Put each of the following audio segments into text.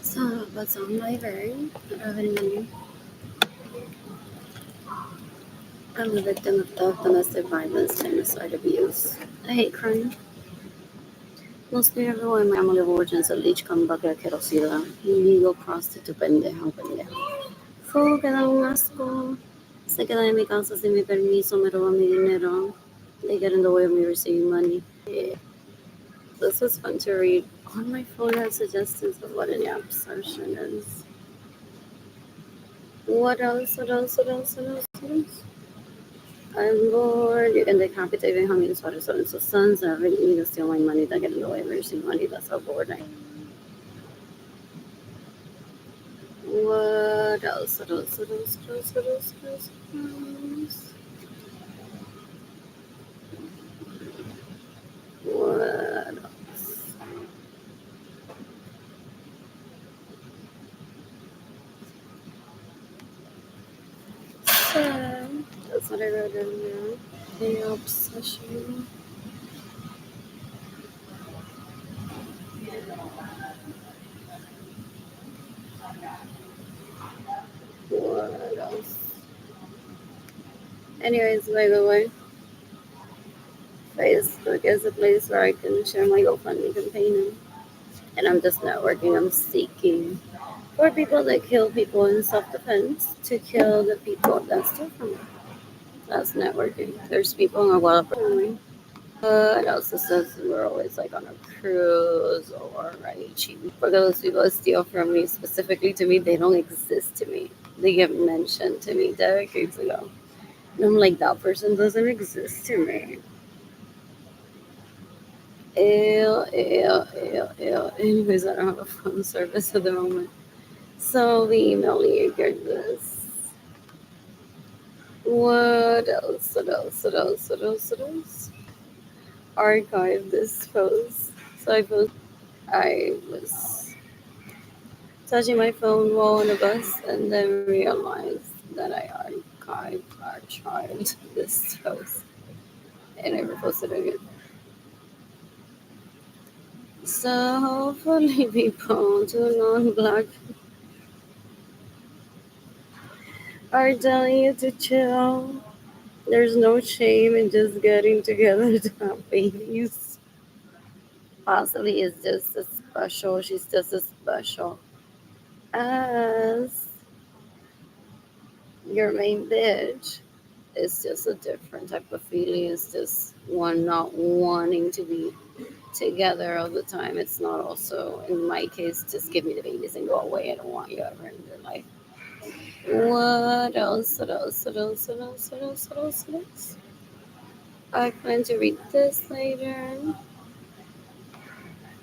So, what's on my brain? Revenue. I'm a victim of domestic violence and side abuse. I hate crime. Mostly everyone in my family of origin sa leech kang bagay sila. Illegal prostitute pendejo. Full ka lang asko. Sa kaya may kaso si may permiso, meron may dinero. They get in the way of me receiving money. Yeah. This was fun to read. On my phone has suggestions of what an absorption is. What else? What else? What else? What else? What else? I'm bored. You can decapitate me, hung in sweaters, so sons are really need to steal my money, that get in the way of receiving money. That's how bored I am. What else? What else? What else? What else? What else? What else? What else? So, that's what I wrote in there. The obsession. What else? Anyways, by the way, Facebook is a place where I can share my GoFundMe campaign. And I'm just networking. I'm seeking for people that kill people in self-defense to kill the people that steal from them. That's networking. There's people in our world. It also says we're always like on a cruise or right cheap. For those people that steal from me, specifically to me, they don't exist to me. They get mentioned to me decades ago. And I'm like, that person doesn't exist to me. Ew, ew, ew, ew. Anyways, I don't have a phone service at the moment. So we email you get this. What else? What else? What else? What else? What else? Archive this post. So I was touching my phone while on a bus and then realized that I archived this post and I reposted it again. So hopefully people do non-black are telling you to chill. There's no shame in just getting together to have babies. Possibly is just as special. She's just as special as your main bitch. It's just a different type of feeling. It's just one not wanting to be together all the time. It's not also, in my case, just give me the babies and go away. I don't want you ever in your life. What else? What else? What else? What else? What else? What else? What else? I plan to read this later.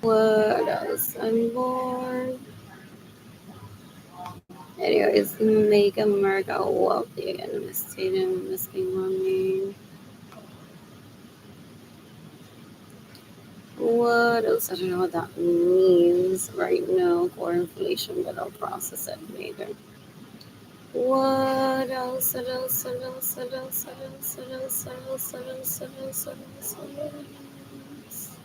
What else? I'm bored. Anyways, make America wealthy again. Miss Tatum, Miss King Mommy. What else? I don't know what that means right now. Core inflation, but I'll process it later. What else? What else? What else? What else? What else? What else? What else? What else? What else? What else? What else?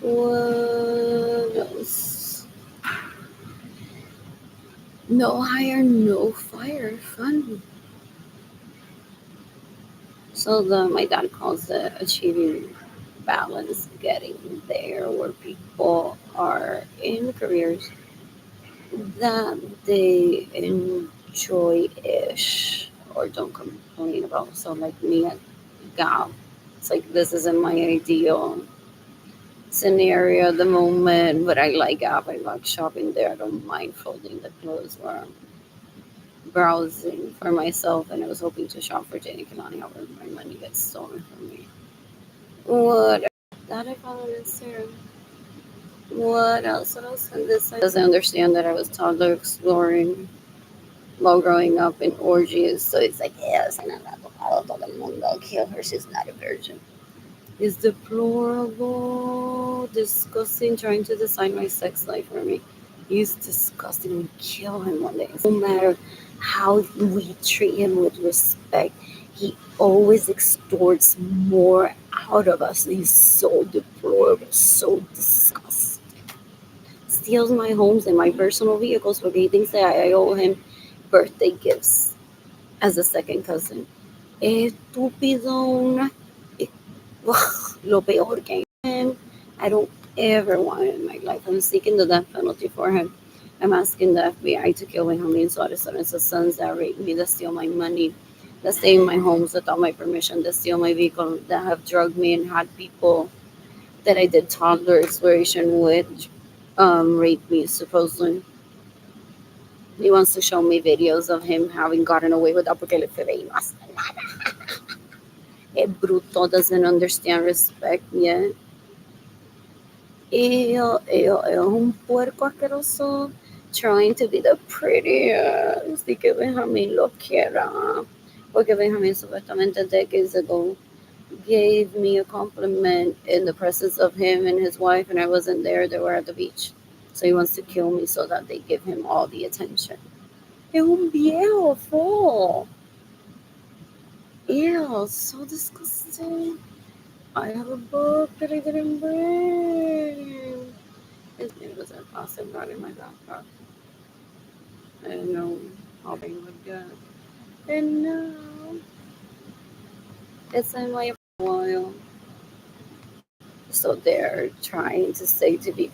What else? No hire, no fire. Fun. So my dad calls it achieving balance, getting there where people are in careers that they enjoy ish or don't complain about. So like me at Gap, it's like this isn't my ideal scenario at the moment, but I like Gap. I like shopping there. I don't mind folding the clothes where I'm browsing for myself, and I was hoping to shop for Jenny Kalani. However, my money gets stolen from me. What that I found on Instagram. What else? What else? And this doesn't understand that I was toddler exploring while growing up in orgies. So it's like, yes, and I'm not todo el mundo kill her. She's not a virgin. It's deplorable, disgusting, trying to design my sex life for me. He's disgusting. We kill him one day. No matter how we treat him with respect, he always extorts more out of us. He's so deplorable, so disgusting. Steals my homes and my personal vehicles porque he thinks that I owe him birthday gifts as a second cousin. Estúpido, lo peor que him. I don't ever want it in my life. I'm seeking the death penalty for him. I'm asking the FBI to kill Benjamin Suarez and his sons that raped me, that steal my money, that stay in my homes without my permission, that steal my vehicle, that have drugged me and had people that I did toddler exploration with rape me supposedly. He wants to show me videos of him having gotten away with that porque el FBI no hace nada. El bruto doesn't understand respect yet. Es un puerco asqueroso trying to be the prettiest y que Benjamin lo quiera. Porque Benjamin supuestamente decades ago gave me a compliment in the presence of him and his wife, and I wasn't there. They were at the beach. So he wants to kill me so that they give him all the attention. Es un viejo fo. Ew, so disgusting. I have a book that I didn't bring. It was a plastic bag in my backpack. I didn't know how big it would get. And now it's in my while. So they're trying to say to be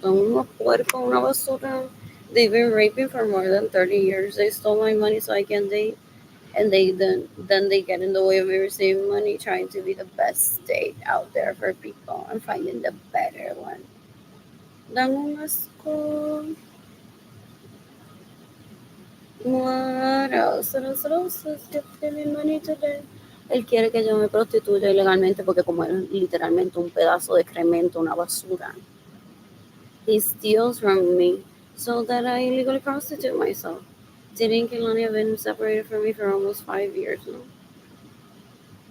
una puerca, una basura. They've been raping for more than 30 years. They stole my money so I can date. And then they get in the way of me receiving money, trying to be the best date out there for people and finding the better one. Dan un asco. What else? What else is giving money today? Él quiere que yo me prostituya ilegalmente porque como es literalmente un pedazo de excremento, una basura. He steals from me so that I illegally prostitute myself. Didn't Kelani have been separated from me for almost 5 years now?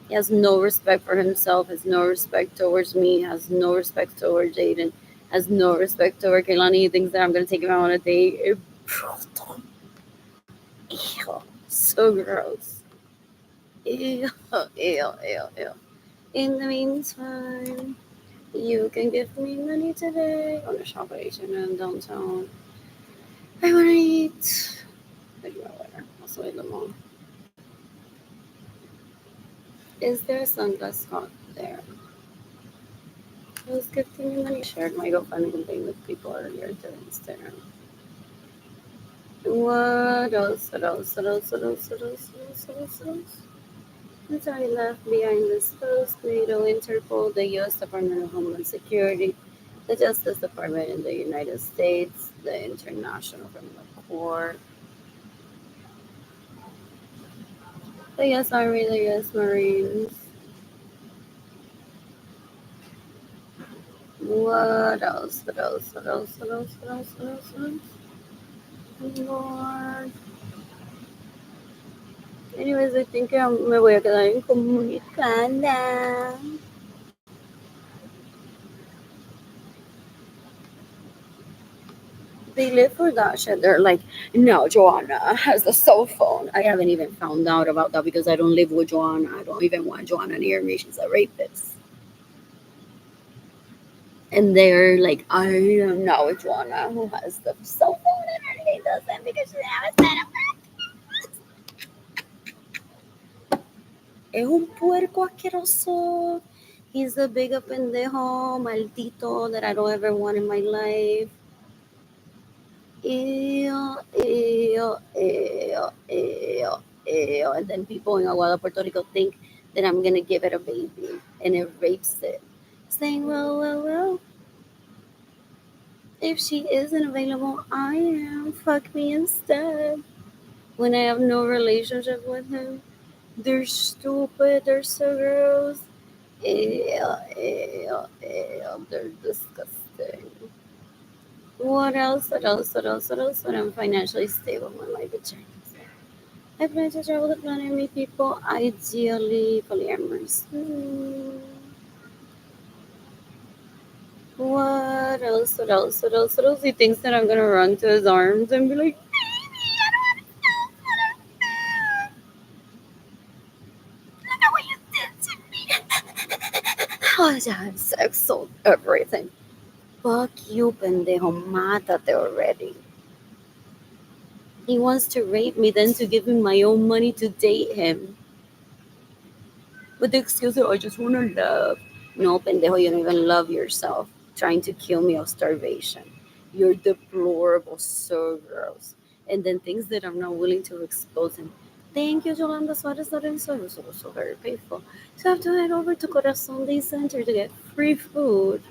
He has no respect for himself, has no respect towards me, has no respect towards Jaden, has no respect toward Kelani. He thinks that I'm going to take him out on a date. Ew, so gross. Ew, ew, ew, ew. In the meantime, you can give me money today on a shop at H&M downtown. I want to eat. Like my weather. Also, eat them all. Is there a sunglass spot there? Who's gifting me money? Shared my GoFundMe thing with people earlier to Instagram. What else? What else? What else? What else? What else? What else? What else? What else? Since I left behind this post, NATO, Interpol, the U.S. Department of Homeland Security, the Justice Department in the United States, the International Criminal Court, the U.S. Army, the U.S. Marines. What else? What else? What else? What else? What else? What else? What else? Lord. Anyways, I think me voy a quedar incomunicada. They live for that shit. They're like, no, Joanna has a cell phone. I haven't even found out about that because I don't live with Joanna. I don't even want Joanna near me. She's a rapist. And they're like, I am now Joanna who has the cell phone and Arlie doesn't because she never set up. Es un puerco asqueroso. He's the big pendejo maldito that I don't ever want in my life. Ew, ew, ew, ew, ew. And then people in Aguada, Puerto Rico think that I'm gonna give it a baby and it rapes it. Saying, well, if she isn't available, I am. Fuck me instead. When I have no relationship with him, they're stupid, they're so gross. Ew, ew, ew, they're disgusting. What else? What else? What else? What else? When I'm financially stable, my life is changing. I plan to travel the planet and meet people, ideally polyamorous. What else? What else? What else? What else? He thinks that I'm gonna run to his arms and be like, "Look at what you did to me!" Oh, yeah, have sex, so everything. Fuck you, pendejo. Mátate already. He wants to rape me, then to give him my own money to date him. With the excuse that I just want to love. No, pendejo, you don't even love yourself. Trying to kill me of starvation. You're deplorable, so gross. And then things that I'm not willing to expose him. Thank you, Yolanda Suarez Lorenzo. It was also very painful. So I have to head over to Corazon Day Center to get free food.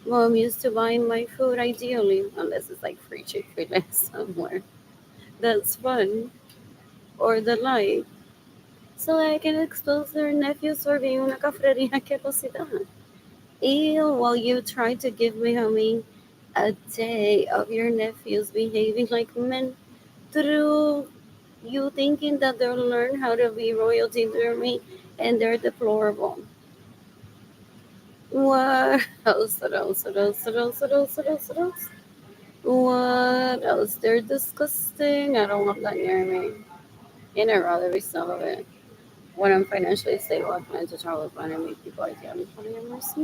Well, I'm used to buying my food ideally, unless it's like free Chick-fil-A somewhere. That's fun. Or the like. So I can expose their nephews for being una cafrería asquerosidad. Ew, while you try to give me, homie, a day of your nephews behaving like men through you thinking that they'll learn how to be royalty through me and they're deplorable. What else? What else? What else? What else? What else? What else? What else? What else? They're disgusting. I don't want that near me. And I'd rather be some of it. When I'm financially stable, I plan to travel around and meet people like I'm polyamorous.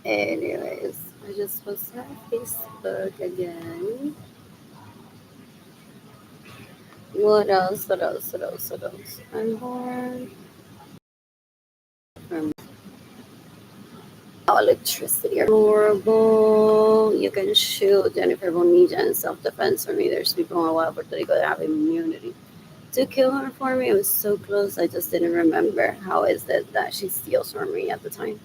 Anyways, I just posted on Facebook again. What else? What else? What else? What else? I'm bored from electricity. Horrible. You can shoot Jennifer Bonilla in self-defense for me. There's people in Wild Puerto Rico that have immunity to kill her for me. I was so close. I just didn't remember. How is it that she steals from me at the time?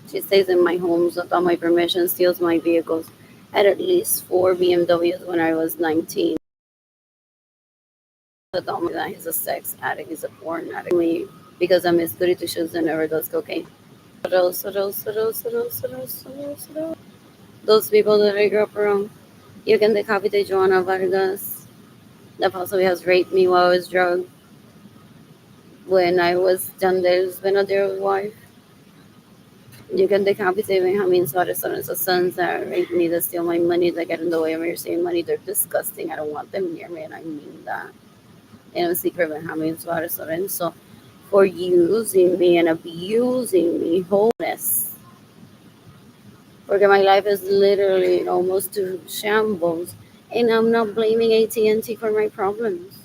She stays in my homes without my permission, steals my vehicles. I had at least four BMWs when I was 19. Told me that he's a sex addict, he's a porn addict. Me because I'm his goody two shoes and never does cocaine. Those people that I grew up around. You can decapitate Joanna Vargas, that possibly has raped me while I was drugged when I was Jandel's Benadir's wife. You can decapitate Benjamin Suarez and his sons that rape me, that steal my money, that get in the way of me receiving money. They're disgusting. I don't want them near me, and I mean that. And I'm secret Benjamin Suarez Lorenzo for using me and abusing me wholeness. Because my life is literally almost to shambles. And I'm not blaming AT&T for my problems.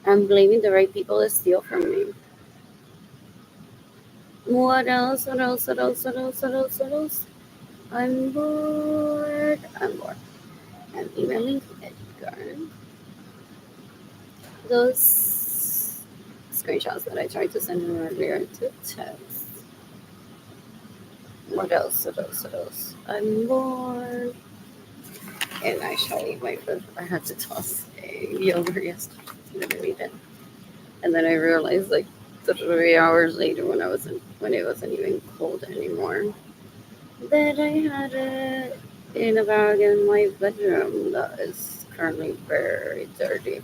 I'm blaming the right people that steal from me. What else? What else? What else? What else? What else? What else? I'm bored. I'm bored. I'm emailing Edgar. Those screenshots that I tried to send him earlier to text. What else? What else? What else? I'm bored. And actually, my food, I had to toss a yogurt yesterday. Didn't eat it. And then I realized, like 3 hours later, when it wasn't even cold anymore, that I had it in a bag in my bedroom that is currently very dirty.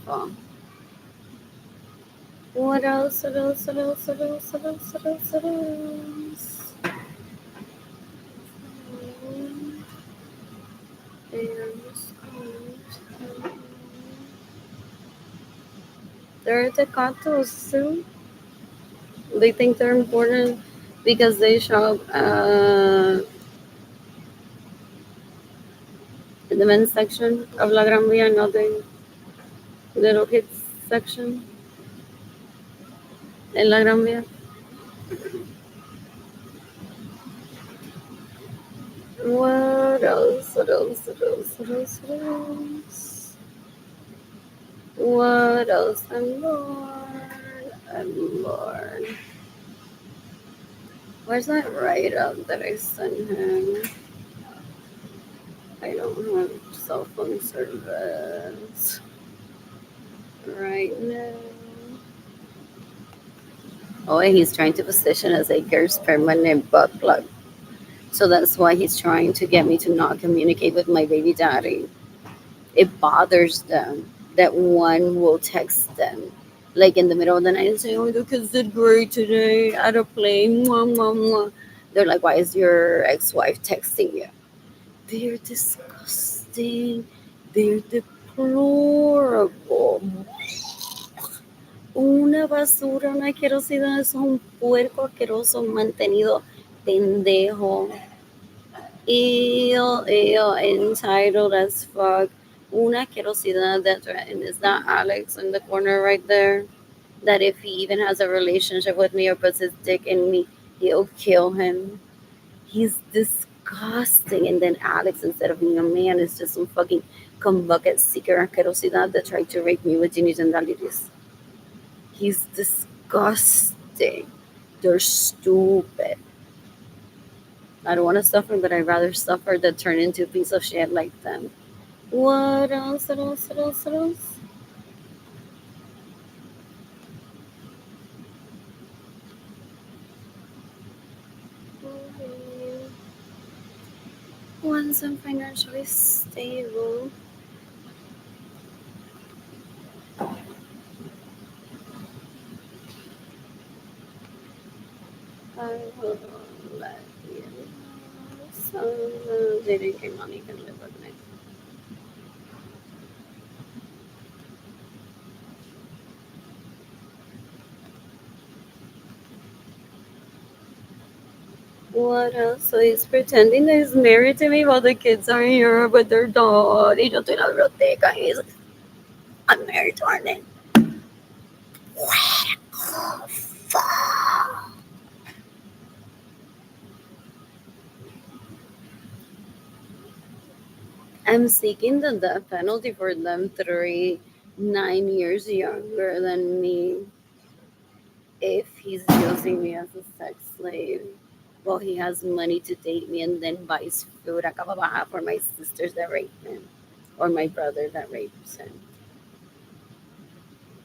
What else? What else? What else? What else? What else? What else? What else? They're tecatos too. They think they're important because they shop in the men's section of La Gran Via, not the little kids section in La Gran Via. What else? What else? What else? What else? What else? What else? And more. And more. Where's that write up that I sent him? I don't have cell phone service right now. Oh, and he's trying to position as a girl's permanent butt plug. So that's why he's trying to get me to not communicate with my baby daddy. It bothers them that one will text them like in the middle of the night and say, "Oh, the kids did great today at a play." Mwah, mwah, mwah. They're like, "Why is your ex-wife texting you?" They're disgusting. They're deplorable. Una basura, una asquerosidad, eso es un puerco asqueroso mantenido pendejo. Ew, ew, entitled as fuck. Una asquerosidad that threatened. Is that Alex in the corner right there? That if he even has a relationship with me or puts his dick in me, he'll kill him. He's disgusting. And then Alex, instead of being a man, is just some fucking cum bucket seeker asquerosidad that tried to rape me with Ginny Gendalitis. He's disgusting. They're stupid. I don't want to suffer, but I'd rather suffer than turn into a piece of shit like them. What else? What else? What else? What else? Once I'm financially stable. I will let you know. So they didn't get money can live with me. What else? So he's pretending that he's married to me while the kids are here with their dog. Y yo estoy en la biblioteca. And he's like, I'm married to Arnett. I'm seeking the death penalty for them three, 9 years younger than me. If he's using me as a sex slave, well, he has money to date me and then buys food at Cababaja for my sisters that rape him or my brother that rapes him.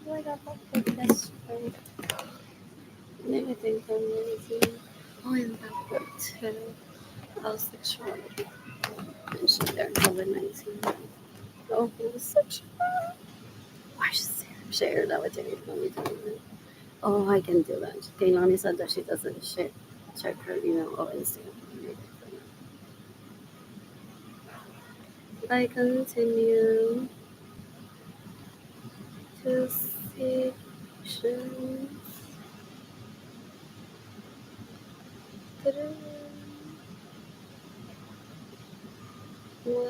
Oh, I got that good best friend. Maybe think I'm lazy. Oh, and that book too. Sexuality. Mentioned there, COVID-19. Oh, homosexual. Why share that with Jenny? Let me tell you. Oh, I can do that. Kaylani said that she doesn't shit. Check her email or Instagram. I continue to seek actions. What else? Oh,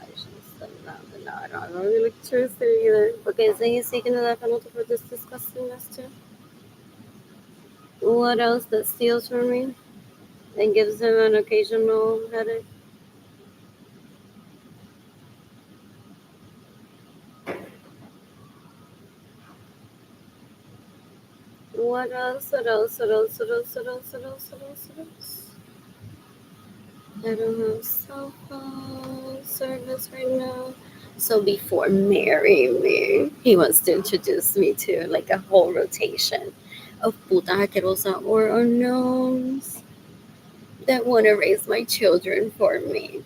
I should have said that, but no, I don't know the electricity either. Okay, so he's seeking the death penalty for this disgustingness too. What else that steals from me and gives him an occasional headache? What else? What else? What else? What else? What else? What else? What else? What else? I don't have cell phone service right now. So before marrying me, he wants to introduce me to like a whole rotation of putas asquerosas or unknowns that want to raise my children for me.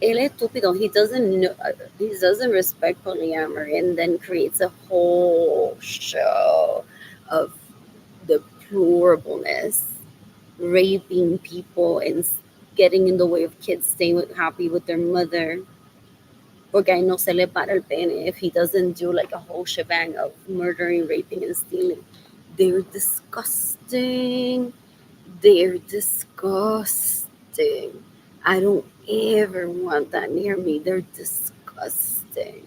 Él es estúpido. He doesn't know. He doesn't respect polyamory, and then creates a whole show of deplorableness, raping people, and getting in the way of kids staying happy with their mother. Porque ahí no se le para el pene if he doesn't do like a whole shebang of murdering, raping, and stealing. They're disgusting. They're disgusting. I don't ever want that near me. They're disgusting.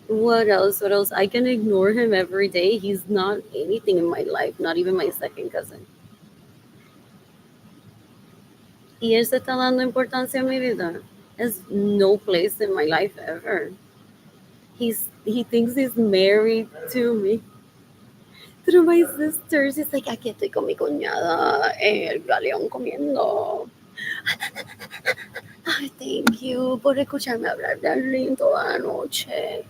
What else? What else? I can ignore him every day. He's not anything in my life, not even my second cousin. Y él se está dando importancia a mi vida. Has no place in my life ever. He thinks he's married to me. Through my sisters, he's like, aquí estoy con mi cuñada, el galeón comiendo. Ay, thank you por escucharme hablar de Arlene toda la noche.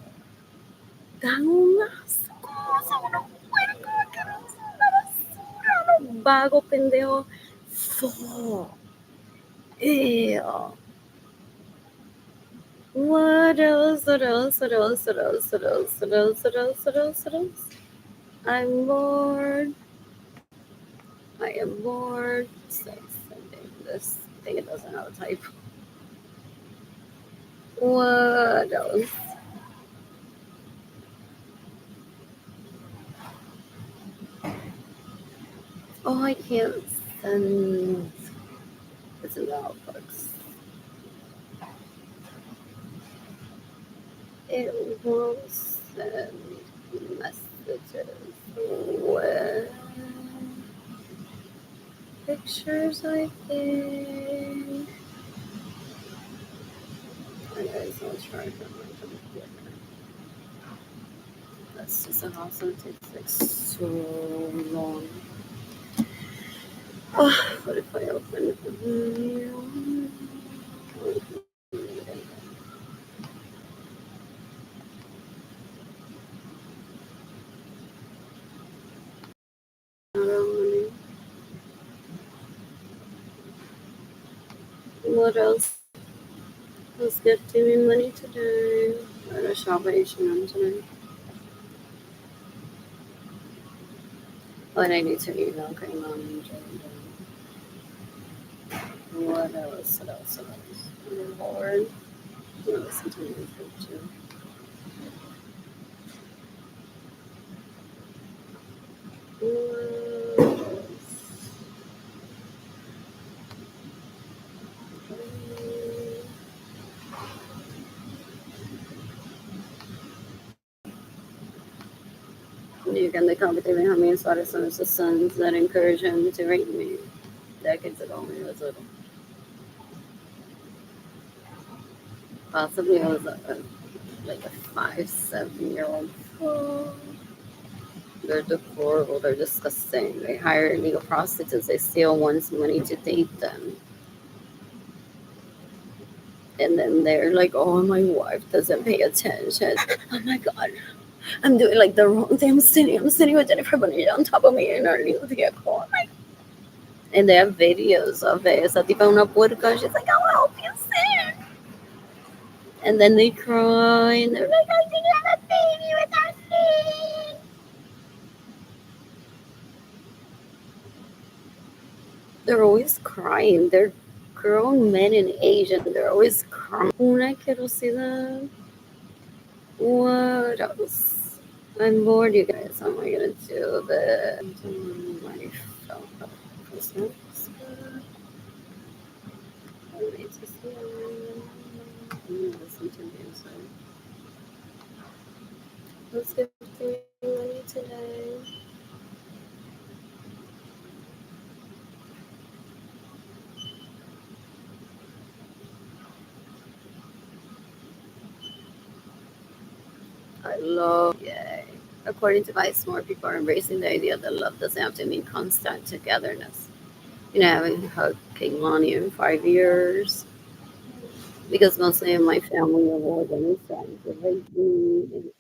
Dan un asco, son unos puercos, asquerosos, una basura, unos vagos pendejos. Fuck. Ew. What else? What else? What else? What else? What else? What else? What else? What else? What else? I'm bored. I am bored. Say sending this thing. It doesn't have a type. What else? Oh, I can't send. It's in the outbox. It won't send messages with pictures, I think. Anyways, I'll try from my computer. That's just an awesome. It takes like so long. Oh, what if I open the video? What else? Who's gifting me money today? I'm gonna shop at H&M tonight. Oh, and I need to email Grandma and Jordan. What else? What else? What else? I'm bored. I'm gonna listen to music too. What else? You can the competitive behind me and started some of the sons that encourage him to rate me decades ago when he was little. Possibly I was like a 5, 7 year old. Oh, they're deplorable. They're disgusting. They hire illegal prostitutes. They steal one's money to date them. And then they're like, oh, my wife doesn't pay attention. Oh my God. I'm doing like the wrong thing. I'm sitting with Jennifer Bonilla on top of me in our little vehicle. Oh my. And they have videos of it. Esa tipa una puerca. She's like, I'll help you sit. And then they cry and they're like, I didn't have a baby without me. They're always crying. They're grown men in age and they're always crying. Una quiero see that. What else? I'm bored, you guys. How am I gonna do this? My phone. I need to see. Listen to music. Who's gifting me money today? I love. Yay. According to Vice, more people are embracing the idea that love doesn't have to mean constant togetherness. You know, I haven't hugged King Lonnie in 5 years because mostly in my family are more than friends. They raised me and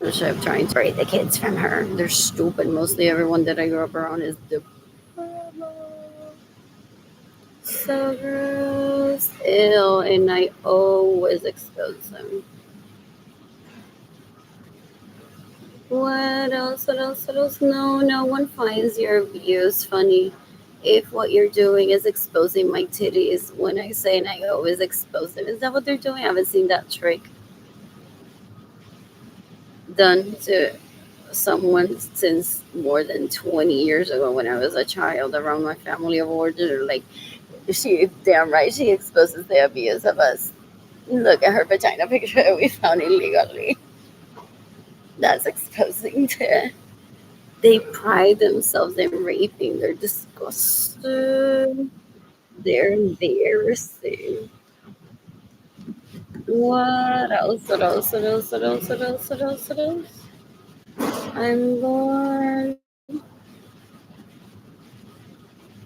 relationship trying to separate the kids from her. They're stupid. Mostly everyone that I grew up around is the so gross. Ew, and I always expose them. What else? What else? What else? No, no one finds your views funny if what you're doing is exposing my titties. When I say and I always expose them, is that what they're doing? I haven't seen that trick. done to someone since more than 20 years ago when I was a child around my family of origin. Like, she, damn right, she exposes the abuse of us. Look at her vagina picture that we found illegally. That's exposing to. They pride themselves in raping. They're disgusting. They're embarrassing. What else? What else? What else? What else? What else? What else? What else? I'm born.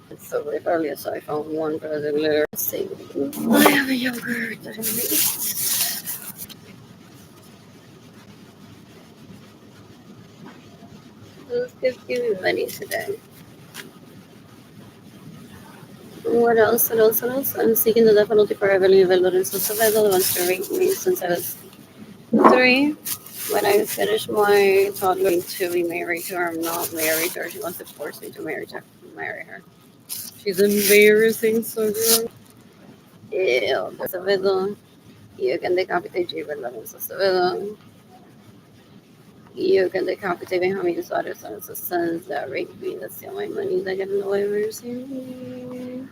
It's so rebellious. I found one particular thing. I have a yogurt that I made. Let's give you money today. What else? What else? What else? I'm seeking the death penalty for Evelyn Lorenzo Acevedo, who wants to rape me since I was 3. When I finish my toddler to be married to her, I'm not married to her. She wants to force me to marry her. She's embarrassing, so good. Ew, Acevedo. You can decapitate Gabriel Lorenzo Acevedo. You can decapitate Benjamin Suarez and his sons that rape me, that steal my money, that get in the way of mercy,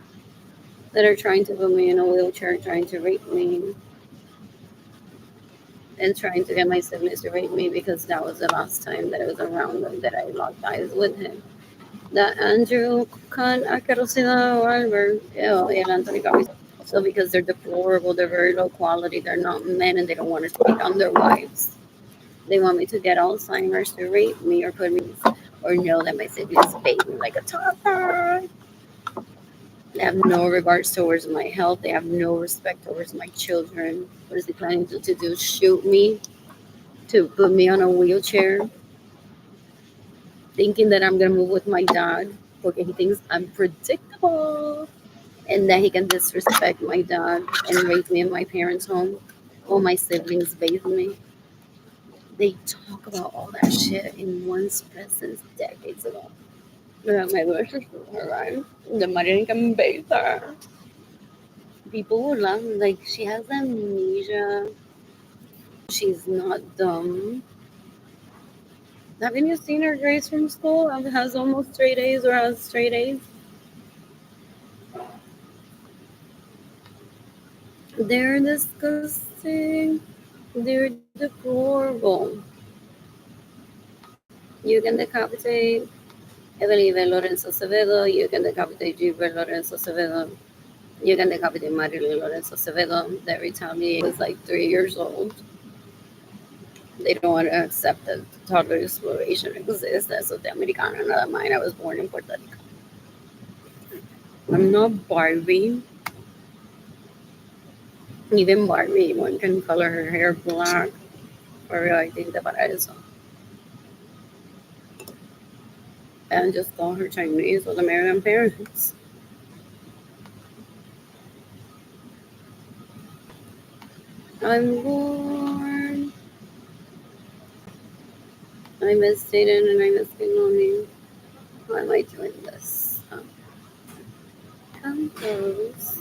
that are trying to put me in a wheelchair, trying to rape me, and trying to get my siblings to rape me because that was the last time that I was around them, that I locked eyes with him. That Andrew Khan Acarosida Walberg, and Anthony Gomez. So because they're deplorable, they're very low quality, they're not men, and they don't want to speak on their wives. They want me to get Alzheimer's to rape me or put me, or know that my siblings bathe me like a toddler. They have no regards towards my health. They have no respect towards my children. What is he planning to do? Shoot me? To put me on a wheelchair? Thinking that I'm going to move with my dad because he thinks I'm predictable and that he can disrespect my dad and raise me in my parents' home. All my siblings bathe me. They talk about all that shit in one's presence decades ago. My versus right? The Marian can bathe her. People will laugh like she has amnesia. She's not dumb. Haven't you seen her grades from school? Has almost straight A's or has straight A's. They're disgusting. They're deplorable. You can decapitate Evelyn Lorenzo Acevedo. You can decapitate Gilbert Lorenzo Acevedo. You can decapitate Marilyn Lorenzo Acevedo. That retaliate was like 3 years old. They don't want to accept that toddler exploration exists. That's what the Americana, not mine. I was born in Puerto Rico. I'm not Barbie. Even Barbie, one can color her hair black. For real, I think that para eso. And just call her Chinese with American parents. I'm born. I miss Jaden and I miss Filoni. Why am I doing this? Compose.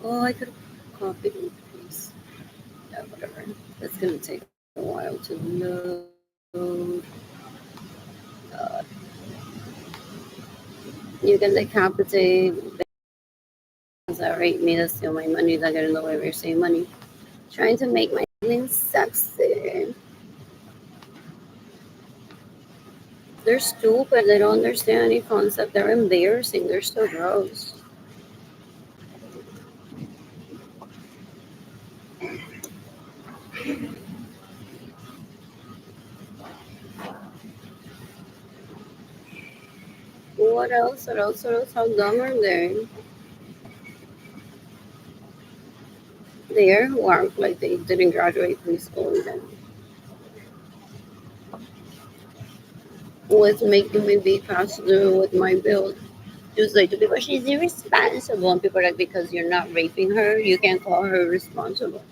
Oh, I could have copied and paste. Yeah, whatever. It's gonna take a while to load. God. You can decapitate that rape me, that steal my money, that get in the way of your same money. Trying to make my name sexy. They're stupid. They don't understand any concept. They're embarrassing. They're so gross. What else? What else? What else? How dumb are they? They are who act like they didn't graduate preschool even. What's making me be past due with my bills? Just like to people, she's irresponsible. And people are like, because you're not raping her, you can't call her responsible.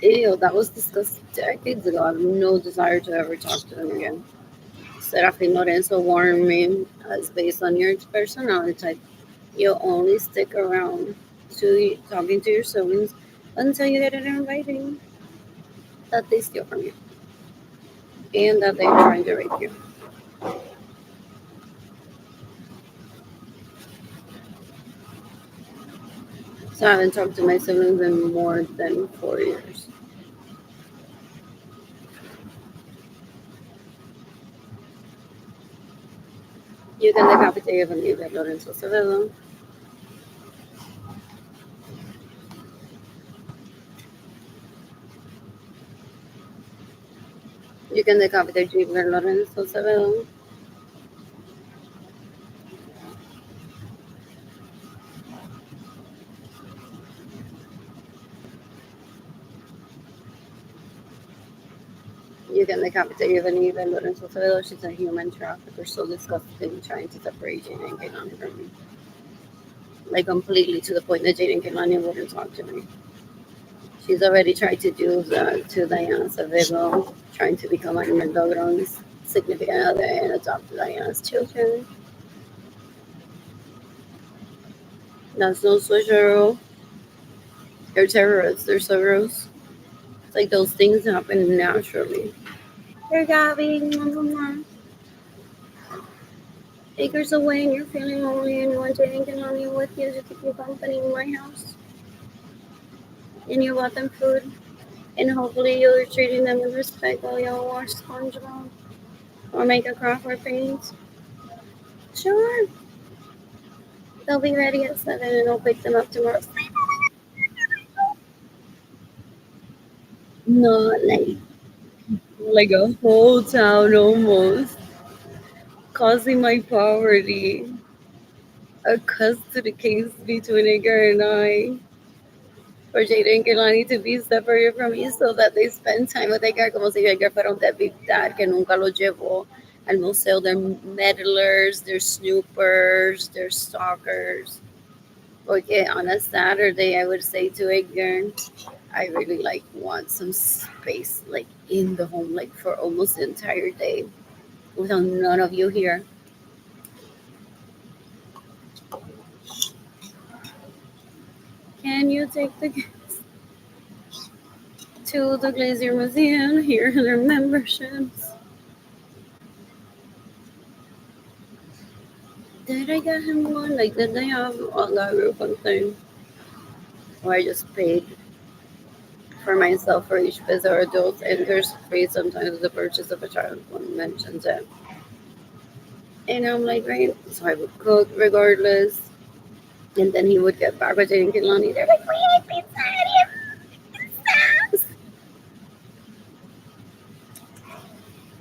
Ew, that was discussed decades ago. I have no desire to ever talk to them again. Serafin Lorenzo warned me, as based on your personality type, you'll only stick around to talking to your siblings until you get it in writing. that they steal from you and that they're trying to rape you. So I haven't talked to my siblings in more than 4 years. You can decapitate even Eva Lorenzo Acevedo. You can decapitate Eva Lorenzo Acevedo. You can decapitate even Eva Lorenzo Acevedo. She's a human trafficker, so disgusting, trying to separate Jaden Kaylani from me. Like completely to the point that Jaden Kaylani wouldn't talk to me. She's already tried to do that to Diana Acevedo, trying to become Animal Dogron's significant other and adopt Diana's children. That's no switcheroo. They're terrorists. They're so gross. It's like those things happen naturally. They're Gabby. Acres away and you're feeling lonely and you want to hang on you with you to keep you company in my house. And you bought them food. And hopefully you're treating them with respect while y'all watch SpongeBob. Or make a crossword paint. Sure. They'll be ready at 7 and I'll pick them up tomorrow. Not like a whole town almost. Causing my poverty. A custody case between Edgar and I. For Jaden Kelani to be separated from me so that they spend time with Edgar como si Edgar fuera un deadbeat dad que nunca lo llevó al museo. They're meddlers, they're snoopers, they're stalkers. Okay, on a Saturday, I would say to Edgar, I really like want some space like in the home, like for almost the entire day without none of you here. Can you take the kids to the Glacier Museum? Here are their memberships. Did I get him one? Like, did they have on that group one thing? Or I just paid for myself for each visit or adults, and there's free sometimes the purchase of a child one mentions it. And I'm like, right. So I would cook regardless. And then he would get back with Jane and Kilani. They're like, we ate pizza and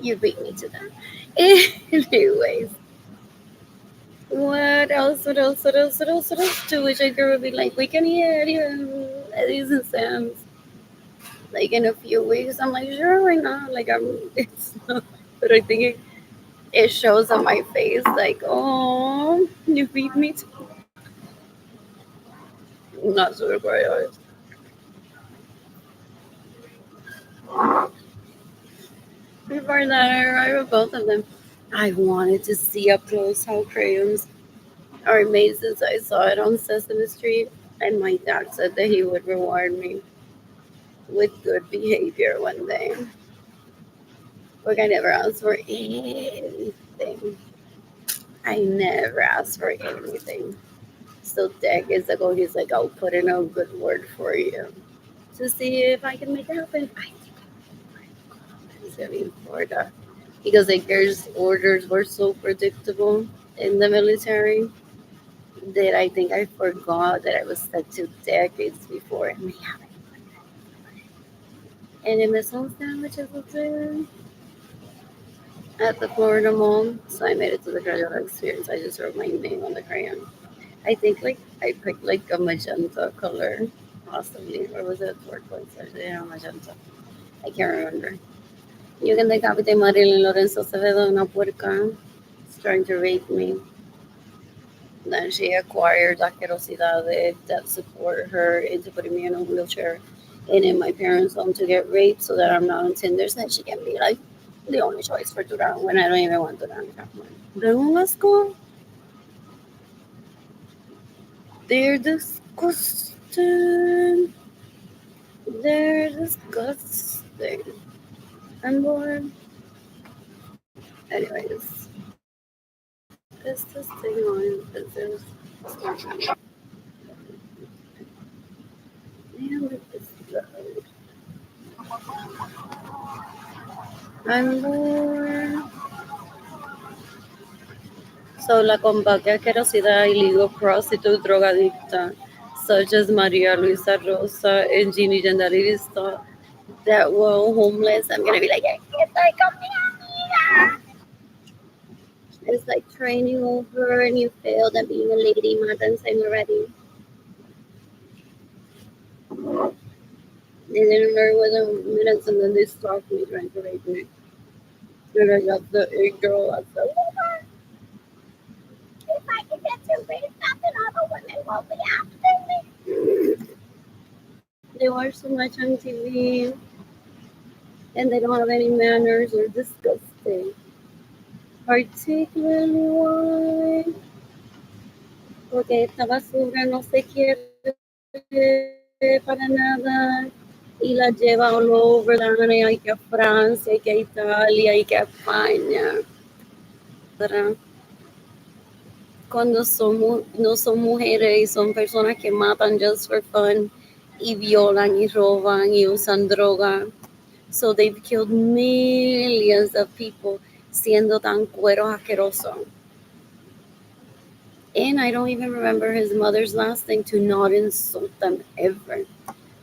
you beat me to that. Anyways, what else? What else? What else? What else? What else? To which Edgar would be like, we can eat Eddie's and Sam's like in a few weeks. I'm like, sure, why not? Like, it's not, but I think it shows on my face, like, oh, you beat me to not super quiet. Before that, I arrived with both of them. I wanted to see up close how crayons are made since I saw it on Sesame Street, and my dad said that he would reward me with good behavior one day. Like, I never asked for anything. I never asked for anything. So decades ago, he's like, I'll put in a good word for you to see if I can make it happen. I think I'm in Florida because like there's orders were so predictable in the military that I think I forgot that I was set to decades before. And we have and in Miss Home sandwiches was there at the Florida Mall. So I made it to the Crayola experience. I just wrote my name on the crayon. I think like I picked like a magenta color, possibly, or was it turquoise? Yeah, magenta. I can't remember. You can decapitate Marilyn Lorenzo Acevedo, una puerca. It's trying to rape me. Then she acquired asquerosidades that support her into putting me in a wheelchair and in my parents' home to get raped so that I'm not on Tinder so that she can be like the only choice for Duran when I don't even want Duran to have money. Then let's go. They're disgusting. They're disgusting. thing. I'm bored. Anyways, is this thing on? Because there's. Damn it, it's loud. I'm bored. So, la combate asquerosidad y legal prostitute drogadicta, such as Maria Luisa Rosa and Jeannie Gennari thought that were homeless. I'm gonna be like, it's like a it's like training over and you failed at being a lady, Martin saying already. They didn't learn within minutes and then they stalked me trying to rape me. And I got the egg girl. I said, if I can get to rape something, other women will be after me. They watch so much on TV and they don't have any manners or disgusting. Particularly why? Porque esta basura no se quiere para nada y la lleva all over the hay que a Francia, hay que a Italia, hay que a España. Cuando no son mujeres y son personas que matan just for fun y violan y roban y usan droga. So they've killed millions of people siendo tan cueros asquerosos. And I don't even remember his mother's last name to not insult them ever.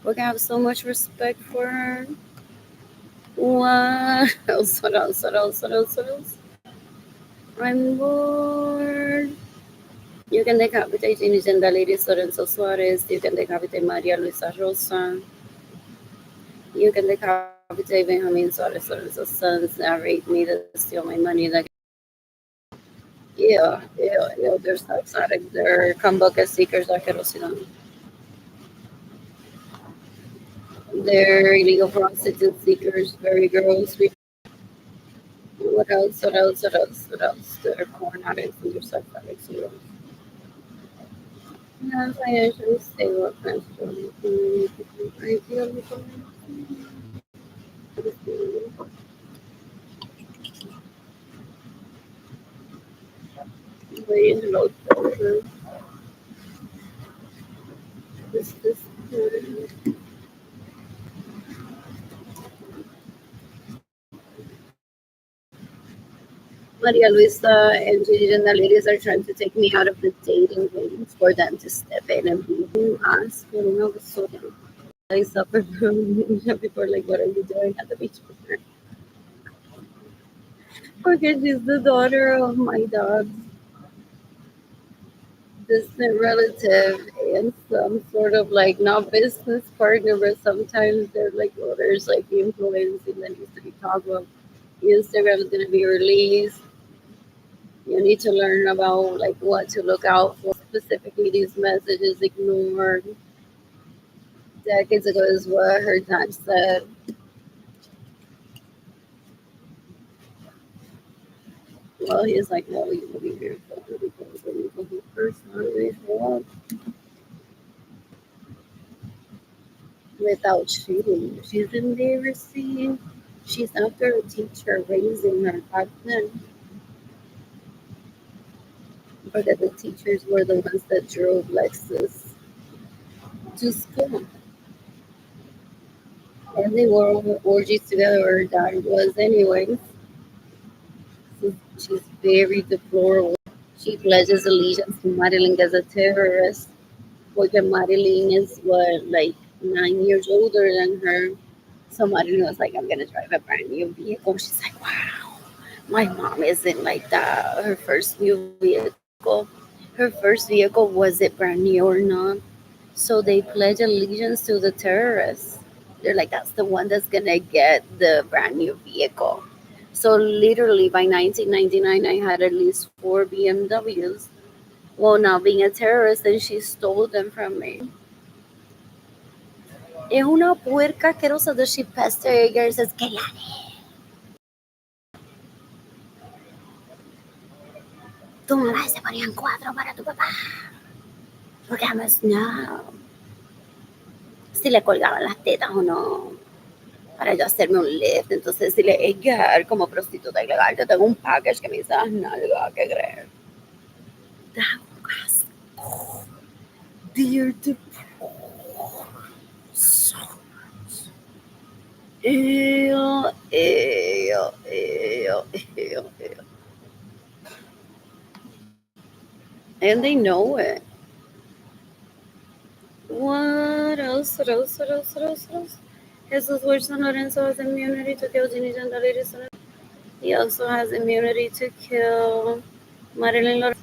Look, I have so much respect for her. What else? What else? What else? What else? What else? I'm bored. You can decapitate Jeannie Lady Lorenzo Suarez. You can decapitate Maria Luisa Rosa. You can decapitate Benjamin Suarez Lorenzo's sons that raped me, to steal my money. Yeah, they're psychotic. They're Kambuka seekers, asquerosidad. They're illegal prostitute seekers, very gross. What else? What else? What else? What else? They're porn addicts and they're psychotics. Yeah, financially stable, financially. I feel very low pressure. This Maria Luisa and Gigi and the ladies are trying to take me out of the dating games for them to step in and be asked. You know, so I suffer from people are like, what are you doing at the beach with her? Okay, she's the daughter of my dog's distant relative and some sort of like not business partner, but sometimes they're like, oh, there's like influencing that needs to be talked about. Instagram is going to be released. You need to learn about like what to look out for. Specifically, these messages ignored decades ago is what her dad said. Well, he's like, well, you will be here because when you go first on they show up without cheating. She's embarrassing. She's after a teacher raising her back then. Because the teachers were the ones that drove Lexus to school. And they were all orgies together, or dad was anyways. So she's very deplorable. She pledges allegiance to Marilyn as a terrorist. Porque Marilyn is what, like 9 years older than her. So Marilyn was like, I'm gonna drive a brand new vehicle. She's like, wow, my mom isn't like that. Her first new vehicle. Her first vehicle, was it brand new or not? So they pledge allegiance to the terrorists. They're like, that's the one that's gonna get the brand new vehicle. So literally by 1999, I had at least 4 BMWs. Well, now being a terrorist, and she stole them from me. Es una puerca asquerosa that she pestered her and says, que la tu mamá se ponían 4 para tu papá. Porque además, no. Si le colgaban las tetas o no. para yo hacerme un lift. Entonces decirle, Edgar, como prostituta ilegal, te tengo un package que me dice, nalga, ¿qué creer? Da asco. Dear the so ew, ew, ew, ew, ew. And they know it. What else? What else? What else? What else? What else? Jesus Wilson Lorenzo has immunity to kill Ginny Gender. He also has immunity to kill Marilyn Lorenzo.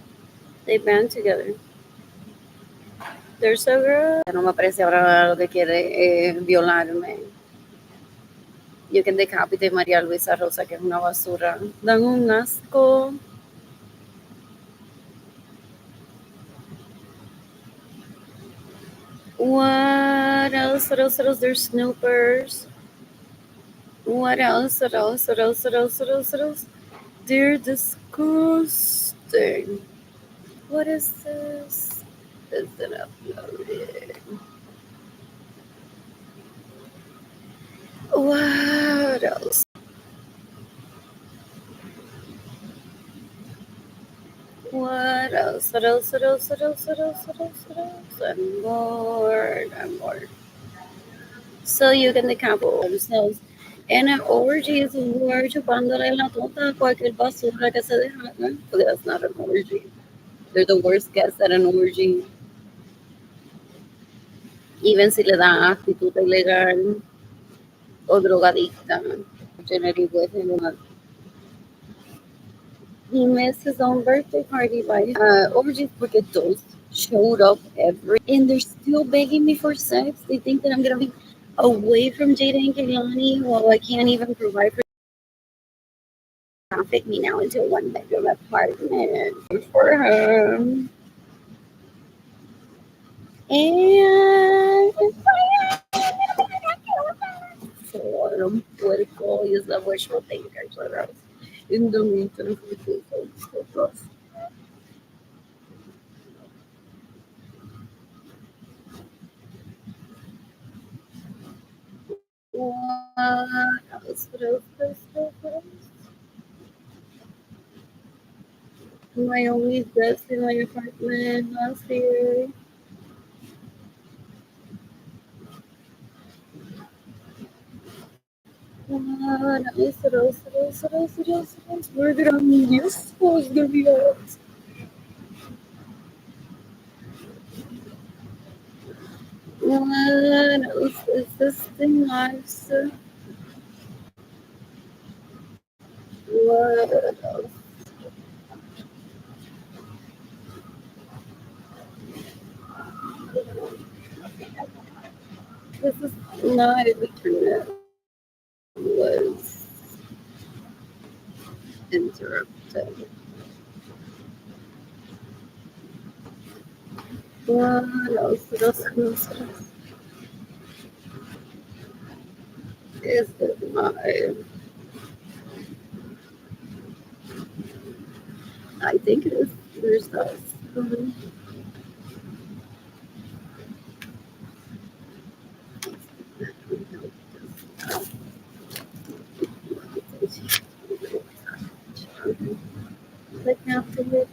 They band together. They're so good. No me parece ahora lo que quiere violarme. You can decapitate María Luisa Rosa, que es una basura. Dan un asco. What else? What else? What else? There's snoopers. What else? What else? What else? What else? What else? What else? They're disgusting. What is this? Is it uploading? What else? What else? What else? What else? What else? What else? What else? What else? I'm bored. I'm bored. So you can decouple themselves. And an orgy is where chupándole la tota a cualquier basura que se dejaron. But that's not an orgy. They're the worst guests at an orgy. Even si le da actitud ilegal o drogadicta. Generally with him. He missed his own birthday party by orgies porque those showed up and they're still begging me for sex. They think that I'm gonna be away from Jada and Kehlani while I can't even provide for fit me now into a one bedroom apartment for her. And for un puerco y es la wishful thinker, so in the meantime, what else? What else? What else? My only guest in my apartment last year. What else? What else? What else? What else? What else? What else? Where did I mean you supposed to be at? What else is this thing nice? What else? This is not internet. Was interrupted. What else? What else? What else? What else? Is it my? I think it is. There's us. Click after it.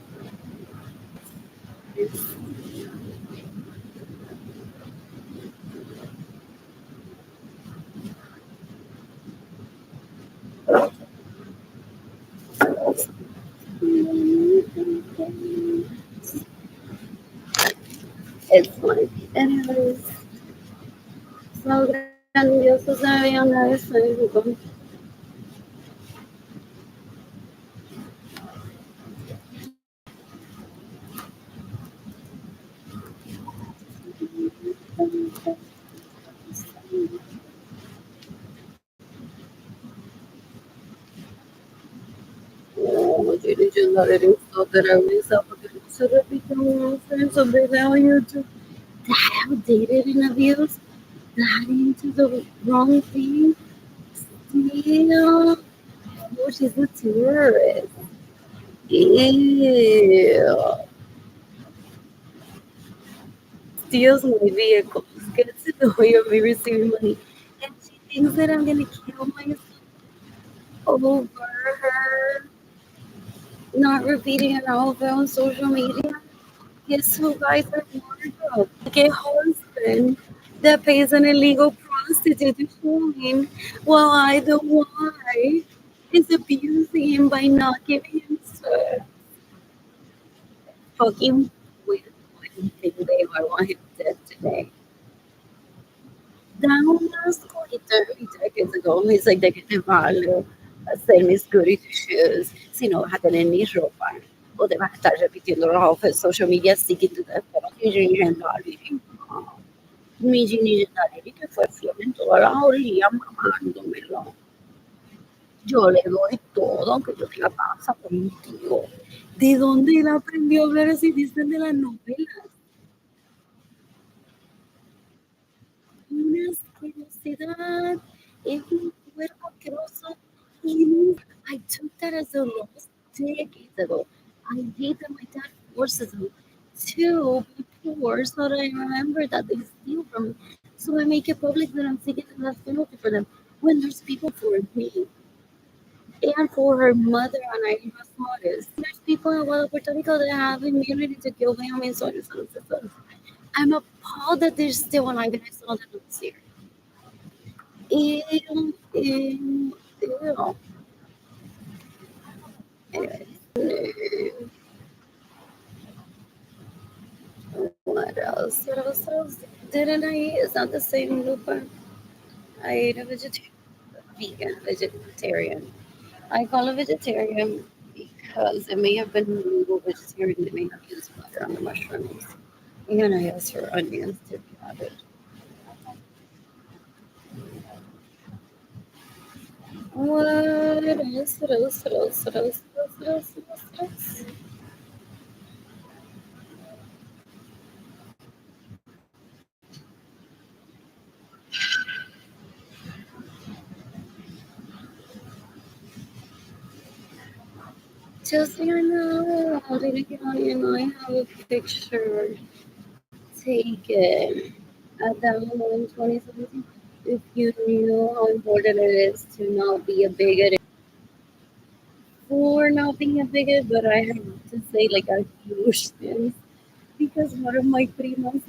It's like, anyways, so grandioso se veían a veces. मुझे legendary Saudaraisa porque se repite un offense video on YouTube that outdated and abused, that into the wrong thing. Still, oh, she's a terrorist. Ew. Steals my vehicle, gets in the way of me receiving money. And she thinks that I'm gonna kill myself over her not repeating an outfit on social media. Guess who buys her wardrobe? Like a husband that pays an illegal prostitute to show him, while I, the wife, is abusing him by not giving him sex. Fucking weird. I don't think they I want him dead today. Dá umas corridas 30 ago. He's like, de que te vale hacer mis goody shoes si no vas a tener ni ropa o te vas a estar repitiendo los outfits social media sticking to that legendary. Mi Ginny legendary que fue fiel en toda la orilla mamándomelo. Yo le doy todo, aunque yo tenga pasa contigo. ¿De dónde él aprendió a hablar así? Dicen de las novelas. Una asquerosidad. Es un cuerpo asqueroso. I took that as a loss decades ago. I hate that my dad forces me to be poor so that I remember that they steal from me. So I make it public that I'm seeking the death penalty for them when there's people for me and for her mother and I have noticed. There's people in Puerto Rico that have immunity to kill family and so on and so on. I'm appalled that they're still alive and I saw them this year. Ew. Anyways, what else? What else? What else? Didn't I eat? It's not the same Lupa. I ate a vegetarian. I call it vegetarian because it may have been legal vegetarian. They may have used butter on the mushrooms. And I asked for onions to be added. What else? What else? What else? What else? What else? What else? What else? Just so you know, I have a picture taken at that moment in 2017. If you knew how important it is to not be a bigot, for not being a bigot, but I have to say like a huge thing because one of my primos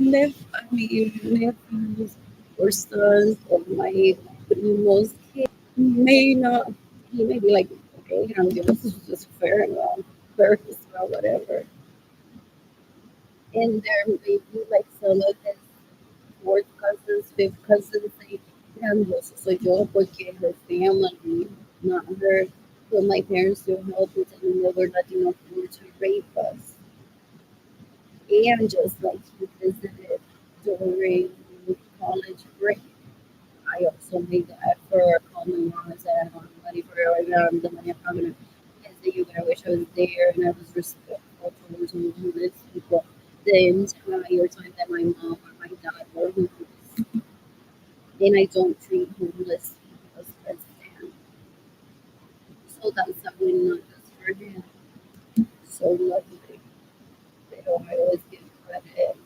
nephews or sons of my primos kids may not, he may be like, okay, this is just fair and well, fair as well, whatever. And there may be like some of his fourth cousins, fifth cousins say, grandioso soy yo porque her family, not her, but my parents do help with and they were Latino food to rape us. And just like he visited during college break, I also made the effort, called my mom and said, I don't have money for it right now, the money I'm coming to visit you, but I wish I was there and I was respectful towards homeless people the entire time that my mom or my dad were homeless. And I don't treat homeless people as less than. So that's a win not just for him. So lovely. Pero I always give credit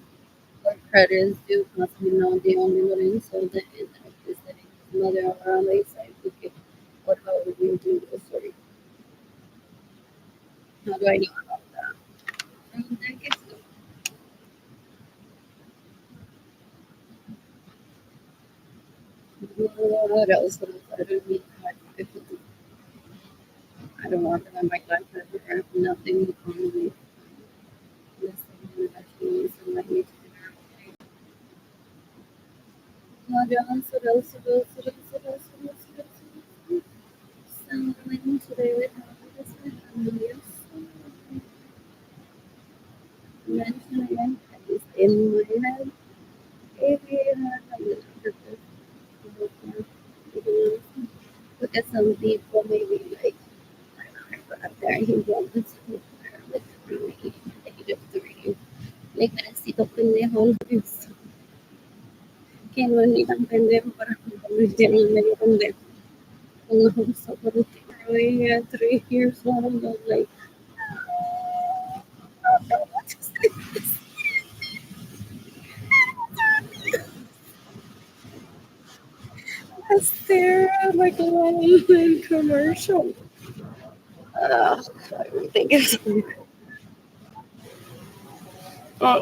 where credit is due because we know the only one insulted and that is that his mother around they say, okay, what how would you do this? Sorry. How do I know about that? That gets what else? What else? I don't need I don't want them in my life ever. Nothing on me. Listening actually so I need to what else? What else? What else? What else? What else? What else? What else? What else? Someone today with happiness and yes. Mention again, at least in my head. If you have a little purpose, look at some people maybe like up there he wants to like three, age of three. Like necesito pendejo que no es ni tan pendejo para convertirlo en medio pendejo. Con so really at 3 years old, I was like, I don't know what to say. there like a long commercial. I think it's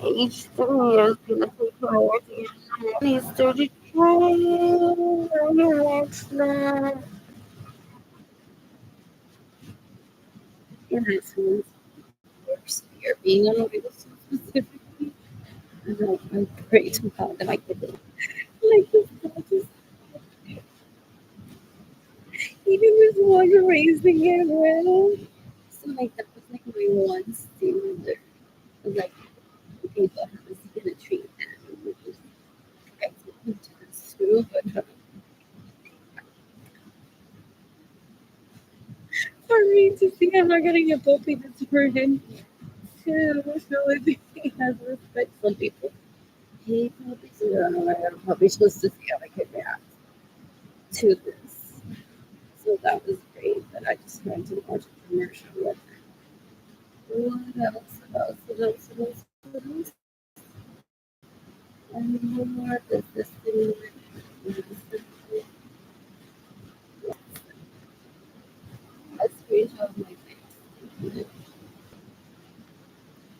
each 3 years gonna take priority. He started crying. I watch that. And that's when worse fear being annoyed with so specifically. And like I pray to God that I could like this God just even was one raising it well. So like that was like my one standard. I was like, okay, but how is he gonna treat them? Which is intense too, but for me to see I'm not getting a puppy that's for him too. So he has respect. Some people hate puppies. I don't know why I have puppies just to see how I could react to this. So that was great. But I just went to watch a commercial with what else? What else? What else? What else? What else? And more does this thing a screenshot of my face.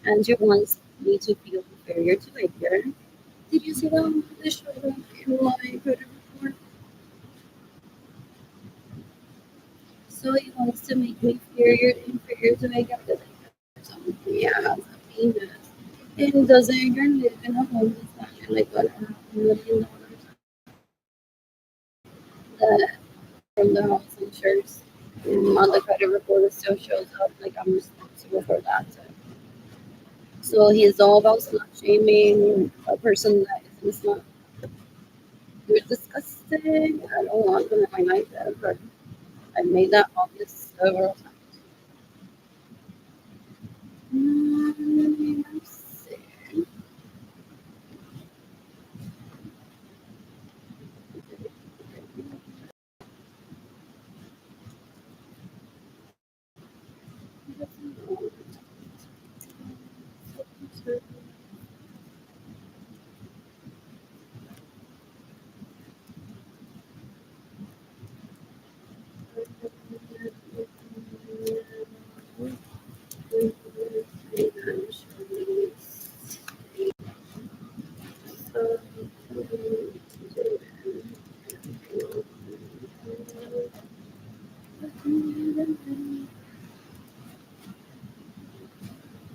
Andrew wants me to feel inferior to Edgar. Did you see that the show in my credit report? So he wants to make me inferior to Edgar because I have something. Yeah, that's a penis. And does Edgar live in a home that's valued like $1.5 million? That from the house insurance on the credit report it still shows up like I'm responsible for that. So he's all about slut shaming a person that isn't slut. You're disgusting. I don't want them in my life ever. I made that obvious several times. Let's see.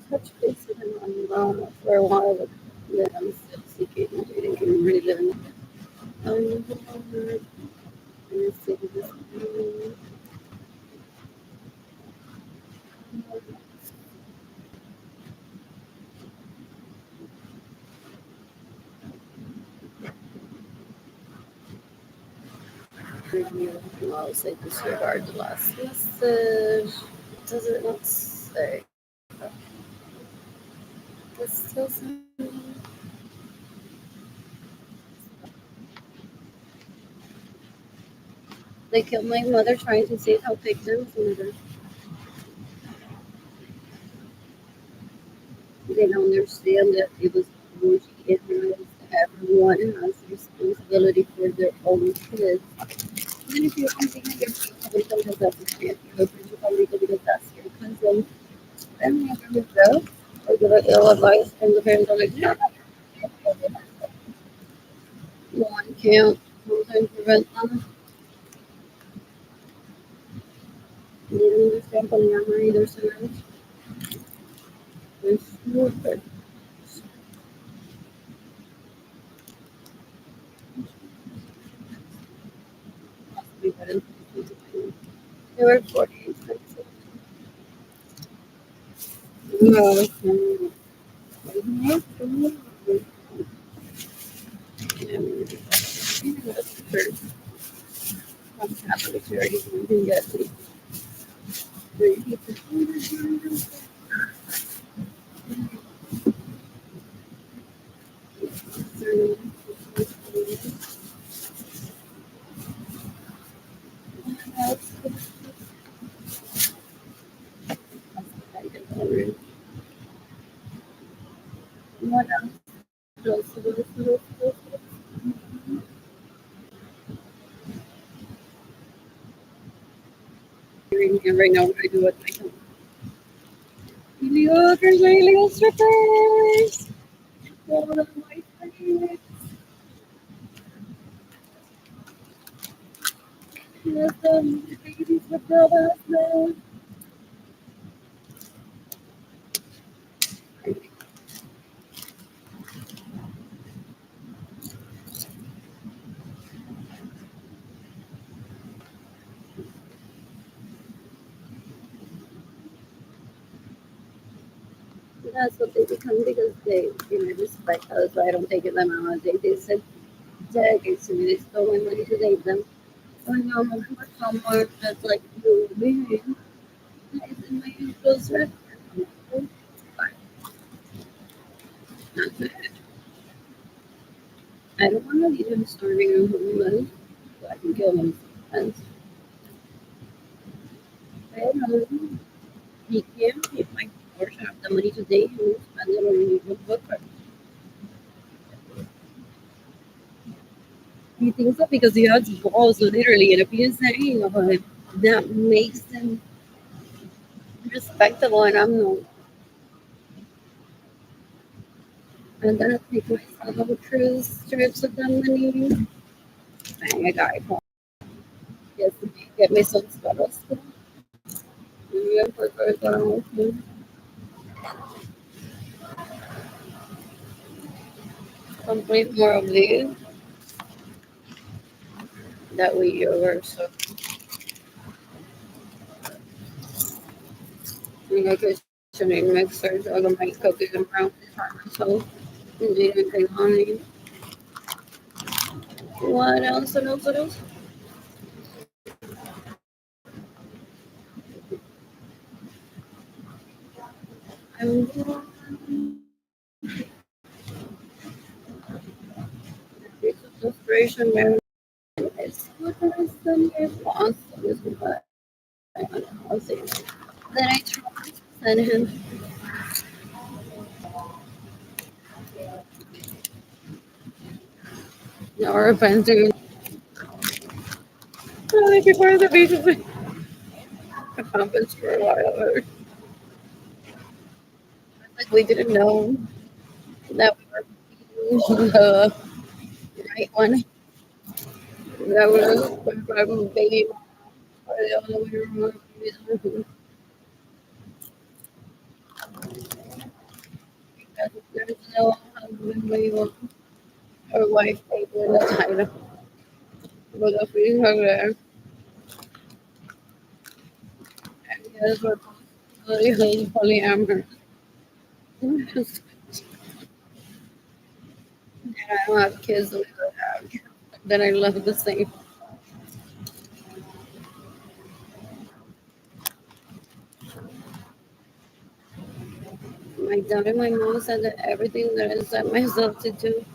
Touch base with him on for a while, but then I'm still seeking. I didn't even really live in it. Let's see this. Review. I'll say disregard the last message. Does it not say? It's still saying. They killed my mother trying to save how victims murder. They don't understand that it was bougie ignorance. Everyone has responsibility for their own kids. Even if you don't think that your family because that's your family, your family because that's your cousin, then you have to go or give it ill advice, and the parents are like, no, one can't sometimes prevent them. They don't understand polyamory either, so they're stupid. They were 48. No, that's the first. I'm happy to already get what else? do what I can. Illegal, there's my illegal strippers. All of my favorites. Yes, the babies with the husband. That's what they become because they, respect us. So I don't take them out. They said, Jack, it's really stole my money to date them. So now I'm looking for someone that's like you, me. It's in my close friend. I don't want to leave him starving or homeless, so I can kill him. And I don't know. He can't if my portion of the money today, he will spend it on a book. He thinks so because he has balls, literally, and if he's saying about it, that makes him respectable, and I'm not. I'm gonna take myself on cruise trips with that money. Bang, I got it. Yes, get me some scuttles. Yeah, for complete more of these. That way you're so I guess shouldn't mixers or the make cookies and brownies for myself. And didn't take honey. What else? What else? What else? I'm piece of inspiration there. It's what is the new boss is what I'll say. Then I tried to send him our offensive. Like before the beach was happens for a while. Like we didn't know that we were the right one. That was from baby. Or the other way around. Because there's no husband label or wife label in the title. But if we have there, and yes, we're polyamorous. And I don't have kids that we don't have. Then I love the same. My dad and my mom said that everything that I set myself to do,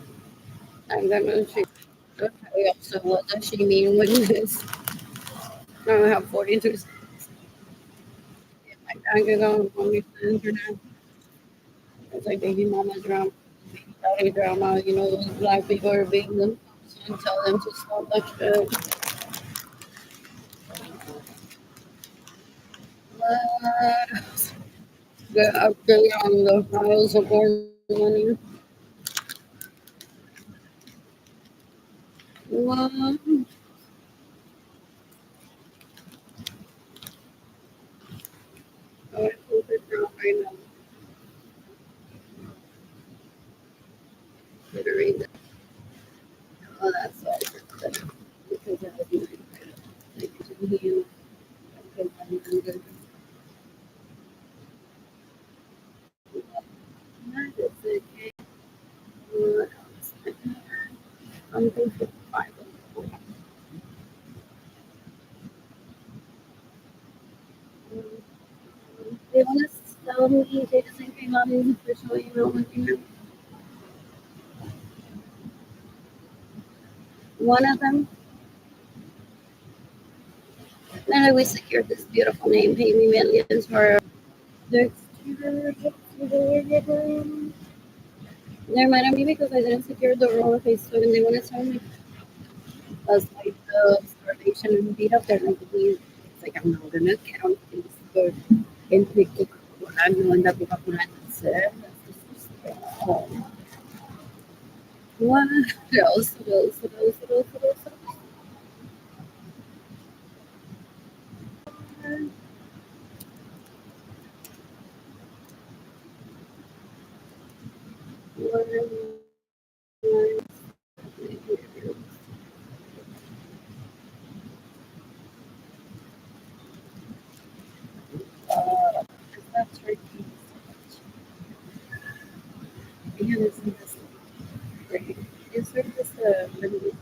I'm gonna achieve. Okay, so what does she mean with this? I have 42. My dad goes on OnlyFans for now. It's like baby mama drama, baby daddy drama. Those black people are being them and tell them to stop that shit. Get update on the files of more money. What? I hope it's not right now. Better read that. Oh, that's why I said because I would be like to heal. Okay, I'm good. That is okay. What else? Something for five. They want to tell me they just think I'm not official email with you. One of them, then we secured this beautiful name, pay me millions for their they're mad at me because I didn't secure the role of Facebook and they want to tell me as like the starvation and beat up. They're like, please, it's like I'm not gonna get on Facebook en TikTok kurang anda buka kurang set. What else? That's right. Yeah, this great. Is there just a limited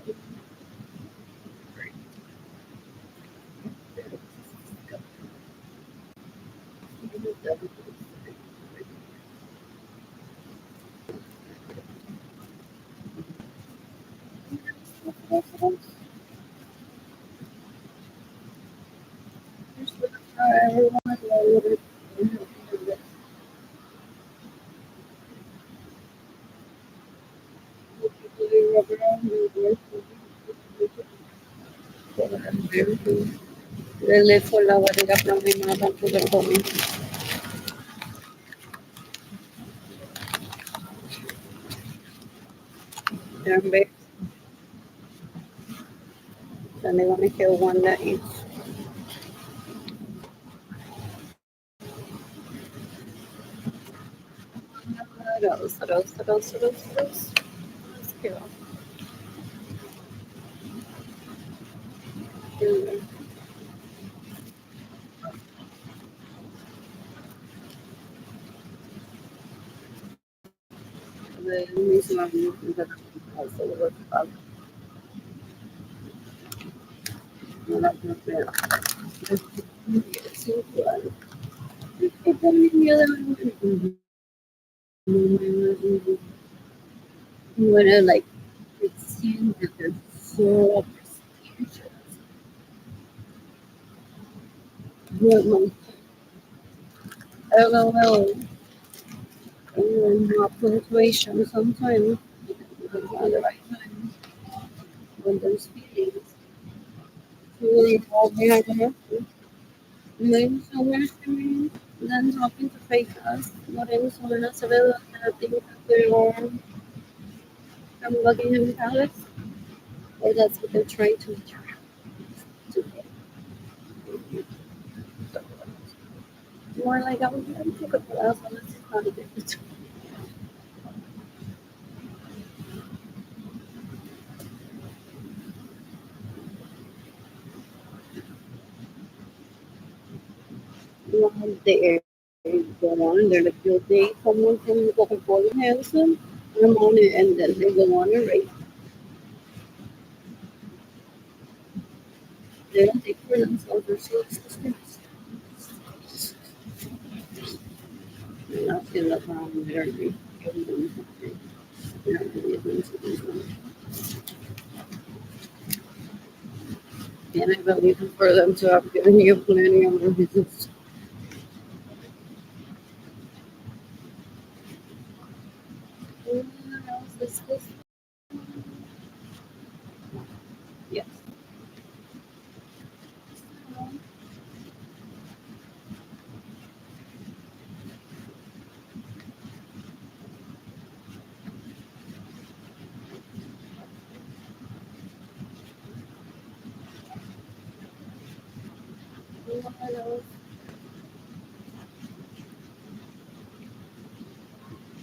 le fue la barriga para mi mamá pudo comer. Then they want to kill one that eats. Those. Let's kill. The museum that also was up. Not there. When I like it seems that they're so prestigious. But LOL and not punctuation sometimes because at the right time when there's feelings. Really all behind the message. Maybe somewhere streaming, then talking to fake us, letting someone else available that think that they are from Buckingham Palace. Or that's what they're trying to get. More like I was going to take a class on this how to get it. One day go on, they're like you'll date someone from Coca-Cola Hanson, I'm on it, and then they go on a race. They don't take for themselves, they're so sisters. They're not in the problem, they're giving them something. They're not giving them something. And I believe for them to have given you plenty of reasons. What else is this? Yes. What else?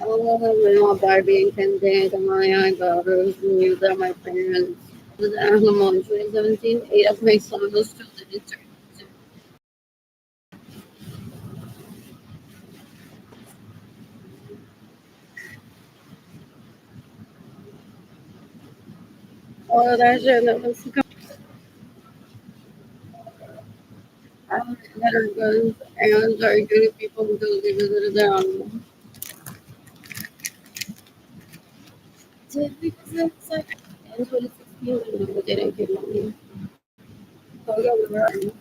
Oh, Barbie and Ken Dance and my daughters knew that my parents was animal in 2017. Eight of my son was children in turn. All of that shit that was that are guns and are good people who don't live in their animals. Just because it's like in 2016 when they didn't get money. So yeah, we were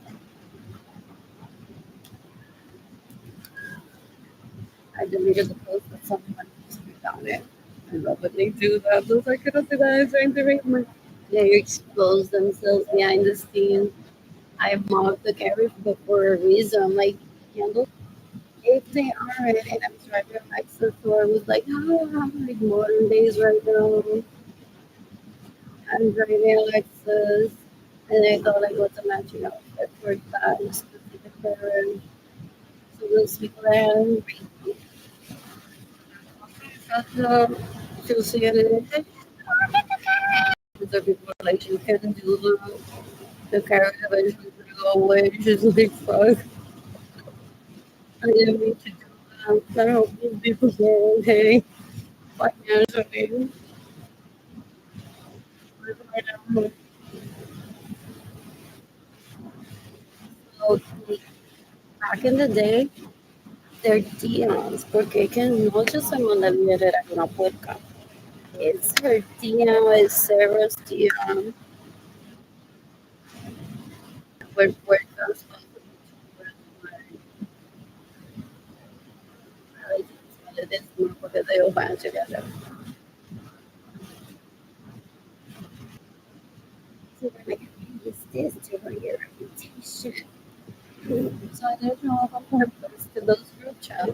I deleted the post but someone found it. I love when they do that. Those I could have said that I'm trying to make my they expose themselves behind the scenes. I mocked the character for a reason. Like candles. If they aren't, and I'm driving a Lexus, so I was like, oh, I'm like modern days right now. I'm driving a Lexus, and I thought like, what's a matching outfit for that specific pair? So those people that have she'll see it and the people are like, she can do the carrot eventually go away. She's like, fuck, I didn't mean to do that. I hope these people are okay financially. So, back in the day, they're tías, porque que no se manda a era una puerca. It's her tía, it's Sarah's tía, we're puercas. This because they all band together. So we're like, use this to run your reputation. So I don't know if on purpose to those group chats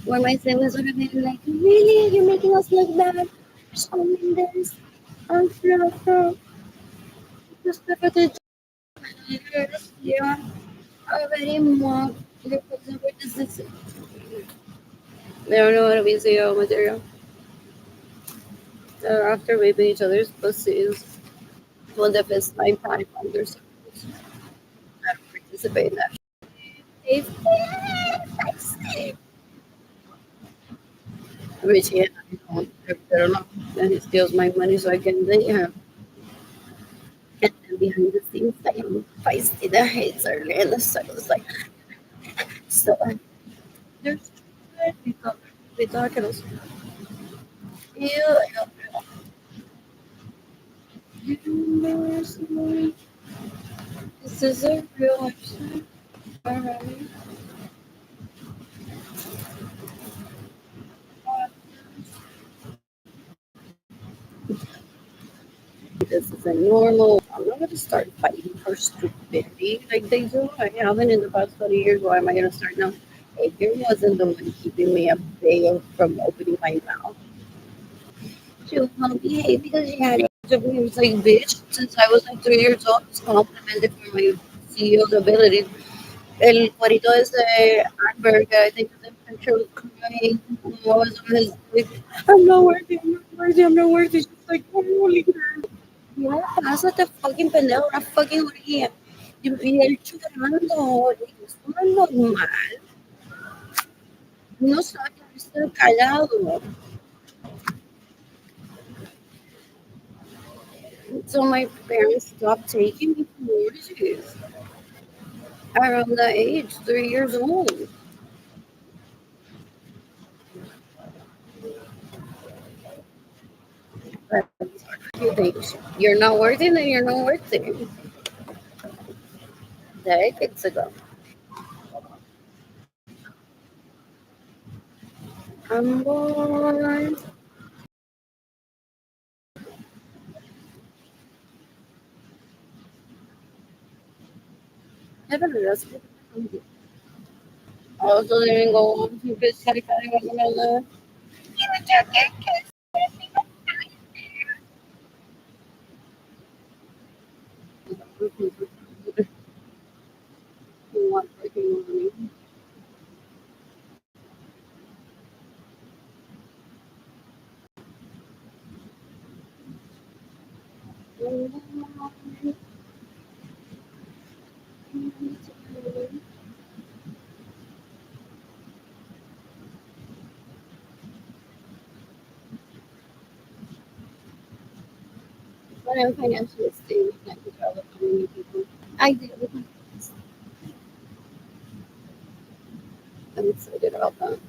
where my siblings would have been like, really? You're making us look bad? Showing this? I'm sure just for the years. Yeah, already more. They don't know how to be zero material. After raping each other's pussies, when the fist line time under circles. I don't participate in that. If Richie and I don't, if they're not, then he steals my money so I can date him. And then behind the scenes, I am feisty. The hates are in the circles like so. There's we talk and you. This is a real option. Alright. This is a normal. I'm not going to start fighting for stupidity like they do. I haven't in the past 20 years. Why am I going to start now? Adrian wasn't the one keeping me at bay from opening my mouth. She was going to behave because she had it. He was like, bitch, since I was like 3 years old, I was complimented for my CEO's abilities. El cuarito ese Arberg, I think the picture was crying. I was on his like, I'm not worthy, I'm not worthy, I'm not worthy. She's like, holy crap. No, pásate fucking pendejo, una fucking orgía. Y él llorando, esto no es normal. No sabe que estar callado. So my parents stopped taking me to orgies around that age, 3 years old. But you think you're not worthy, then you're not worthy. Decades ago. I'm born. Never realized. Also, didn't go on to this kind of want freaking money. But I'm financially stable. I can travel to many people. I did. I'm excited about that.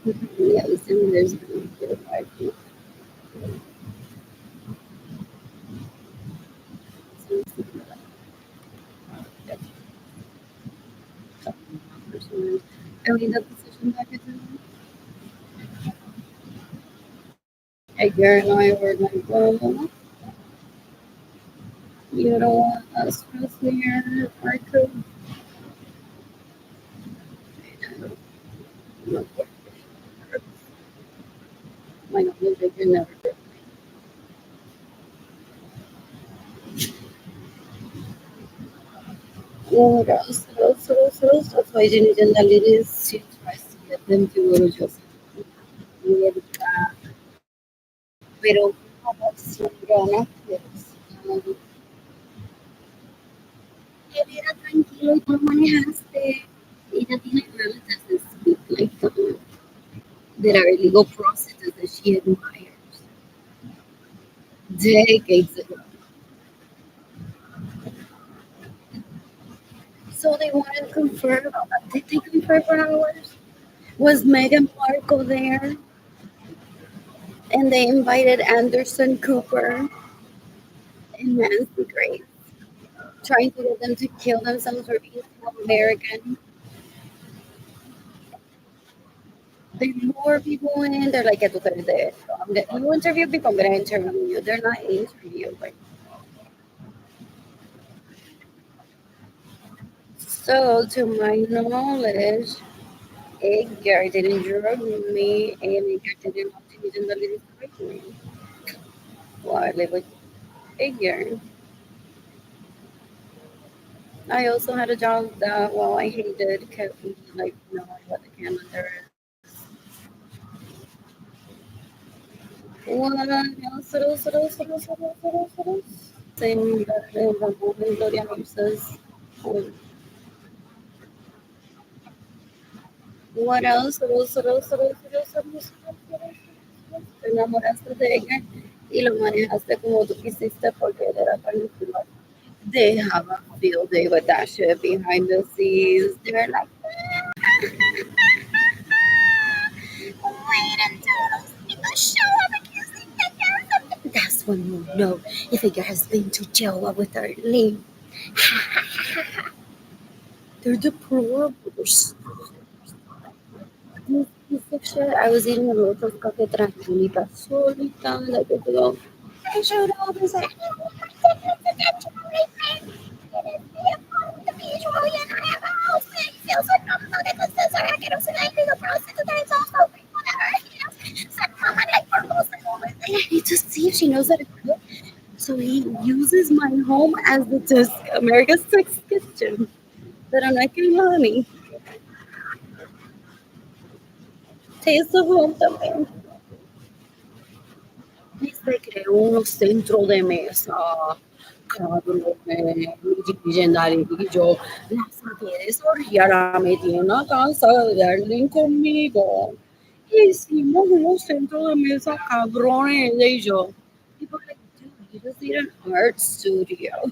Yeah, we send there's been a bit of life. I made that decision back in Edgar and I were like, well, you don't want us to near our code. My knowledge, I can never. What else? That's why Jenny generally is she tries to get them to go to Joseph. Pero no, era tranquilo y tú lo manejaste. Ella tiene relatives that speak like that are legal processes that she admires. Decades ago. So they wanted to confirm. Did they confirm for hours? Was Meghan Markle there? And they invited Anderson Cooper and Nancy Grace, trying to get them to kill themselves for being American. They lure people in. They're like, "¿Qué tú crees de esto? You interview people, I'm going to interview you." They're not interviewed. Like, so, to my knowledge, Edgar didn't drug me, and Edgar didn't ultimately destroy me. Well, I live with Edgar. I also had a job that, well, I hated, kept me like knowing what the calendar is. What else? Same Ramon and Gloria Moises. What else? Te enamoraste de ella y lo manejaste como tú quisiste porque él era particular. They have a field day with that shit behind the scenes. They're like, wait until those people show up accusing the girls. That's when you know if a girl has been to jail with her name. They're deplorable. This piece of shit. I was eating a loaf of coffee tranquilita, solita, like a little. I showed up and said, I need to see if she knows how to cook. So he uses my home as the America's Test Kitchen. Pero no es que mami, taste of home también. Y se creó unos centros de mesa, cabrones, legendary. Y yo la saqué de Soria, la metí en la casa de Darling conmigo. Hicimos unos centros de mesa cabrones, y yo. People are like, dude, you just need an art studio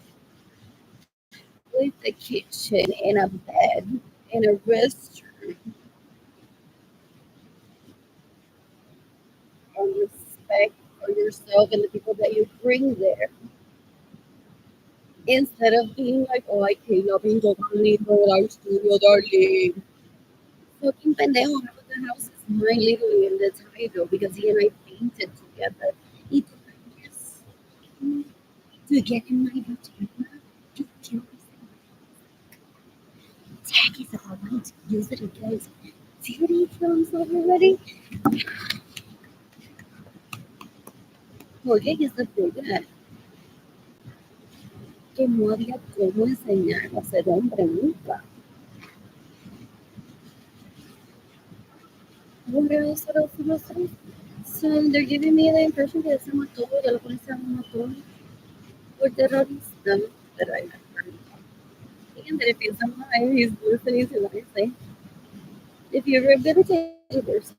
with a kitchen and a bed and a restroom and respect for yourself and the people that you bring there. Instead of being like, oh, I cannot be lindo el art studio, darling. Fucking pendejo, half of the house is mine literally in the title because he and I painted together. He took years to get in my vagina to kill this tacky stuff. I wanted to use it against beauty films already. Jorge is the bigger que no había cómo enseñarlo a ser hombre nunca. What else? What else? What else? What else? So they're giving me the impression que se mató, ya la policía me mató por terrorista, pero I never. Again, that if it's someone he's listening to what I say, if you're rehabilitated yourself,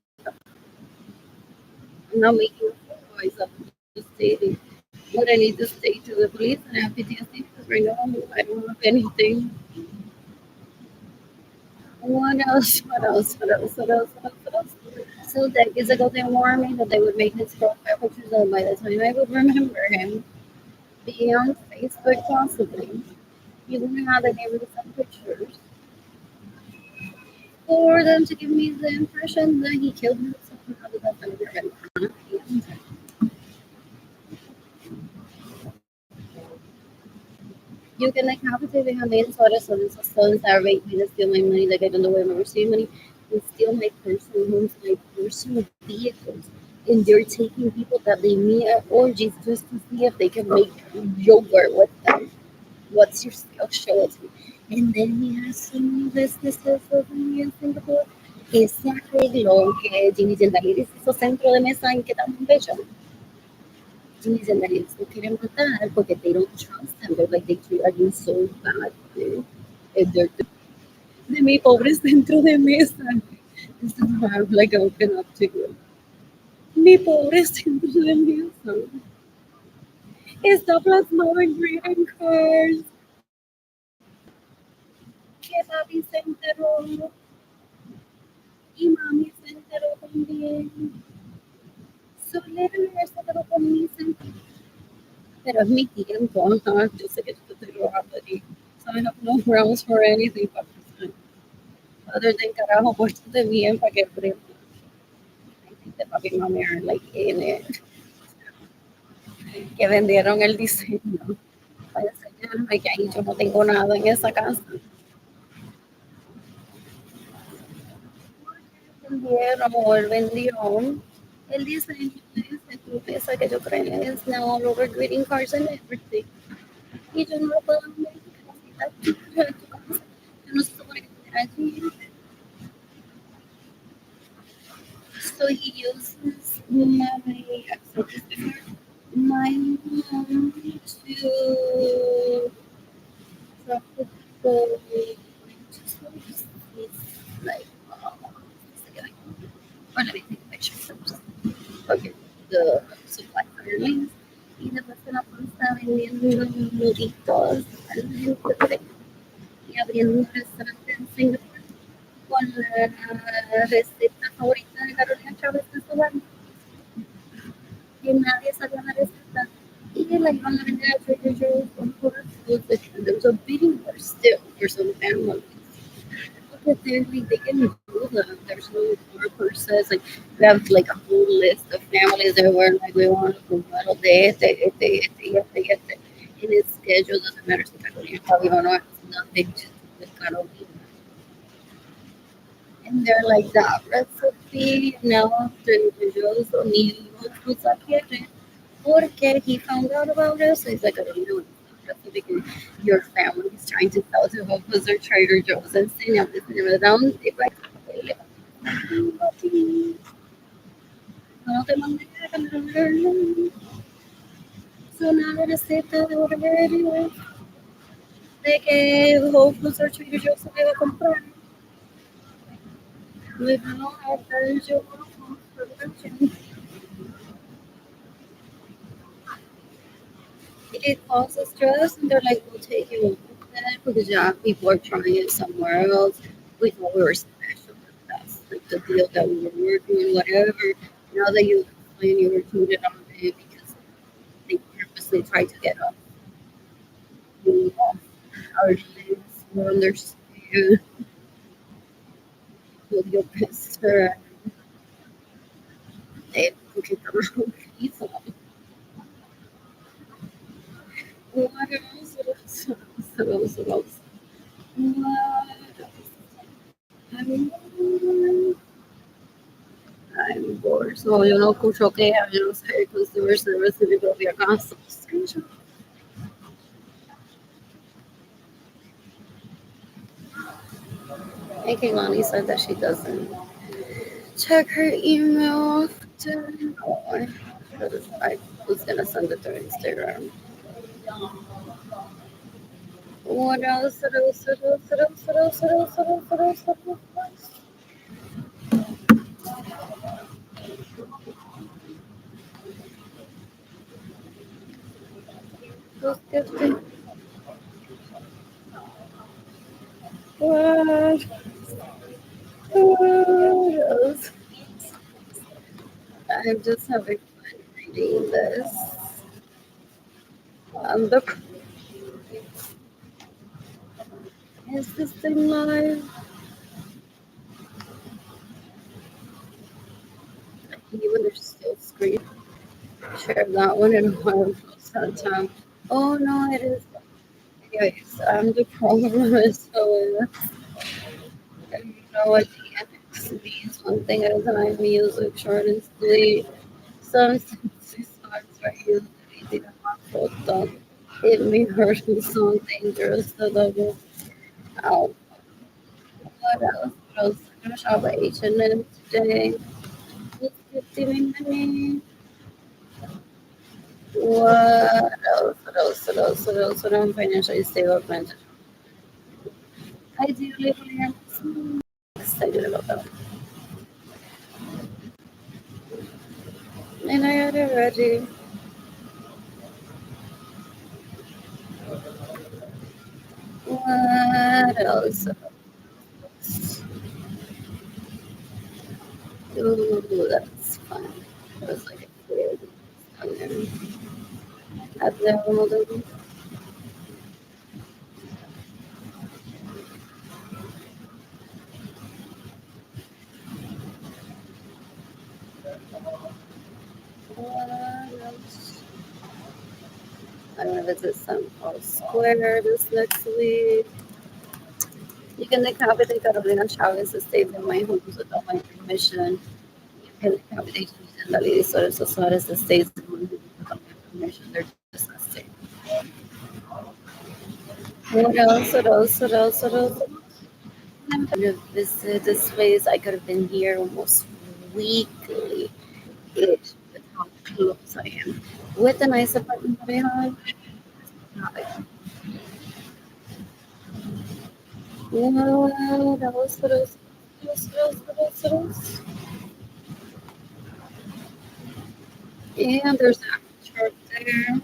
I'm not making a fool of myself, I'm just stating what I need to state to the police and I have PTSD because right now I don't have anything. What else? What else? What else? What else? What else? What else? So decades ago, they warned me that they would make his profile pictures, and by the time I would remember him being on Facebook, possibly, he wouldn't have any recent pictures for them to give me the impression that he killed himself and how that's never been. You can like have it if have horas o stones that are raped me to steal my money, like I don't know where I'm receiving money, and steal my personal homes, my personal vehicles. And they're taking people that they meet at orgies just to see if they can make yogurt with them. What's your skill? Show it to me. And then he has so many businesses over here in Singapore que se arregló que Jimmy Gentile hizo centro de mesa en que tan bello. Jimmy's and that it's okay to matar porque they don't trust them. They're like, they treat you so badly. And they're de mi pobre centro de mesa. This is why I'm like open up to you. Mi pobre centro de mesa. Está plasmado en greeting cards. Que papi se enteró. Y mami se enteró también. So literally, se enteró con mi sentido. Pero es mi tiempo. Ajá. Yo sé que yo te estoy robando a ti. So I have no grounds for anything but other than carajo, pórtate bien para que prenda. I think the papi y mami are like in it. Que vendieron el diseño para enseñarme que ahí yo no tengo nada en esa casa. Vendieron o él vendió el diseño de esa empresa que yo creé es now all over greeting cards and everything. Y yo no lo puedo vender en tu casa. Yo no se supone que estuviera allí. So he uses my mom to tropical it's like or let me take a picture first. Okay, the supply airlines y después se la pasta vendiendo nuditos a la gente y abriendo un restaurante en Singapur con la receta favorita de Carolina Chávez de su banda que nadie sabía la receta y la iban a vender a Trader Joe's on Whole Foods. There was a bidding war still for some families. But then like, they can do them. There's no more purses. Like we have like a whole list of families that were like we want to comprar de este. And its schedule doesn't matter si Carolina Fabiano or not. It's nothing to do with Carolina. And they're like that recipe now Trader Joe's ni fruits quiere porque he found out about it. So he's like, I don't know. Because your family is trying to sell to Whole Foods or Trader Joe's and saying everything around. It's like, no te mandé a cambiar. So now la receta de volver de que Whole Foods or Trader Joe's se debe comprar. We don't have Trader Joe's production. It causes stress, and they're like, we'll take you with that because yeah, people are trying it somewhere else. We thought we were special, but that's like the deal that we were working on, whatever. Now that you explain, you were tweeted on it because they purposely tried to get us you off our lives. We understand with your best friend. They took it around people. What else? What else? What else? What else? What else? I mean, I'm bored. So yo no escucho quejas, yo no sé customer service en mi propia casa. Screenshot. And Kehlani said that she doesn't check her email often. Oh, I was gonna send it to Instagram. What else? What else? What else? What else? What else? What else? What else? What else? What else? What else? Who's gifting? What? Oh, I'm just having fun reading this. The is this thing live? Even there's still screen share that one in one that time. Oh no, it is. Anyways, the problem is so you know what the NXT is one thing at a time. Music short and sweet. Some sexy songs are usually the full stop. It may hurt me song dangerous the double. Ow. What else? What else? I'm gonna shop at H&M today. It's 50 money. What else? What else? What else? What else? What I'm financially stable. I do live here. I'm excited about that. And I got it ready. What else? Ooh, that's fun. It was like a weird down there. At the model. What else? I'm gonna visit St. Paul Square this next week. You can decapita Carolina Chavez to stay in my homes without my permission. You can decapitate and Dalí Soros Suarez that stays in my home without my permission. They're disgusting. What else? What else? What else? What else? I'm gonna visit this place. I could have been here almost weekly. It with how close I am. With the nice apartment that I have, not like what else? What else? What else? What else? What else? What else? And there's a chart there.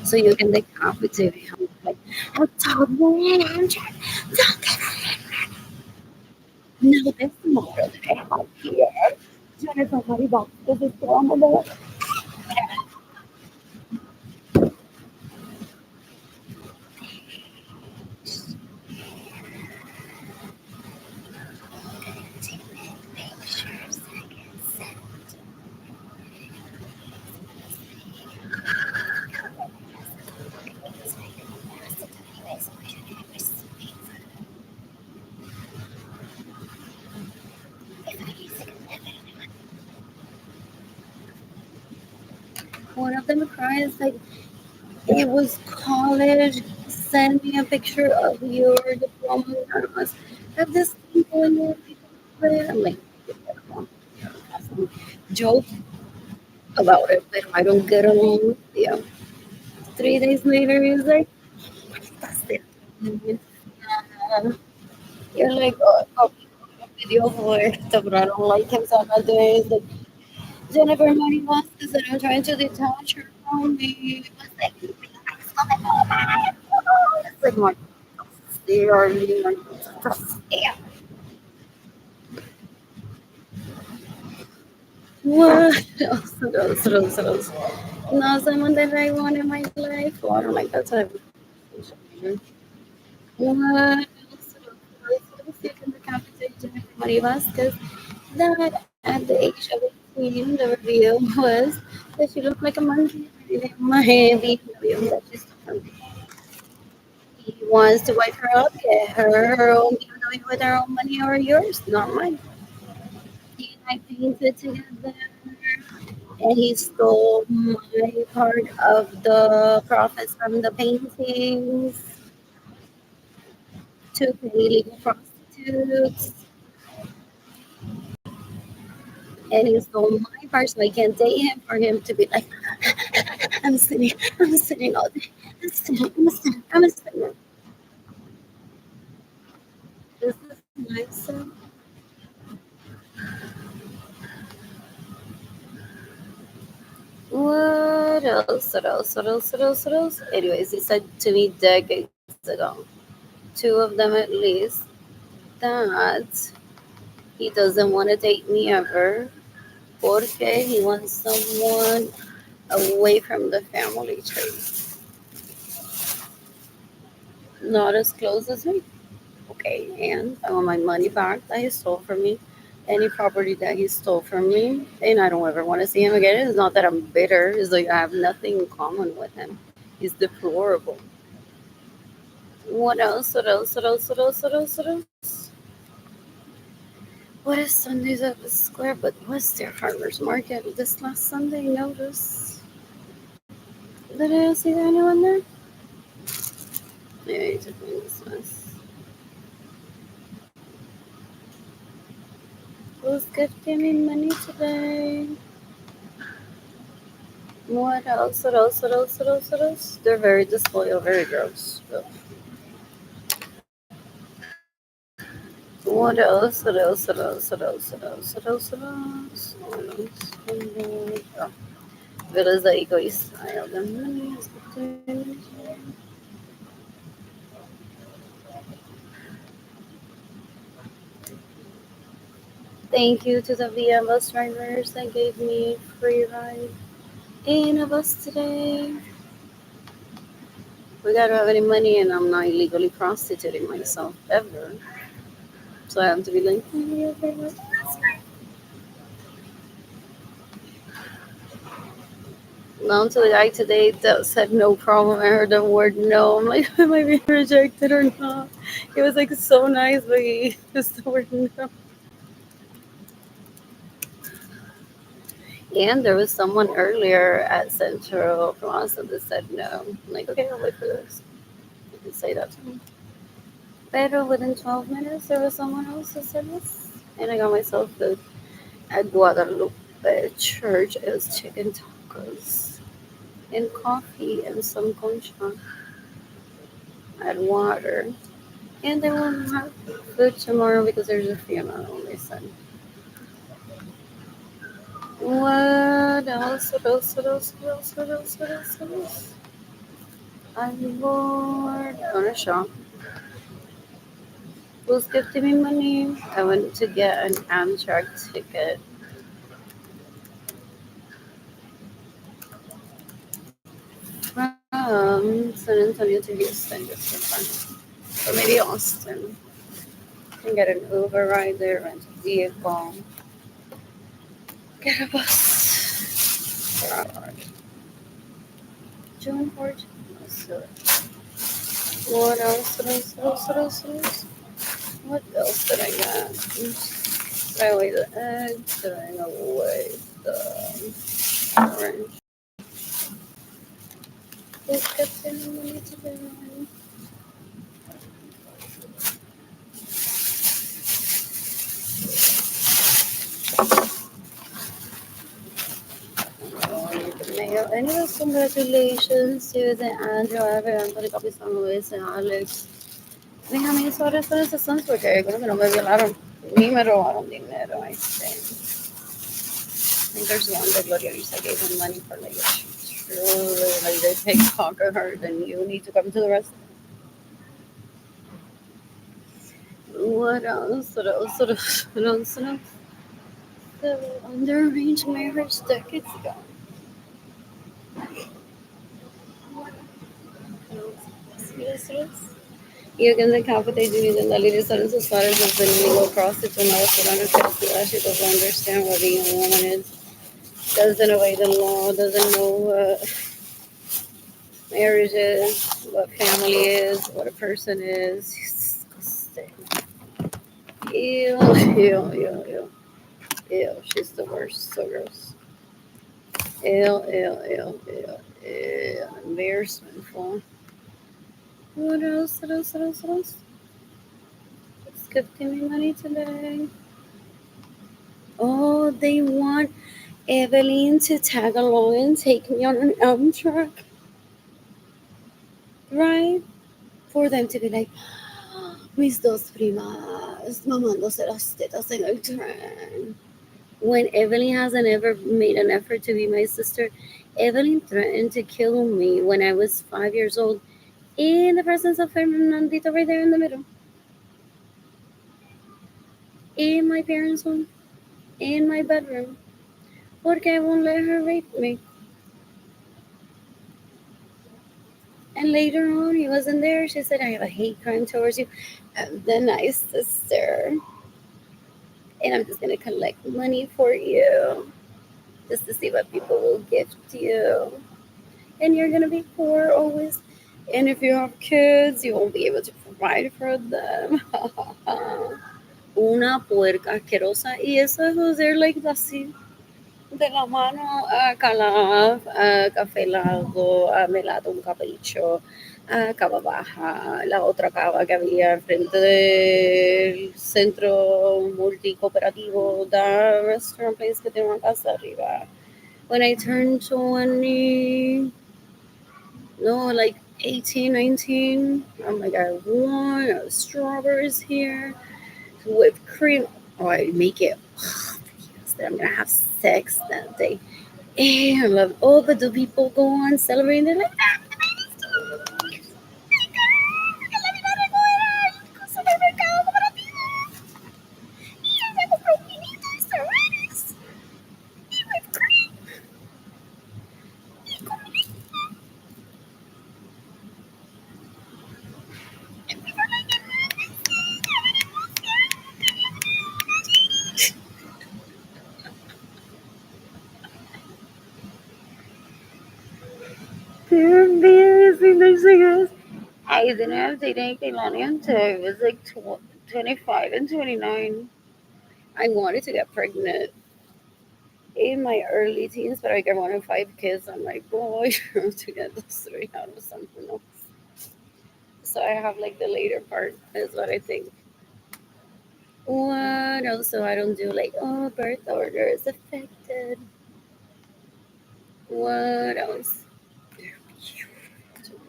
So you can decapitate him like a toddler. I'm trying. Don't get no, that's the mother that I have here. Jennifer Maribel, this is the one that one of them cries like it was college. Send me a picture of your diploma. None of us have this thing going on. I'm like, joke about it, but I don't get along. Yeah. 3 days later, he's like, that's it. Uh, you're like, oh, a video for it, but I don't like him. So I'm not doing it. He's like, Jennifer Money wants this, and I'm trying to detach her from me. It's like, it's like, my, they are really like, yeah. What else? What else? What else? What else? No, someone that I want in my life. Oh, I don't like that type of situation. What else? What else? You can decapitate Jennifer Marie Vasquez. That at the age of 18, the review was that she looked like a monkey. My heavy review that she's a monkey. He wants to wipe her up, get her own, even though with her own money or yours, not mine. He and I painted together, and he stole my part of the profits from the paintings to pay legal prostitutes, and he stole my part, so I can't date him for him to be like, I'm sitting all day, I'm sitting. This is nice. What else? What else? What else? What else? What else? Anyways, he said to me decades ago, two of them at least, that He doesn't want to date me ever porque he wants someone away from the family tree, not as close as me. Okay, and I want my money back that he stole from me, any property that he stole from me, and I don't ever want to see him again. It's not that I'm bitter, it's like I have nothing in common with him. He's deplorable. What else? What else? What else? What else? What else? What else? What is Sundays at the Square? But was there farmers market this last Sunday? Notice. Did I see anyone there? Yeah, you took me this mess. Who's gifting me money today? What else? What else? What else? What else? What else? They're very disloyal, very gross. But what else? What else? What else? What else? What else? What else? What else? What else? Oh. Beleza egoísta. Ai, ela money is good. Thank you to the VM bus drivers that gave me free ride in a bus today. We gotta have any money, and I'm not illegally prostituting myself ever. So I have to be like, thank you very much. Down to the guy today that said no problem. I heard the word no. I'm like, am I being rejected or not? He was like so nice, but he used the word no. And there was someone earlier at Central Plaza that said no. I'm like, okay, I'll wait for this. You can say that to me. Pero within 12 minutes, there was someone else that said yes. And I got myself food at Guadalupe Church. It was chicken tacos and coffee and some concha and water. And they won't have food tomorrow because there's a funeral, they said. What else? What else? What else? What else? What else? What else? What else? I'm bored. I want to shop. Who's gifting me money? I went to get an Amtrak ticket from San Antonio to Houston just for fun. Or maybe Austin. Can get an Uber ride there, rent a vehicle, get a bus. June 14th. So, what else? What else? What else? What else? What else? What else did I get? Did I weigh the eggs? Did I weigh the orange? Who's getting money today? Mail. Anyways, congratulations to the Andrew, Anthony, Copy San Luis, and Alex. Déjame sobre esto de sessions porque yo creo que no me violaron ni me robaron dinero. I think there's one that Gloria Lisa gave him money for like truly like they take talk of her, then you need to come to the rest. What else? What else? What else? What else? What else? The underarranged marriage decades ago. Yes, yes. Y again, the confidence you need in the leaders and societies of the legal process and also understand she doesn't understand what being a woman is, doesn't obey the law, doesn't know what marriage is, what family is, what a person is. It's disgusting. Ew, ew, ew, ew. Ew, she's the worst. So gross. Ew, ew, ew, ew, ew. Embarrassmentful. What else? What else? What else? What else? It's gifting me money today. Oh, they want Evelyn to tag along and take me on an Amtrak, right? For them to be like, mis dos primas mamándose las tetas en el tren. When Evelyn hasn't ever made an effort to be my sister, Evelyn threatened to kill me when I was 5 years old in the presence of Fernandito right there in the middle. in my parents' home, in my bedroom, porque I won't let her rape me. And later on, he wasn't there. She said, I have a hate crime towards you. I'm the nice sister. And I'm just going to collect money for you just to see what people will gift you. And you're going to be poor always. And if you have kids, you won't be able to provide for them. Una puerca asquerosa. Y eso es José like así. De la mano a Calaf, a Café Lago, a Melado un Capricho, a Cava Baja, la otra cava que había enfrente del centro multicooperativo, the restaurant place que tiene una casa arriba. When I turned 20, no, like 18, 19, I'm like, I want strawberries here, whipped cream. Oh, I make it. Yes, that I'm gonna have sex that day. And I love, oh, but do people go on celebrating? They're like, ah, they're amazing. They're singers. I didn't have dating Kehlani until I was like 25 and 29. I wanted to get pregnant in my early teens, but like I wanted 5 kids. I'm like, boy, you have to get those three out of something else. So I have like the later part, is what I think. What else? So I don't do like, oh, birth order is affected. What else? They're beautiful.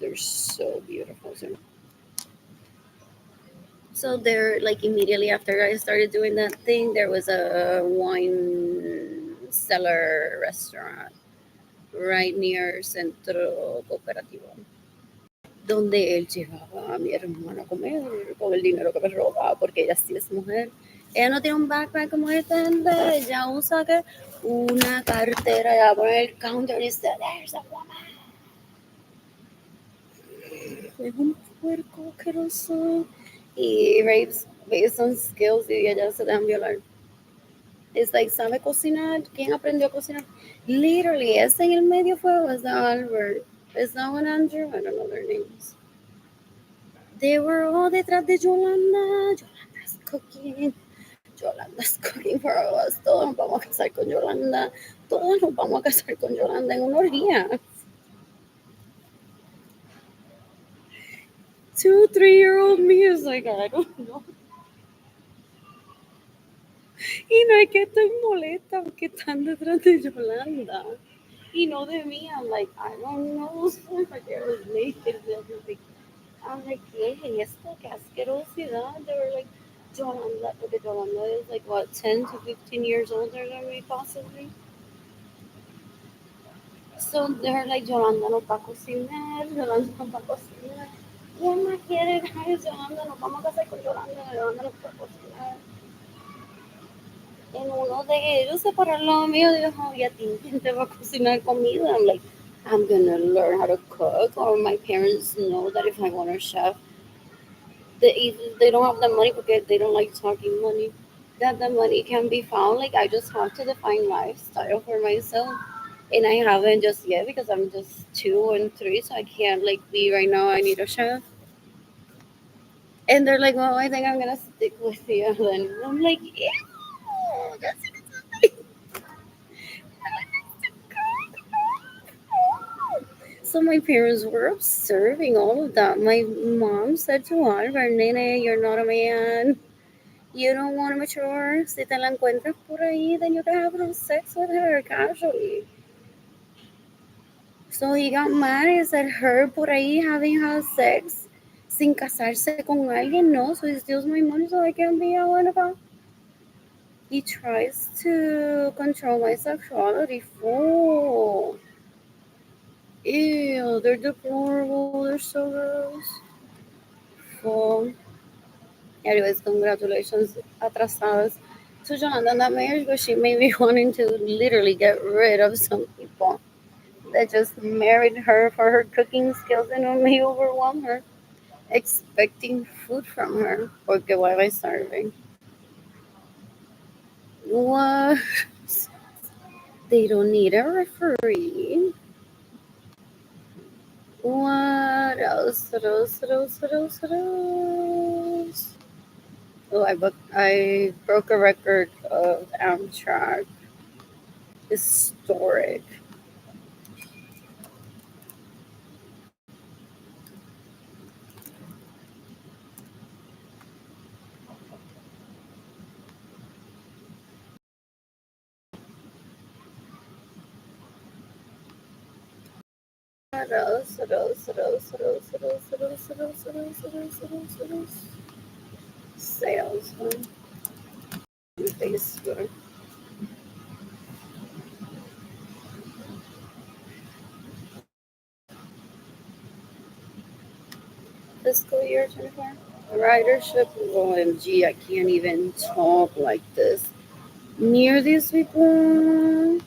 They're so beautiful. So there, like immediately after I started doing that thing, there was a wine cellar restaurant right near Centro Cooperativo, donde él llevaba a mi hermana a comer con el dinero que me robaba, porque ella sí es mujer. Ella no tiene un backpack como esta gente, ella usa que una cartera, ella pone el counter y dice, there's a woman. Es un puerco asqueroso. Y rapes based on skills y ella se dejan violar. Es like, ¿sabe cocinar? ¿Quién aprendió a cocinar? Literally, ese en el medio fue was Albert. Is that one Andrew? I don't know their names. They were all detrás de Yolanda. Yolanda's cooking. Yolanda's cooking for us. Todos nos vamos a casar con Yolanda. Todos nos vamos a casar con Yolanda en unos días. 2, 3-year-old me is like, I don't know. Y no es que estoy molesta porque están detrás de Yolanda. Y no de mí. I'm like, I don't know. My hair was naked and everything. I'm like, ¿qué es esto? Qué asquerosidad. They were like, Yolanda, porque Yolanda is like, what, 10 to 15 years older than me, possibly? So they're like, Yolanda no va a cocinar, Yolanda no va a cocinar. ¿Quién más quiere? Ay, Yolanda, nos vamos a casar con Yolanda, Yolanda no va a cocinar. En uno de ellos se paró al lado mío y dijo, ¿y a ti quién te va a cocinar comida? I'm like, I'm gonna learn how to cook, or my parents know that if I want a chef, they don't have the money because they don't like talking money. That the money can be found. Like I just have to define lifestyle for myself, and I haven't just yet because I'm just 2 and 3, so I can't like be right now. I need a chef, and they're like, "Well, I think I'm gonna stick with the other." And I'm like, "Ew, that's so my parents were observing all of that. My mom said to Oliver, Nene, you're not a man. You don't want to mature. Si te la encuentras por ahí, then you can have sex with her casually. So he got mad and said, her por ahí having had sex sin casarse con alguien. No, so he steals my money so I can be a wonderful. He tries to control my sexuality. Fool. Ew, they're deplorable. They're so gross. Fool. Anyways, congratulations, atrasadas, to John on that marriage, but she may be wanting to literally get rid of some people that just married her for her cooking skills and may overwhelm her, expecting food from her. Porque why am I starving? What? They don't need a referee. What else? What else? What else? What else? What else? Oh, I broke a record of Amtrak. Historic. What else? What else? What else? What else? What else? What else? What else? What else? What else? What else? What else? Sales one. Facebook. Fiscal year 24. Ridership. OMG, I can't even talk like this. Near these people.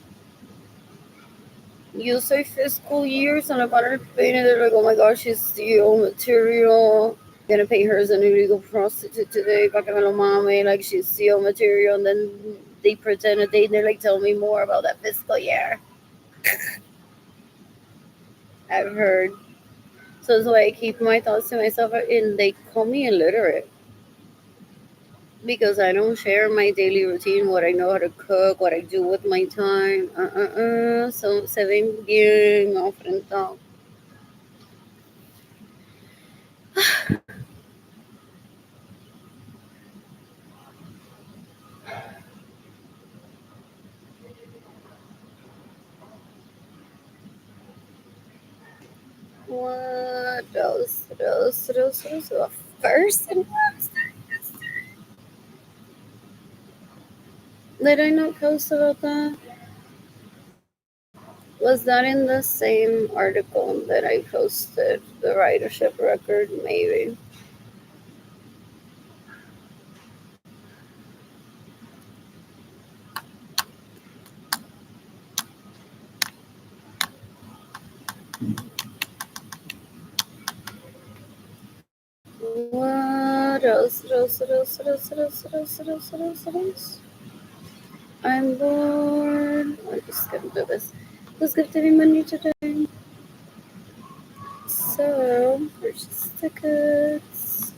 You say fiscal years and about her paying it, they're like, oh my gosh, she's steel material. Gonna pay her as an illegal prostitute today. Pa que me lo mame, like she's steel material. And then they pretend a date and they're like, tell me more about that fiscal year. I've heard. So that's why I keep my thoughts to myself and they call me illiterate because I don't share my daily routine, what I know how to cook, what I do with my time. So se ven bien enfrentados. What else? What else? What else? What else? First and last did I not post about that? Was that in the same article that I posted the ridership record? Maybe. What else? What else? What else? What else? What else? What else? What else? What else? What else? I'm bored. I just gonna do this. Who's gifting me money today? So, purchase tickets.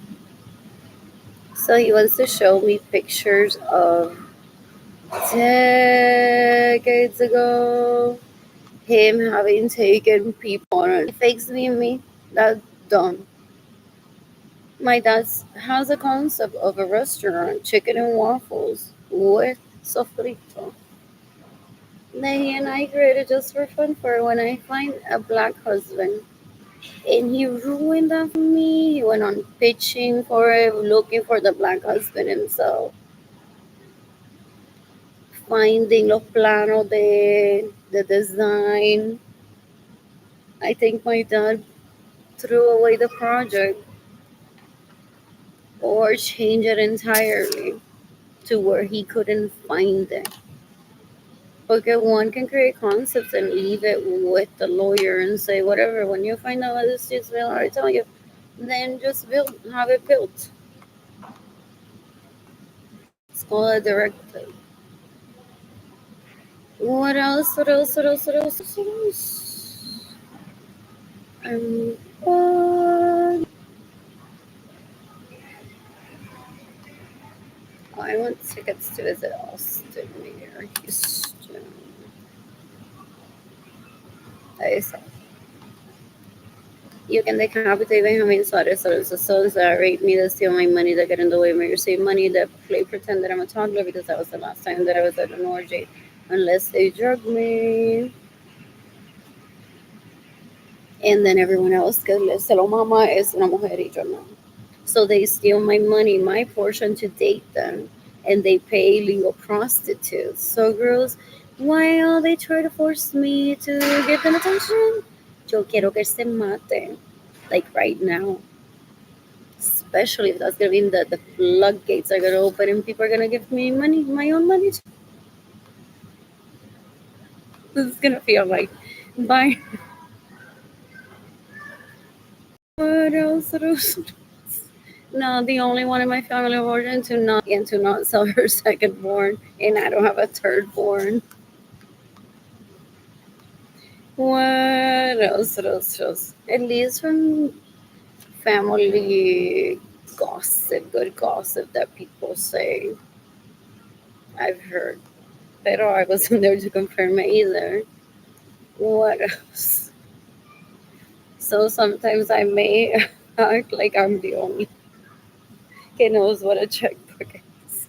So he wants to show me pictures of decades ago, him having taken people on it. Fakes me. That's dumb. My dad has a concept of a restaurant, chicken and waffles with sofrito. That he and I created just for fun for when I find a black husband. And he ruined that for me. He went on pitching for it, looking for the black husband himself, finding los planos de the design. I think my dad threw away the project or changed it entirely to where he couldn't find it. Porque one can create concepts and leave it with the lawyer and say whatever. When you find out what this is, I tell you, then just have it built. It's called a directive. What else? What else? What else? What else? What else? I'm bored. I want tickets to visit Austin or Houston. Ahí está. You can decapitate Benjamin Suarez or the sons that rape me, that steal my money, that get in the way of me, receive money, that play pretend that I'm a toddler because that was the last time that I was at an orgy. Unless they drug me. And then everyone else, que se lo mama es una mujer y yo no. So they steal my money, my portion to date them, and they pay legal prostitutes. So girls, while they try to force me to give them attention, yo quiero que se mate, like right now. especially if that's gonna mean that the floodgates are gonna open and people are gonna give me money, my own money. This is gonna feel like bye. What else? What else? No, the only one in my family origin to not sell her second born, and I don't have a third born. What else? What else? What else? At least from family gossip, good gossip that people say. I've heard. Pero I wasn't there to confirm it either. What else? So sometimes I may act like I'm the only que knows what a checkbook is.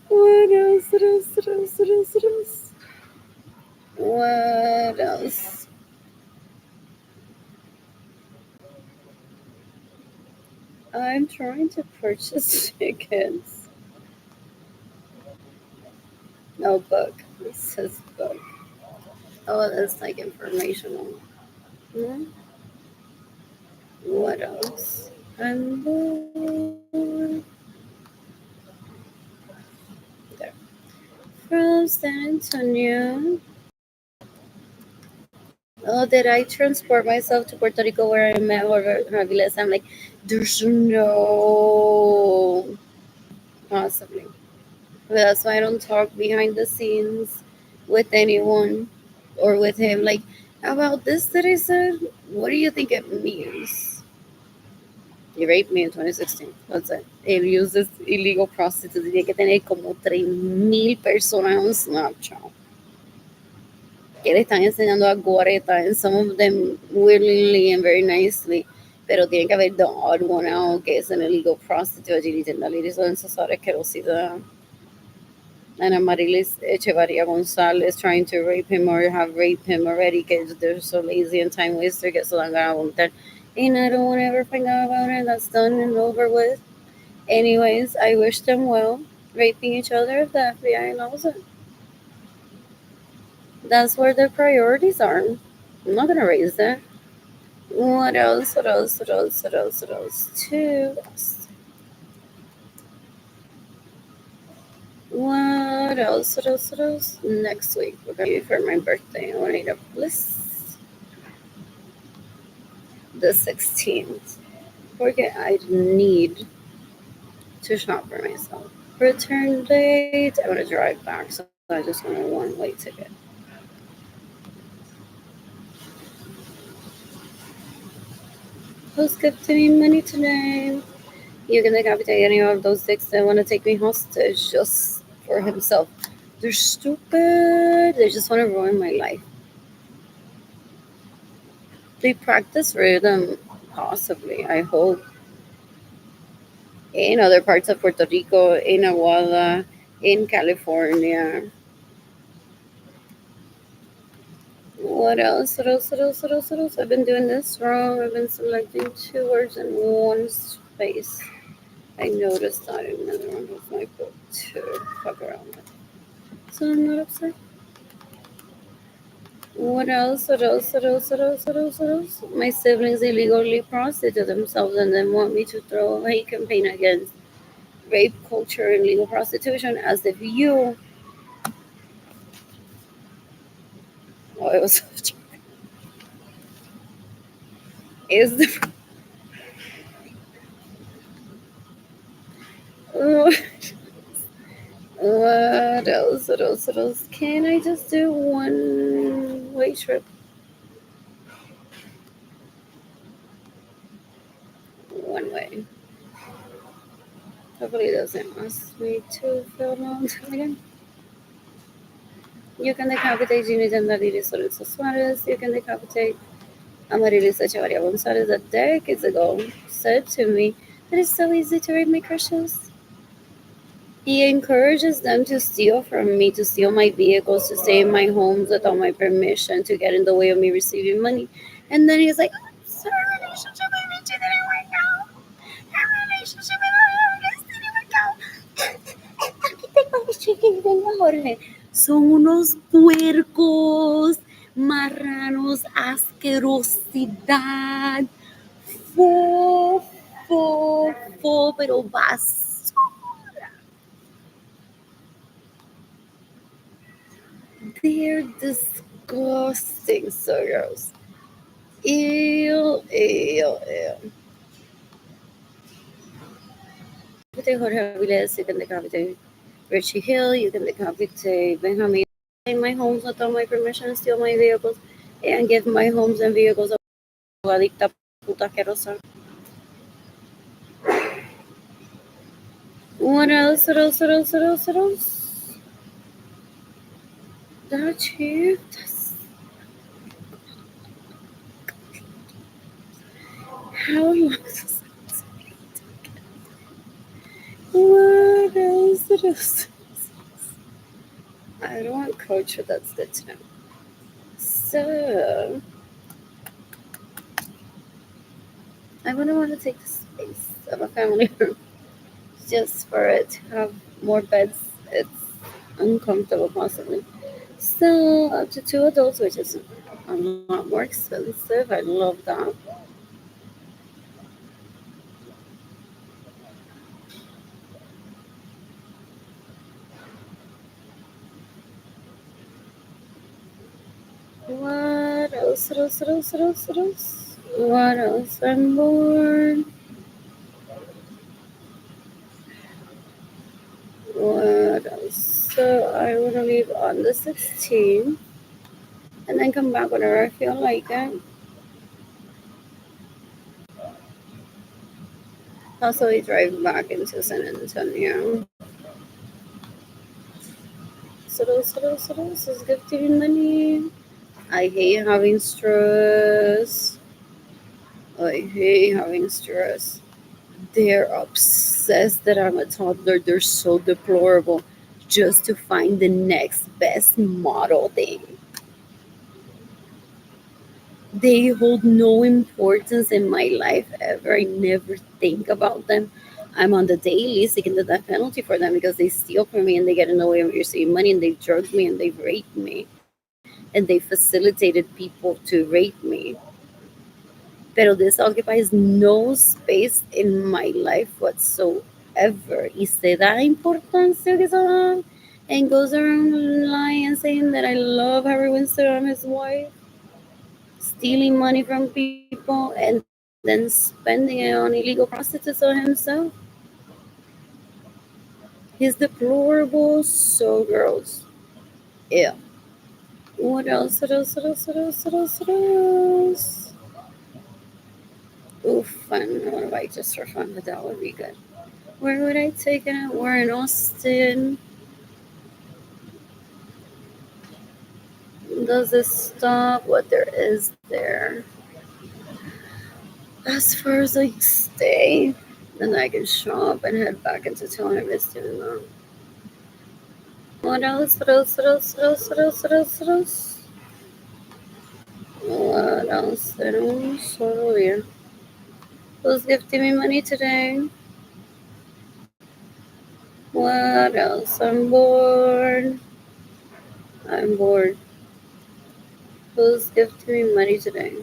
What else? What else? What else? What else? What else? What else? I'm trying to purchase tickets. No book. It says book. Oh, that's like informational. Hmm? What else? I'm bored. There. From San Antonio. Oh, did I transport myself to Puerto Rico where I met Javiles? I'm like, there's no possibly. But that's why I don't talk behind the scenes with anyone or with him. Like, about this that I said, what do you think it means? He raped me in 2016. That's it. Él uses illegal prostitutes. Tiene que tener como 3,000 personas en Snapchat. Que le están enseñando a Guareta, and some of them willingly and very nicely. Pero tiene que haber the odd one out que es an illegal prostitute allí diciéndole eso en esa asquerosidad. And Amarilis Echevarria Gonzalez trying to rape him or have raped him already because they're so lazy and time waster que se dan ganas de vomitar. And I don't want to ever find out about it. That's done and over with. Anyways, I wish them well. Raping each other if the FBI allows it. That's where their priorities are. I'm not gonna raise that. What else? What else? What else? What else? What else? Two. What else? What else? What else? Next week we're gonna be for my birthday. I want to eat a bliss. The 16th. I need to shop for myself. Return date. I want to drive back, so I just want a one-way ticket. Who's gifting me money today? You can decapitate any of those dicks that want to take me hostage just for himself. They're stupid. They just want to ruin my life. They practice rhythm, possibly, I hope, in other parts of Puerto Rico, in Aguada, in California. What else? What else? What else? What else? What else? I've been doing this wrong. I've been selecting two words in one space. I noticed that in another one of my book to fuck around with. So I'm not upset. What else? What else? What else? What else? What else? What else? My siblings illegally prostitute themselves and then want me to throw a hate campaign against rape culture and legal prostitution as if you. Oh, it was. Is the. What else? What else? What else? Can I just do one way trip? One way. Hopefully it doesn't ask me to film on again. You can decapitate Jimmy Jandaliris Lorenzo Suarez. You can decapitate Amarilis Echevarria Gonzalez that decades ago said to me that it's so easy to rape my crushes. He encourages them to steal from me, to steal my vehicles, to stay in my homes without my permission, to get in the way of me receiving money. And then he's like, so our relationship with Richie didn't work out. Our relationship with Aquí tengo a Richie y tengo a Jorge. Son unos puercos, marranos, asquerosidad, full, full, full, pero basura. They're disgusting, so gross. Ew, ew, ew. Kapitay Jorge Aviles, you can decapite Richie Hill, you can decapitate Benjamin. In my homes without my permission, steal my vehicles, and give my homes and vehicles a adicta puta asquerosa. What else? What else? What else? What else? What else? That's it. How long does What else? What else? I don't want coach, but that's good to know. So, I wouldn't want to take the space of a family room just for it to have more beds. It's uncomfortable, possibly. So, up to two adults, which is a lot more expensive. I love that. What else? What else? What else? What else? What else? What else? I'm bored. What else? So I want to leave on the 16th and then come back whenever I feel like it. Also, we drive back into San Antonio. So those is gifting money. I hate having stress. I hate having stress. They're obsessed that I'm a toddler. They're so deplorable just to find the next best model thing. They hold no importance in my life ever. I never think about them. I'm on the daily seeking the death penalty for them because they steal from me and they get in the way of receiving money and they drug me and they rape me and they facilitated people to rape me. Pero this occupies no space in my life whatsoever. Y se da importancia que se dan and goes around lying and saying that I love Harry Winston and his wife, stealing money from people and then spending it on illegal prostitutes on himself. He's deplorable, so gross. Yeah. What else? What else? What else? What else? What else? What else? Ooh, fun. I want to buy just for fun, but that would be good. Where would I take it? We're in Austin. Does it stop? What there is there? As far as I stay, then I can shop and head back into town if it's doing that. What else? What else? What else? What else? What else? What else? What else? What else? I don't so yeah. Who's gifting me money today? What else? I'm bored. I'm bored. Who's gifting me money today?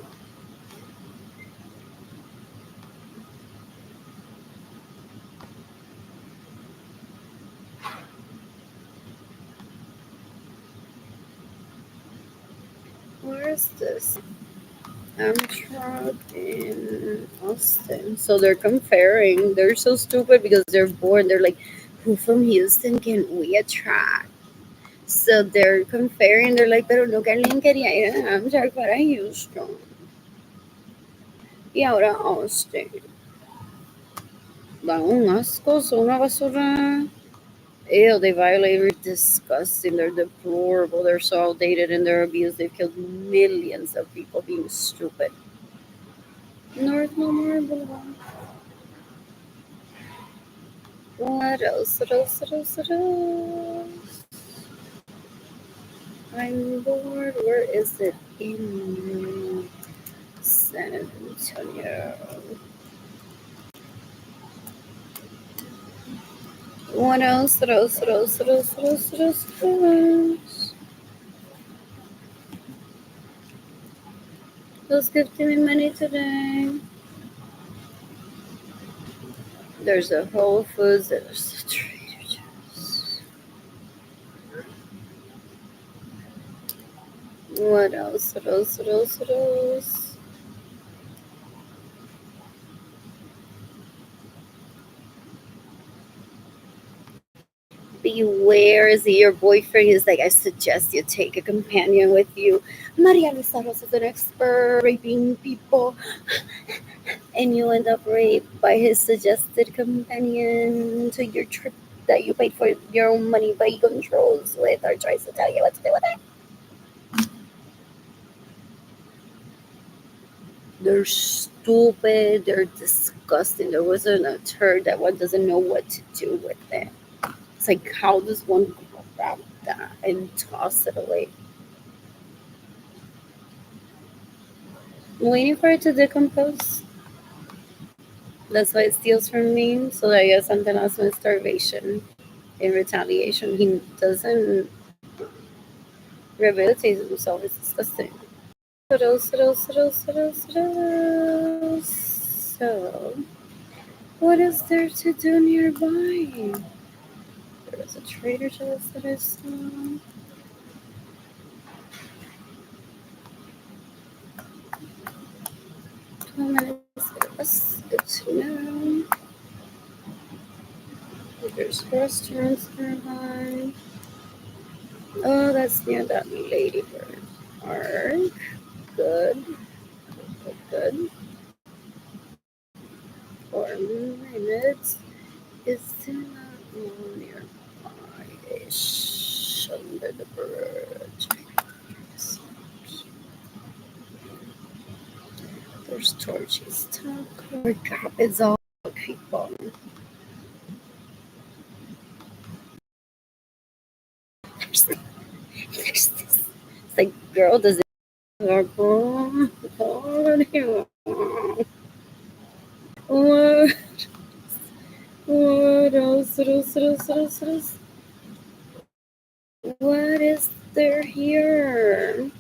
Where is this? Amtrak in Austin. So they're comparing. They're so stupid because they're bored. They're like, who from Houston can we attract? So they're comparing. They're like, pero no que alguien quería ir a Amtrak para Houston. Y ahora Austin. Da un asco, son una basura. Ew, they violate. They're disgusting. They're deplorable. They're so outdated and they're abused. They've killed millions of people being stupid. North Memorial Boulevard. What else? What else? What else? What else? I'm bored. Where is it? In San Antonio. What else? What else? What else? What else? What else? What else? What else? Who's gifting me money today? There's a Whole Foods. There's a Trader Joe's. What else? What else? What else? What else? Beware, is your boyfriend is like, I suggest you take a companion with you. Maria Luisa Rosa is an expert raping people, and you end up raped by his suggested companion to your trip that you paid for your own money, but he controls with or tries to tell you what to do with it. They're stupid, they're disgusting. There was a turd that one doesn't know what to do with it. It's like, how does one grab that and toss it away? I'm waiting for it to decompose. That's why it steals from me. So that I get something else with starvation. In retaliation, he doesn't rehabilitate himself. It's disgusting. What else? What else? What else? What else? What else? So, what is there to do nearby? There was a Trader Joe's that I saw. 12 minutes. That's good to know. There's restaurants nearby. Oh, that's near that Ladybird Park. Good. Good. Good. 4 minutes. Is there not more nearby-ish under the bridge? There's Torchy's Taco. God, it's all people. There's this. It's like, girl, does it work? What do you want? What? What else? What else? What else? What else? What else? What is there here?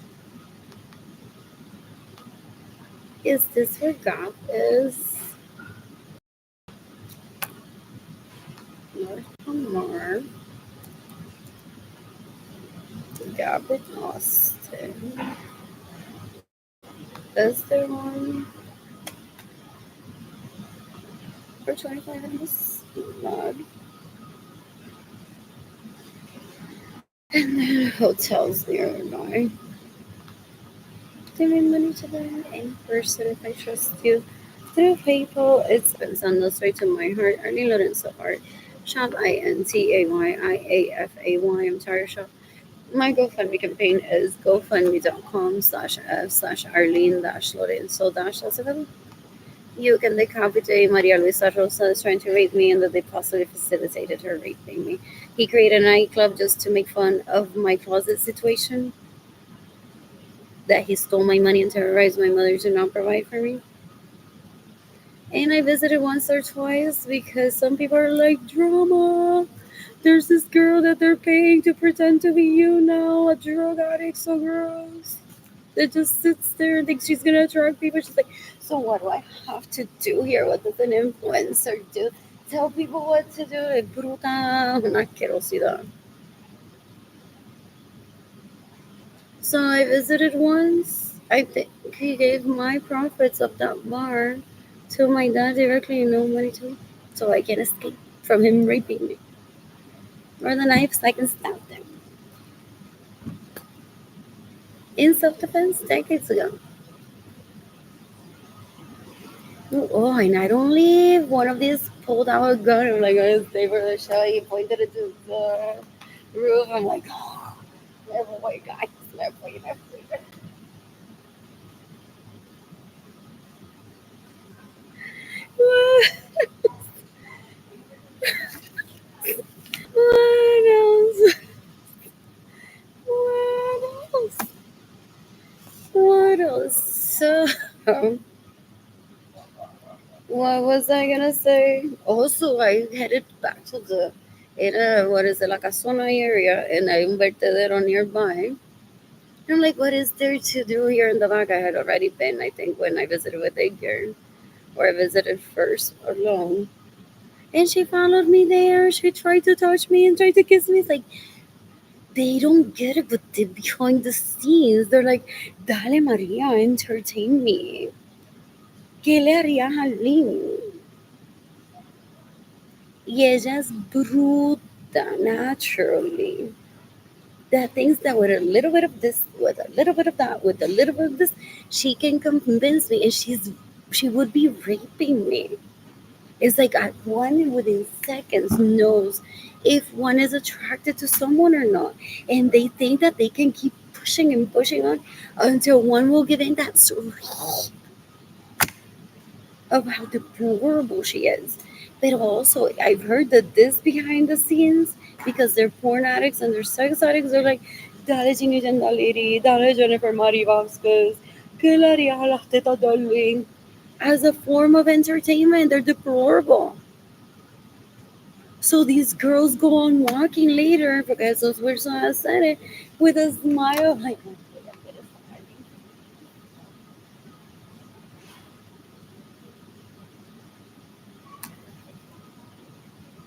Is this where Goth is? North Lamar. Gap in Austin. Is there one for 25 in this mug? And then hotels nearby. Give me money to buy in person if I trust you. Through PayPal, it spends on those right to my heart. Arlene Lorenzo Art. Shop INTAYIAFAY. I'm tired shop. My GoFundMe campaign is gofundme.com/f/Arlene-Lorenzo-. You can decapitate Maria Luisa Rosa is trying to rape me and that they possibly facilitated her raping me. He created a nightclub just to make fun of my closet situation, that he stole my money and terrorized my mother to not provide for me. And I visited once or twice because some people are like, drama. There's this girl that they're paying to pretend to be you now, a drug addict, so gross. That just sits there and thinks she's gonna attract people. She's like, so what do I have to do here? What does an influencer do? Tell people what to do. Bruta, una asquerosidad. So I visited once. I think he gave my profits of that bar to my dad directly and no money to me. So I can escape from him raping me. Or the knives, I can stab them. In self defense, decades ago. Oh, and I don't leave. One of these pulled out a gun. I'm like, I stay for the show. He pointed it to the roof. I'm like, oh, never wait, guys. Never wait, never wait. What else? What else? What else? So, what was I gonna say? Also, I headed back to the, what is it, La Casona area, and I vertedero nearby. I'm like, what is there to do here in the back? I had already been, I think, when I visited with Edgar, or I visited first alone. And she followed me there. She tried to touch me and tried to kiss me. It's like, they don't get it, but they behind the scenes, they're like, Dale Maria, entertain me. ¿Qué le haría a Lynn? Y ella es bruta, naturally. That things that with a little bit of this, with a little bit of that, with a little bit of this, she can convince me, and she would be raping me. It's like one within seconds knows if one is attracted to someone or not, and they think that they can keep pushing and pushing on until one will give in. That's of how deplorable she is. But also, I've heard that this behind the scenes, because they're porn addicts and they're sex addicts, they're like, dale Ginny Jandaliri, dale Jennifer Mari Vasquez, que la haría a las tetas darling. As a form of entertainment, they're deplorable. So these girls go on walking later, because those personas said it, with a smile, like,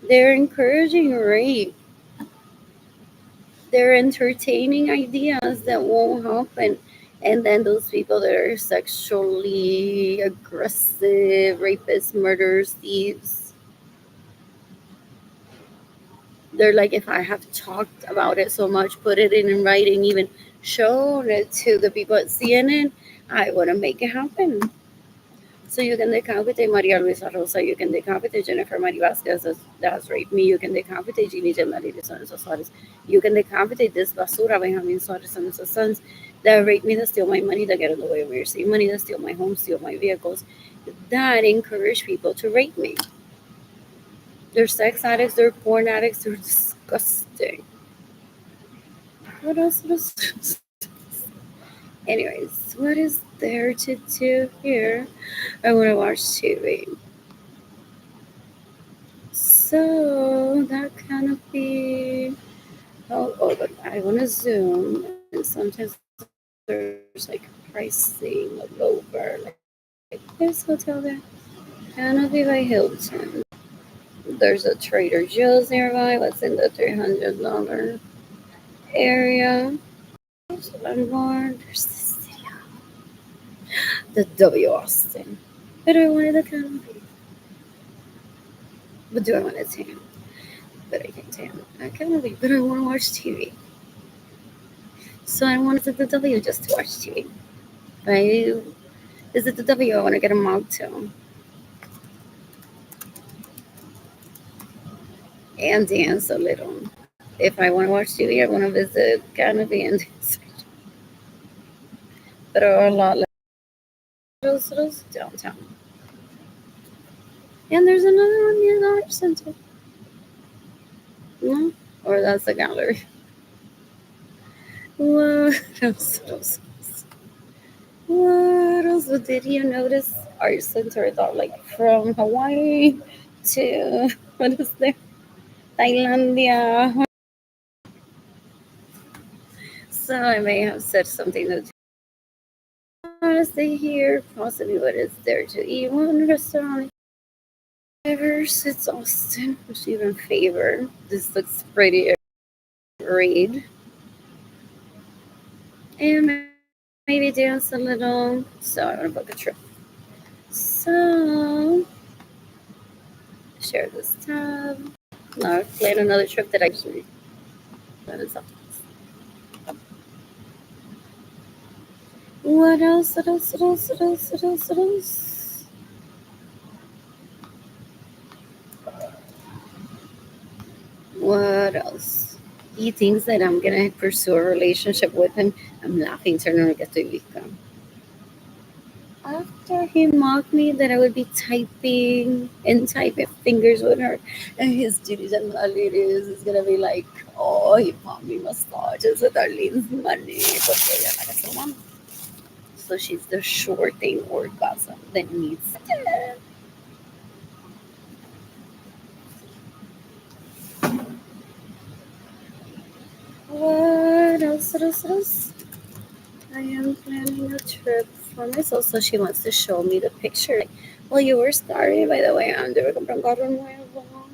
they're encouraging rape. They're entertaining ideas that won't happen. And then those people that are sexually aggressive, rapists, murderers, thieves, they're like, if I have talked about it so much, put it in writing, even shown it to the people at CNN, I want to make it happen. So you can decapitate Maria Luisa Rosa, you can decapitate Jennifer Marie Vasquez that has raped me, you can decapitate Ginny Gemelli and esos Suarez, you can decapitate this basura Benjamin Suarez and his sons that raped me, that steal my money, that get in the way of me receiving money, that steal my home, steal my vehicles, that encourage people to rape me. They're sex addicts, they're porn addicts, they're disgusting. What else? Anyways, what is there to do here? I want to watch TV. So that kind of be. Oh, but I want to zoom, and sometimes there's like pricing all over. Like this hotel there, Canopy by Hilton. There's a Trader Joe's nearby. What's in the $300 area? And more. There's the city, the W Austin. But I wanted the Canopy. But do I want to tan? But I can't tan. I Canopy. But I want to watch TV. So I want to visit the W just to watch TV. I visit the W. I want to get a mocktail and dance a little. If I want to watch TV, I want to visit Canopy and dance. But a lot less downtown. And there's another one near the Arts Center. No? Or that's the gallery. What else? What else? Did you notice Art Center? I thought like from Hawaii to what is there? Thailandia. So I may have said something that I want to stay here, possibly what is there to eat. One restaurant. It's Austin, which even favor. This looks pretty read. And maybe dance a little. So I want to book a trip. So share this tab. Now plan another trip that actually that is up. What else? What else? What else? What else? What else? What else? What else? He thinks that I'm gonna pursue a relationship with him. I'm laughing, turning to Vika. After he mocked me that I would be typing and typing fingers with her, and his duties and ladies is gonna be like, oh, he bought me massages with Arlene's money. So she's the sure thing orgasm that needs it. What else? What else? What else? I am planning a trip for myself, so she wants to show me the picture. Like, well, you were starry, by the way. I'm going to comprar un carro nuevo.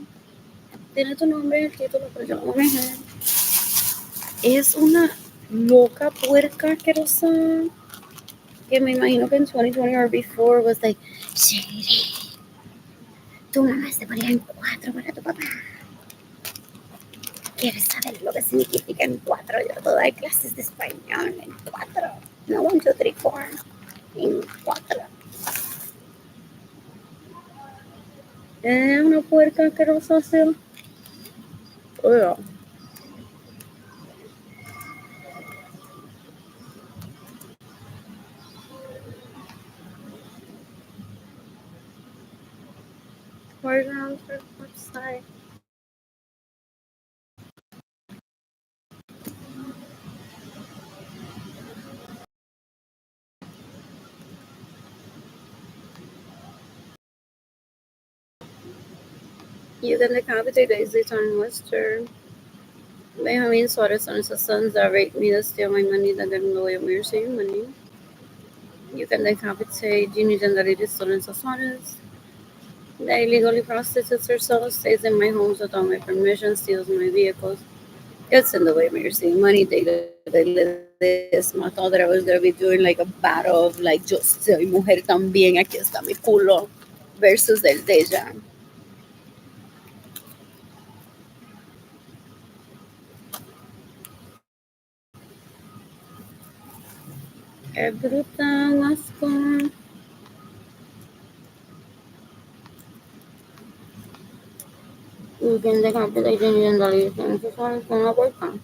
Tiene tu nombre el título, pero yo la manejé. Es una loca puerca asquerosa que me imagino que en 2020 or before was like, Shady, tu mamá se ponía en cuatro para tu papá. ¿Quieres saber lo que significa en cuatro? Yo te doy clases de español en cuatro. No, 1, 2, 3, 4. En cuatro. Es una puerca asquerosa así. Ugh. Where's your website? You can decapitate Daisy on Western. Benjamin Suarez and his sons that raped me to steal my money that didn't know me receive money. You can decapitate Ginny Gendaridis and his Suarez. That illegally prostitutes herself, stays in my homes without my permission, steals my vehicles, gets in the way of me receiving money, this. I thought that I was gonna be doing like a battle of like yo soy mujer también, aquí está mi culo versus el de ella. Es brutal, asco. You can decapitate Ginny Gendaridis and his Suarez con una puerta.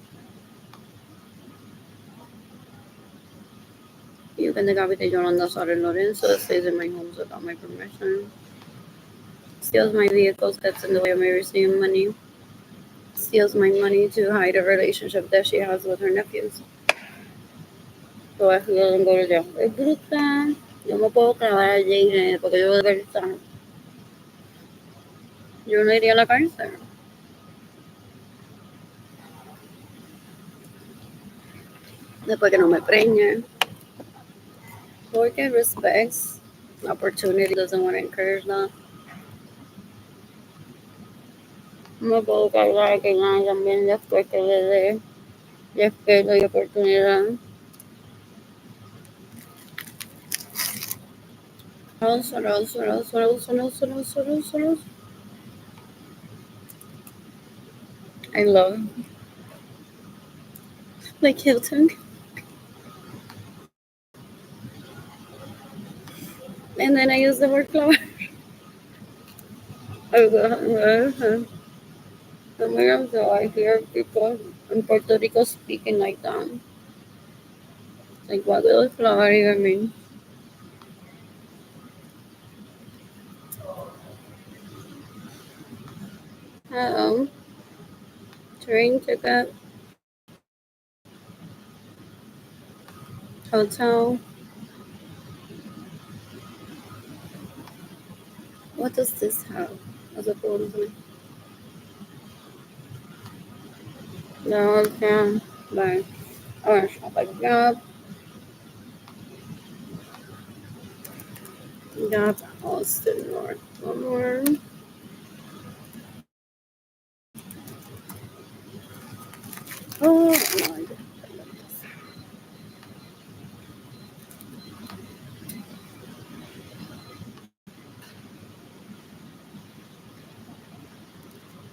You can decapitate Yolanda Suarez Lorenzo, stays in my homes without my permission, steals my vehicles, gets in the way of me receiving money, steals my money to hide a relationship that she has with her nephews. So I feel and go to jail. Es brutal. Yo me puedo clavar a Jane porque yo de verdad, yo no iría a la cárcel. Después que no me preñe. Porque respects opportunity, doesn't want to encourage that. Me puedo cargar que ya también después que le dé respeto y oportunidad. I love like Hilton. And then I use the word flower. So I hear people in Puerto Rico speaking like that. Like, what will flower even mean? Um, train ticket, hotel. What does this have as a bonus? No, I can. But I want to shop like Gap. Gap, Austin North. One more. Oh my god.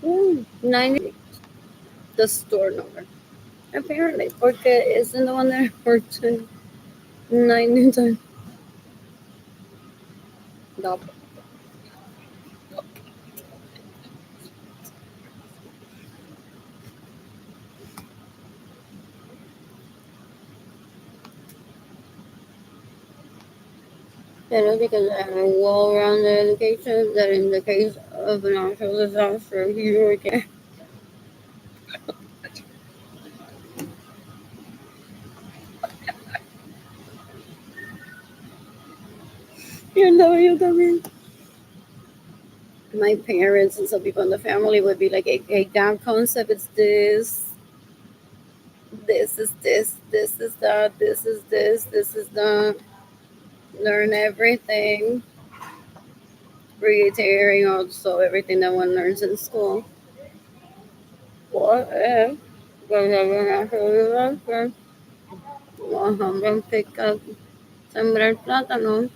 Ooh, 90. The store number. Apparently, porque isn't the one that worked in 90 times. No. Because I have a well-rounded education that in the case of a natural disaster, you can. You know, you también. My parents and some people in the family would be like, a gap concept is this is this is that, this is that. Learn everything, reiterating also everything that one learns in school. what if they have a natural disaster? One pick up sembrar plátano.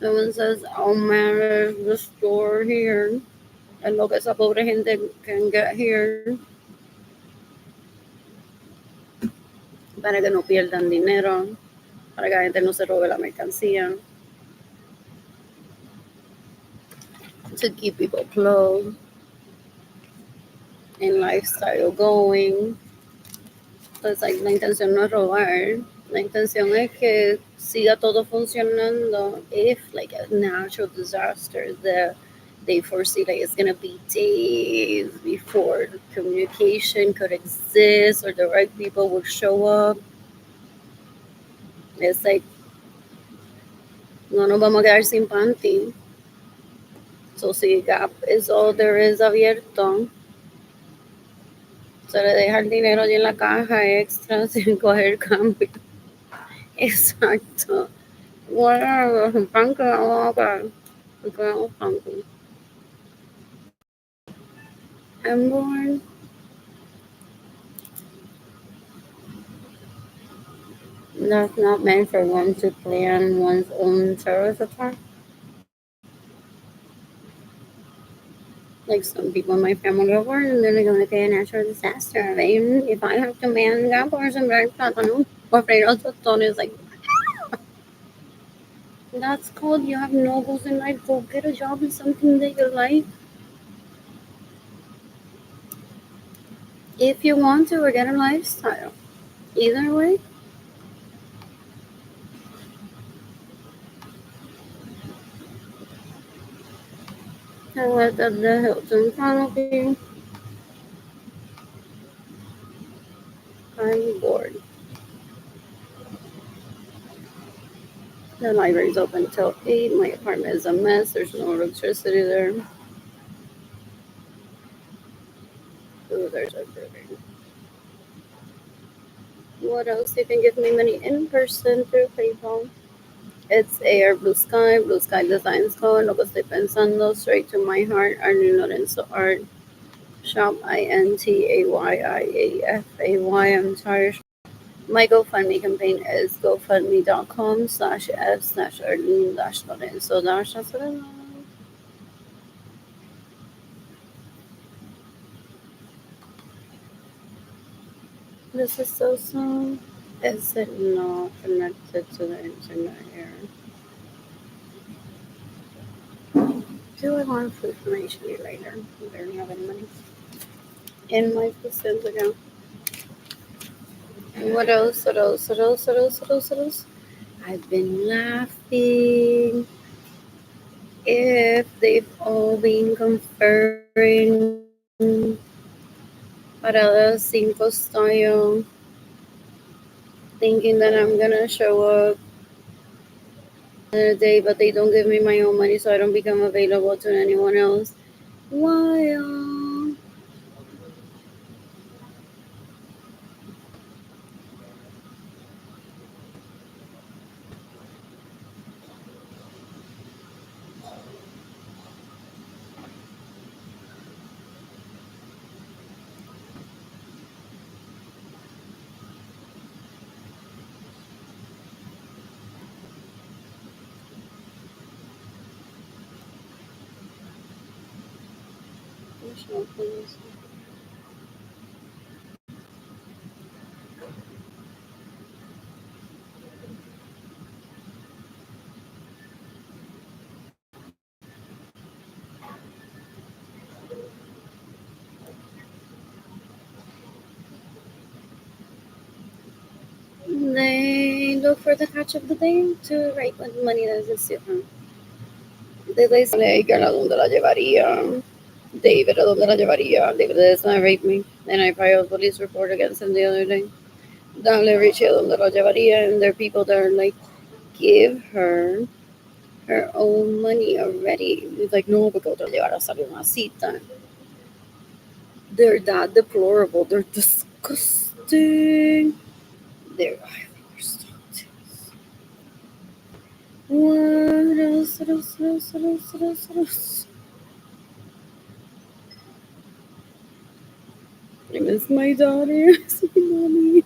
Someone says, oh man, there's the store here. En lo que esa pobre gente can get here para que no pierdan dinero, para que la gente no se robe la mercancía, to keep people clothes and lifestyle going. Entonces, like, la intención no es robar, la intención es que siga todo funcionando if like a natural disaster that they foresee like it's gonna be days before the communication could exist or the right people would show up. It's like no nos vamos a quedar sin panty. So si Gap is all there is abierto, se le deja el dinero allí en la caja extra sin coger cambio. Exacto. Whatever, pan que vamos a pagar. Porque vamos panty. I'm born. That's not meant for one to plan one's own terrorist attack. Like some people in my family are born and then they're going to pay a natural disaster. Even if I have to man Gap or some red plátano, or Fredo Tostón is like, that's called you have no goals in life. Go get a job in something that you like. If you want to, or get a lifestyle. Either way. I worked at the Hilton Canopy. I'm bored. The library's open till 8. My apartment is a mess. There's no electricity there. Ooh, there's a burger. What else? You can give me money in person through PayPal. It's Air Blue Sky. Blue Sky Designs Co. Lo que estoy pensando. Straight to my heart. Arlene Lorenzo Art. Shop INTAYIAFAY. I'm tired. My GoFundMe campaign is gofundme.com/f/Arlene-Lorenzo. This is so soon. Is it not connected to the internet here? Do I want food information you later? I barely have any money in my percent account. What else? What else? What else? What else? What else? What else? I've been laughing. If they've all been conferring para the 5 style, thinking that I'm gonna show up the day, but they don't give me my own money, so I don't become available to anyone else. Why? They look for the catch of the day to write what money that is different. They say, girl, ¿a dónde la llevaría? David, ¿a dónde la llevaría? David is not rape me. And I filed a police report against him the other day. Dale, Richie, ¿a dónde la llevaría? And there are people that are like, give her her own money already. He's like, no, porque otra llevar a salir una cita. They're that deplorable. They're disgusting. They're what else? What else? What else? What else? What else? What else? I miss my daughter. I miss my mommy.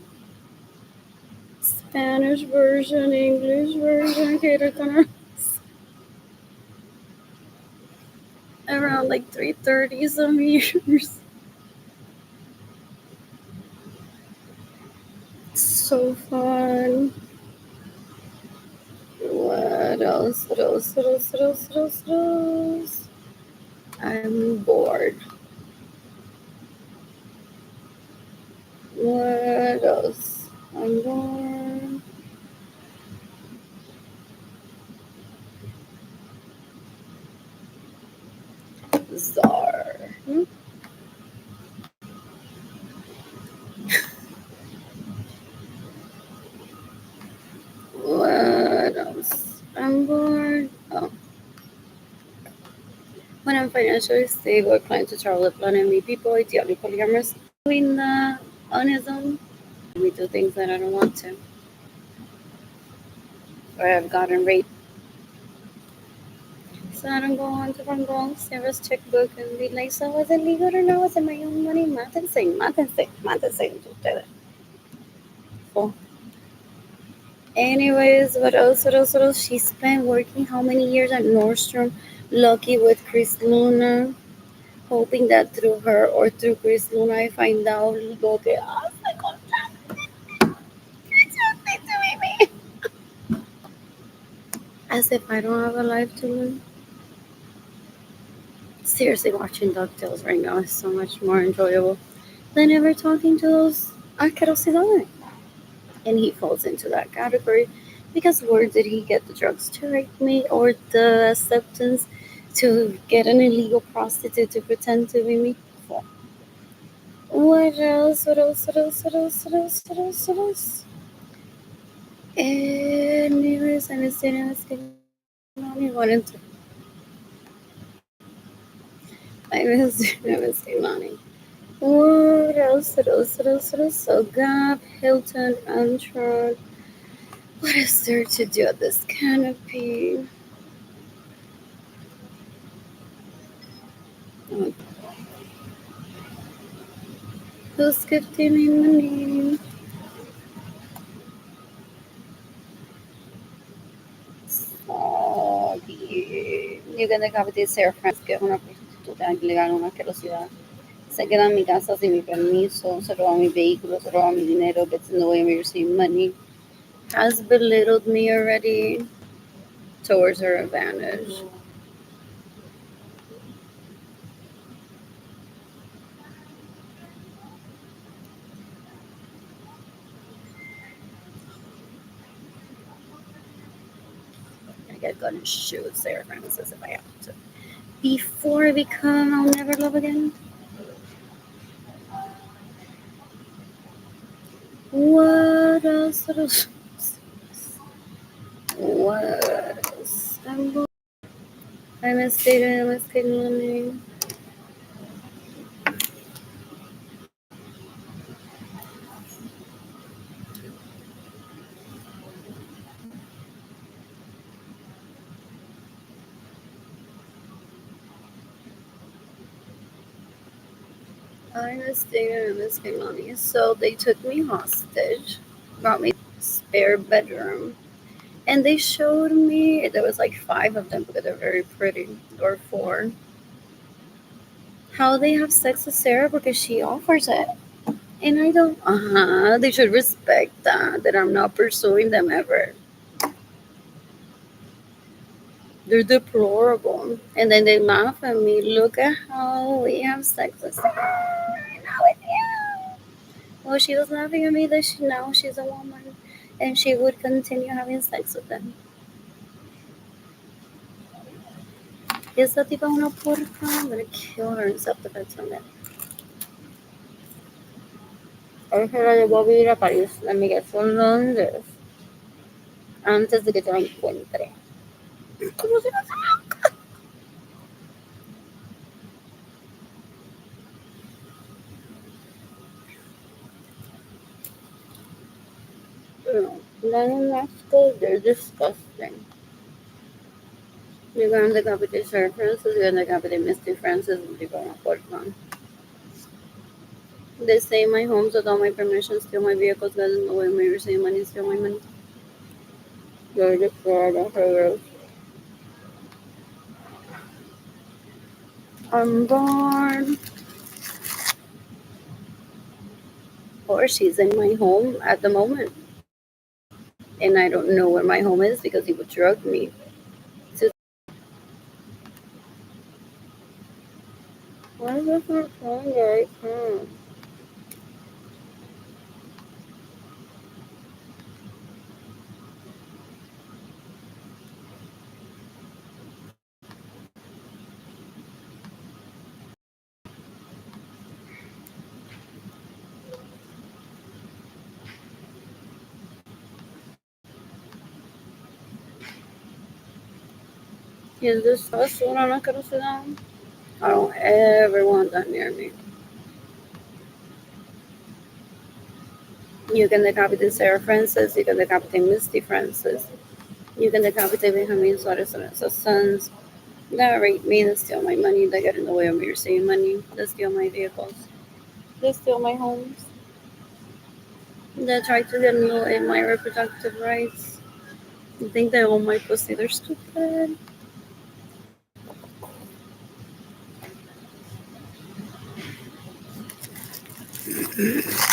Spanish version, English version, cater around like 3:30 some years. So fun. What else? What else? What else? What else? What else? What else? I'm bored. What else? I'm bored. Czar. What else? I'm bored. Oh. When I'm financially stable, plan to travel the planet, meet people, ideally polyamorous, doing that on his own. We do things that I don't want to. Or I've gotten raped. So I don't go on to from Bronx, Sarah's checkbook and be like, so was it legal or no? Was it my own money? Mátense, mátense, mátense entre ustedes. Oh. Anyways, what else? What else? What else? She spent working how many years at Nordstrom, lucky with Chris Luna, hoping that through her or through Chris Luna I find out lo que hace con me. As if I don't have a life to live. Seriously, watching DuckTales right now is so much more enjoyable than ever talking to those asquerosidades. And he falls into that category because where did he get the drugs to rape me or the acceptance to get an illegal prostitute to pretend to be me? What else? What else? What else? What else? What else? What else? What else? Anyways, I'm still only one into. I'm still money. What else? What else? What else? What else? So Gap, Hilton, Antron. What is there to do at this canopy? Oh, who's gifting me money? Oh, bien. Llegué de Cavite Sarah France, que es una prostituta ilegal, una asquerosidad. Se queda en mi casa sin mi permiso, se roba mi vehículo, se roba mi dinero, gets in the way of me receiving money. Has belittled me already towards her advantage. I get gonna shoot Sarah Francis if I have to. Before I become I'll never love again. What else? What else? What else? I'm a student, I'm a student learning. I'm a student, I'm a student learning. So they took me hostage, brought me spare bedroom, and they showed me there was like five of them because they're very pretty, or four. How they have sex with Sarah because she offers it. And I don't, they should respect that I'm not pursuing them ever. They're deplorable. And then they laugh at me. Look at how we have sex with Sarah. Not with you. Well, she was laughing at me that now she's a woman and she would continue having sex with them. Esa tipa es una porca. I'm gonna kill her in self-defense from that. Ahora se la llevó a vivir a París. Let me guess from Londres. Antes de que yo la encuentre. ¿Cómo se llama? No. None of school, they're disgusting. You're going to decapitate Sir Francis, you're going to decapitate Mr. Francis, and you're going to put on. They stay in my homes without my permission, steal my vehicles, get in the way of me receiving money, steal my money. They're the Florida heroes. I'm bored. Or she's in my home at the moment, and I don't know where my home is because he would drug me. To why is this not playing it? Is this us? Hold on, I could have sit down. I don't ever want that near me. You can decapitate Sarah Francis, you can decapitate Misty Francis, you can decapitate Benjamin Suarez Sorenso's sons that rape me, that steal my money, that get in the way of me receiving money, that steal my vehicles, that steal my homes, that try to get in the way of my reproductive rights. You think they own my pussy, they're stupid.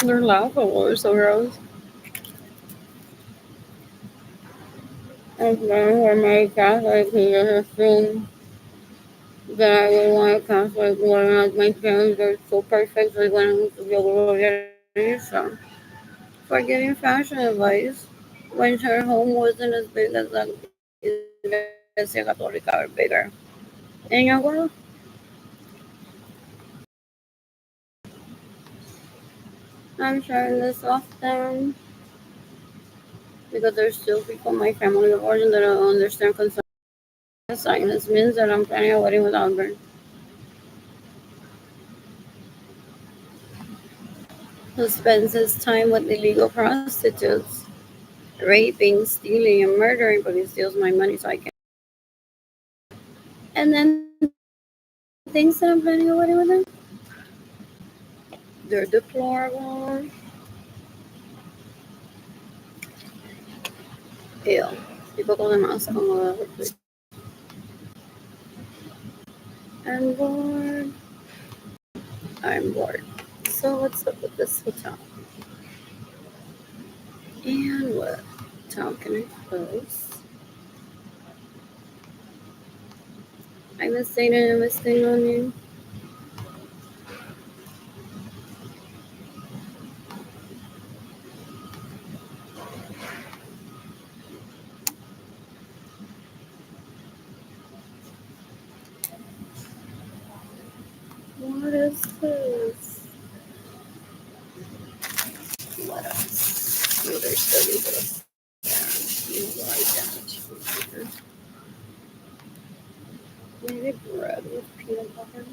They're laughable, they're so gross. I've learned from my Catholic, he just assumed that I would want a Catholic one. Like my parents are so perfect, like when I went to Gloria for getting fashion advice when her home wasn't as big as the Iglesia Católica or bigger. And you know what? I'm sharing this often because there's still people in my family of origin that don't understand consumption. This means that I'm planning a wedding with Albert, who spends his time with illegal prostitutes, raping, stealing, and murdering, but he steals my money so I can. And then thinks that I'm planning a wedding with him? They're deplorable. Ew. People call them us como I'm bored. I'm bored. So what's up with this hotel? And what hotel can I close? I'm staying and investing on you. What is this? What else? Oh, there's still these little you like that. Maybe bread with peanut butter.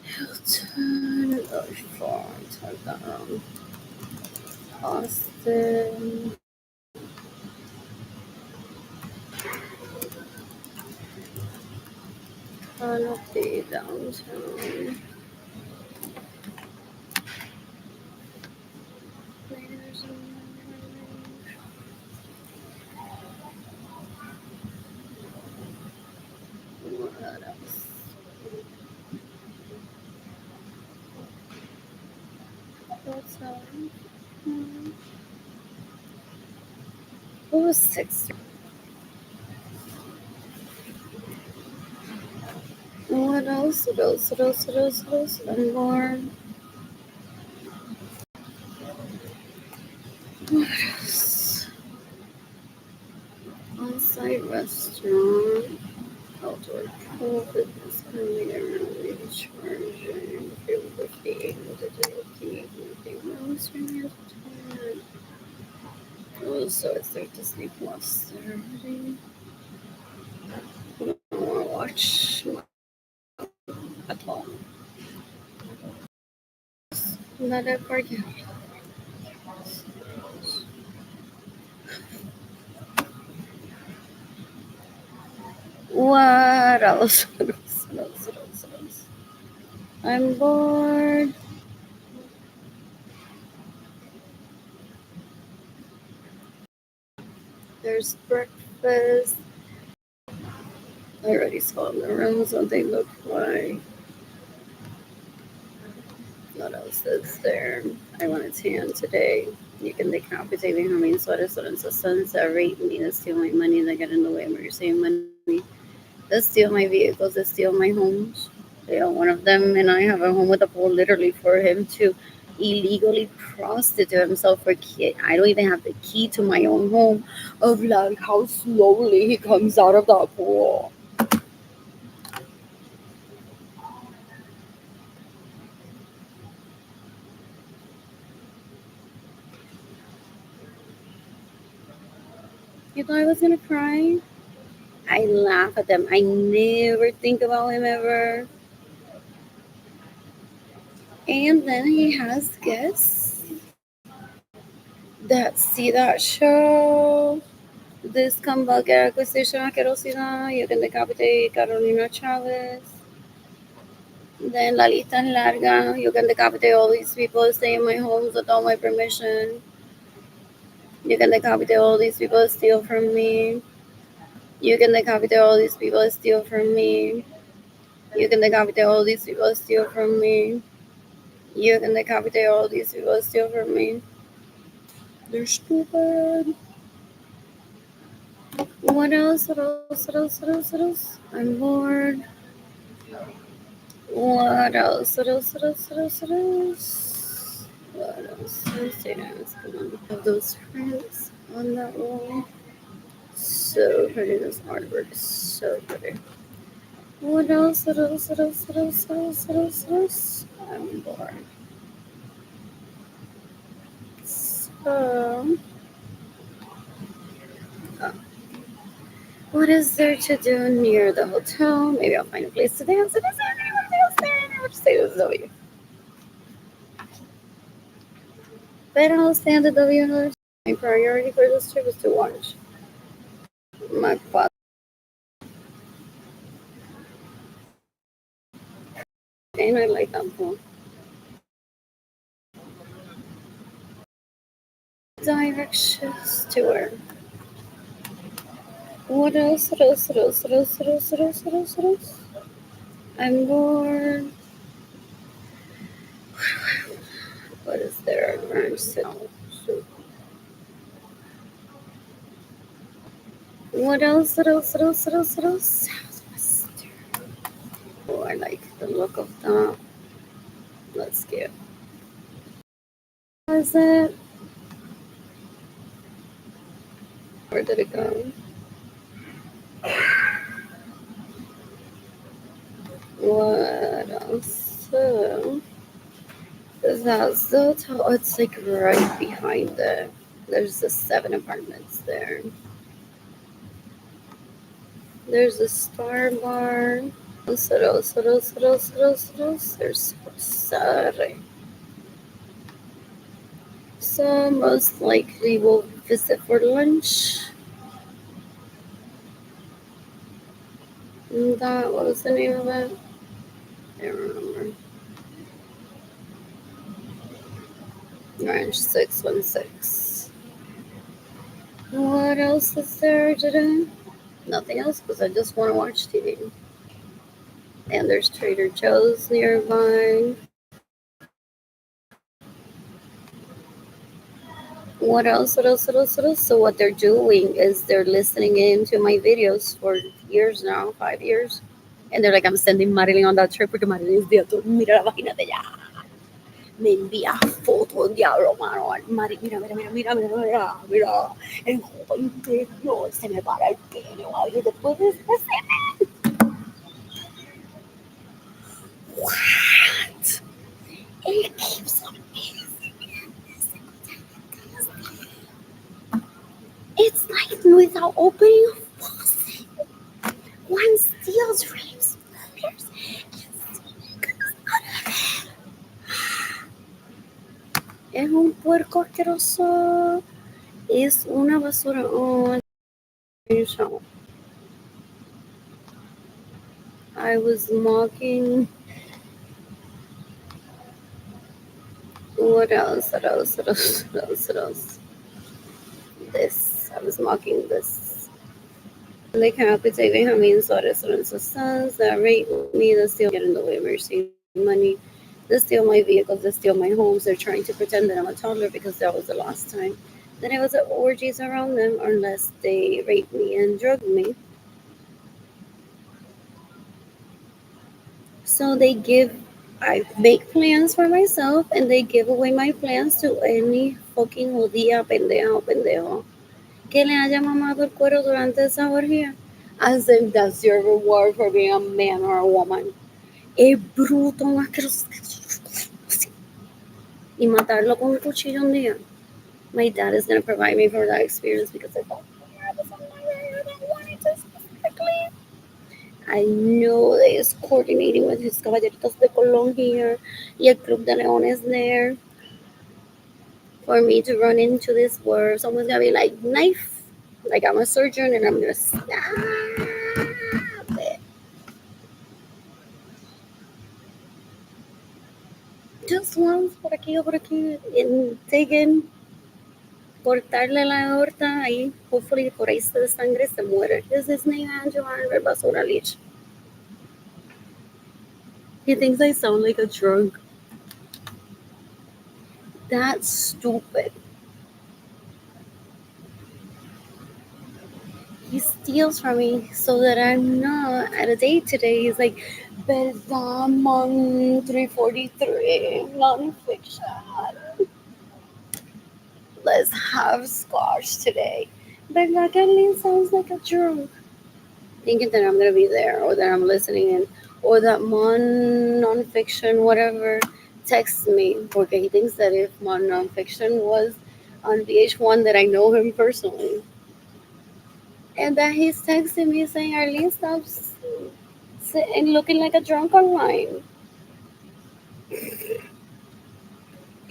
Hilton. Oh, far. Type that wrong. Austin. Canopy downtown. There's what else? What's up? What was 6? What else? What else? What else? What else? What else? And more. What else? On-site restaurant. Outdoor pool. Fitness coming around. Recharging. Fuel 58. Digital key. Nothing else. Oh, so it's like Disney Plus. Already. I don't want to watch at all. Let it forget. What else? What else? What else? What else? What else? I'm bored. There's breakfast. I already saw the rooms what they look like. What else is there? I want a tan today. You can decapitate me. I mean, so it is a sunset rate me to steal my money and they get in the way when you're saving money. They steal my vehicles, they steal my homes. They own one of them, and I have a home with a pool literally for him to illegally prostitute himself for kid. I don't even have the key to my own home of like how slowly he comes out of that pool. You thought I was gonna cry? I laugh at them. I never think about him ever. And then he has guests that see that show. This comeback acquisition asquerosidad. You can decapitate Carolina Chavez. Then la lista es larga. You can decapitate all these people stay in my homes without my permission. You can decapitate all these people steal from me. You can decapitate all these people steal from me. You can decapitate all these people steal from me. You can decapitate all these people steal from me. They're stupid. What else? What else? What else? What else? What else? I'm bored. What else? What else? What else? What else? What else? What else? Wednesday nights. Come on. Have those prints on that wall. So pretty. This artwork is so pretty. What else? What else? What else? What else? What else? What else? What else? I'm bored. So, what is there to do near the hotel? Maybe I'll find a place to dance. Is there anyone else there? I'll just say this is W. Pero I'll stay at the W House. My priority for this trip is to watch my father. And I like that pool. Directions to where? What else? What else? What else? What else? What else? What else? What else? What else? I'm bored. What is there? Ranch City. What else? What else? What else? What else? What else? Southwestern. Oh, I like the look of that. Let's get. What is it? Where did it go? What else? That's the hotel. Oh, it's like right behind it. There's the 7 apartments there. There's a Star Bar. What else? What else? What else? What else? What else? There's Sorry. So most likely we'll visit for lunch. And that, what was the name of it? I don't remember. Ranch 616. What else is there to do? Nothing else because I just want to watch TV. And there's Trader Joe's nearby. What else? What else? What else? What else? So what they're doing is they're listening in to my videos for years now, 5 years. And they're like, I'm sending Marilyn on that trip porque Marilyn is de mira la página de ella. Me envía fotos, diablo, mano. Mira, mira, mira, mira, mira, mira, mira. El joven interior se me para el pene, y después de ese, what? It keeps on It's like without opening a faucet. One steals rapes others. Es un puerco asqueroso. Es una basura. Oh, I was mocking. What else? What else? What else? What else? What else? This. I was mocking this. They come up and say they have me in restaurants or sons that rape me, that steal get in the way of mercy money, they steal my vehicles, they steal my homes. They're trying to pretend that I'm a toddler because that was the last time. Then it was orgies around them unless they raped me and drugged me. So they give, I make plans for myself and they give away my plans to any fucking judía, pendeja o pendejo que le haya mamado el cuero durante esa orgía. As if that's your reward for being a man or a woman. Es bruto, asqueroso. Y matarlo con un cuchillo un día. My dad is going to provide me for that experience because I thought, yeah, I don't want it specifically. I know that he's coordinating with his Caballeritos de Colón here. Y el Club de Leones there. For me to run into this where someone's going to be like, knife. Like I'm a surgeon and I'm going to stab it. Just once, por aquí o por aquí. And take in, cortarle la aorta ahí. Hopefully por ahí de sangre se muere. Is his name Angelo Albert Basura Lich? He thinks I sound like a drunk. That's stupid. He steals from me so that I'm not at a date today. He's like, Bedamon 343, non-fiction. Let's have scotch today. But Kathleen sounds like a drunk. Thinking that I'm gonna be there or that I'm listening in or that Mon Nonfiction, whatever, texts me porque he thinks that if Mon Nonfiction was on VH1 that I know him personally. And that he's texting me saying, Arlene, stop sitting looking like a drunk online.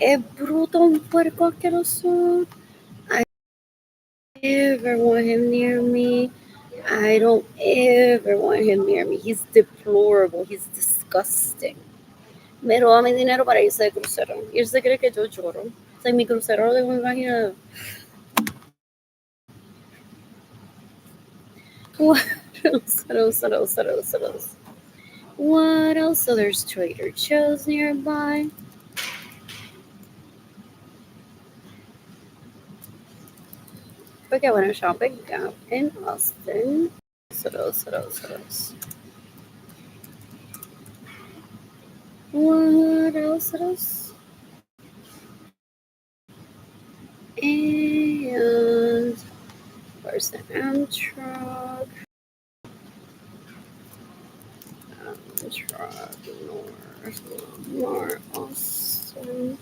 Es bruto, un puerco asqueroso. I never want him near me. I don't ever want him near me. He's deplorable. He's disgusting. Me roba mi dinero para irse de crucero. Y él se cree que yo lloro. O sea, mi crucero de mi página. What else? What else? What else? What else? What else? What else? So there's Trader Joe's nearby. Porque I want to shop at Gap in Austin. What else? What else? What else? What else? What else? And where's the Amtrak? Amtrak North Austin.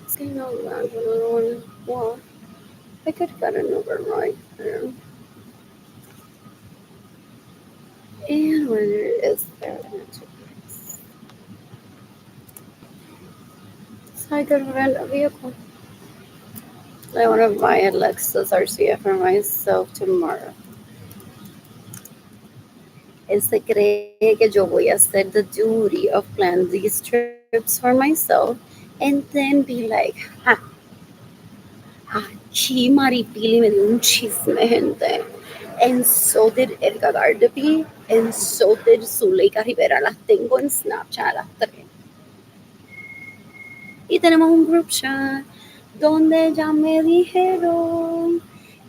It's getting out loud when I want to walk. I could have got an Uber right there. And where is there? So I could rent a vehicle. I want to buy a Lexus RCF for myself tomorrow. Él se cree que yo voy a hacer the duty of planning these trips for myself and then be like, ha, aquí Maripili me dio un chisme, gente. And so did Edgar Gardapi, and so did Zuleika Rivera. Las tengo en Snapchat las tres. Y tenemos un group chat donde ya me dijeron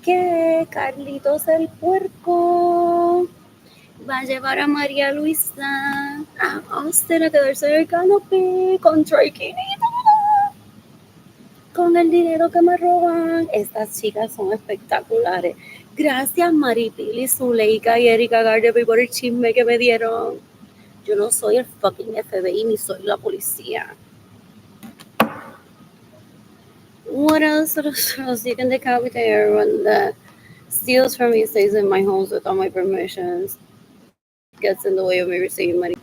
que Carlitos el puerco va a llevar a María Luisa a Austin a quedarse en el canopy con Troy con el dinero que me roban. Estas chicas son espectaculares. Gracias Maripili, Zuleika y Erika Gardepi por el chisme que me dieron. Yo no soy el fucking FBI ni soy la policía. What else? What else? You can decapitate everyone that steals from me, stays in my homes without my permissions, gets in the way of me receiving money.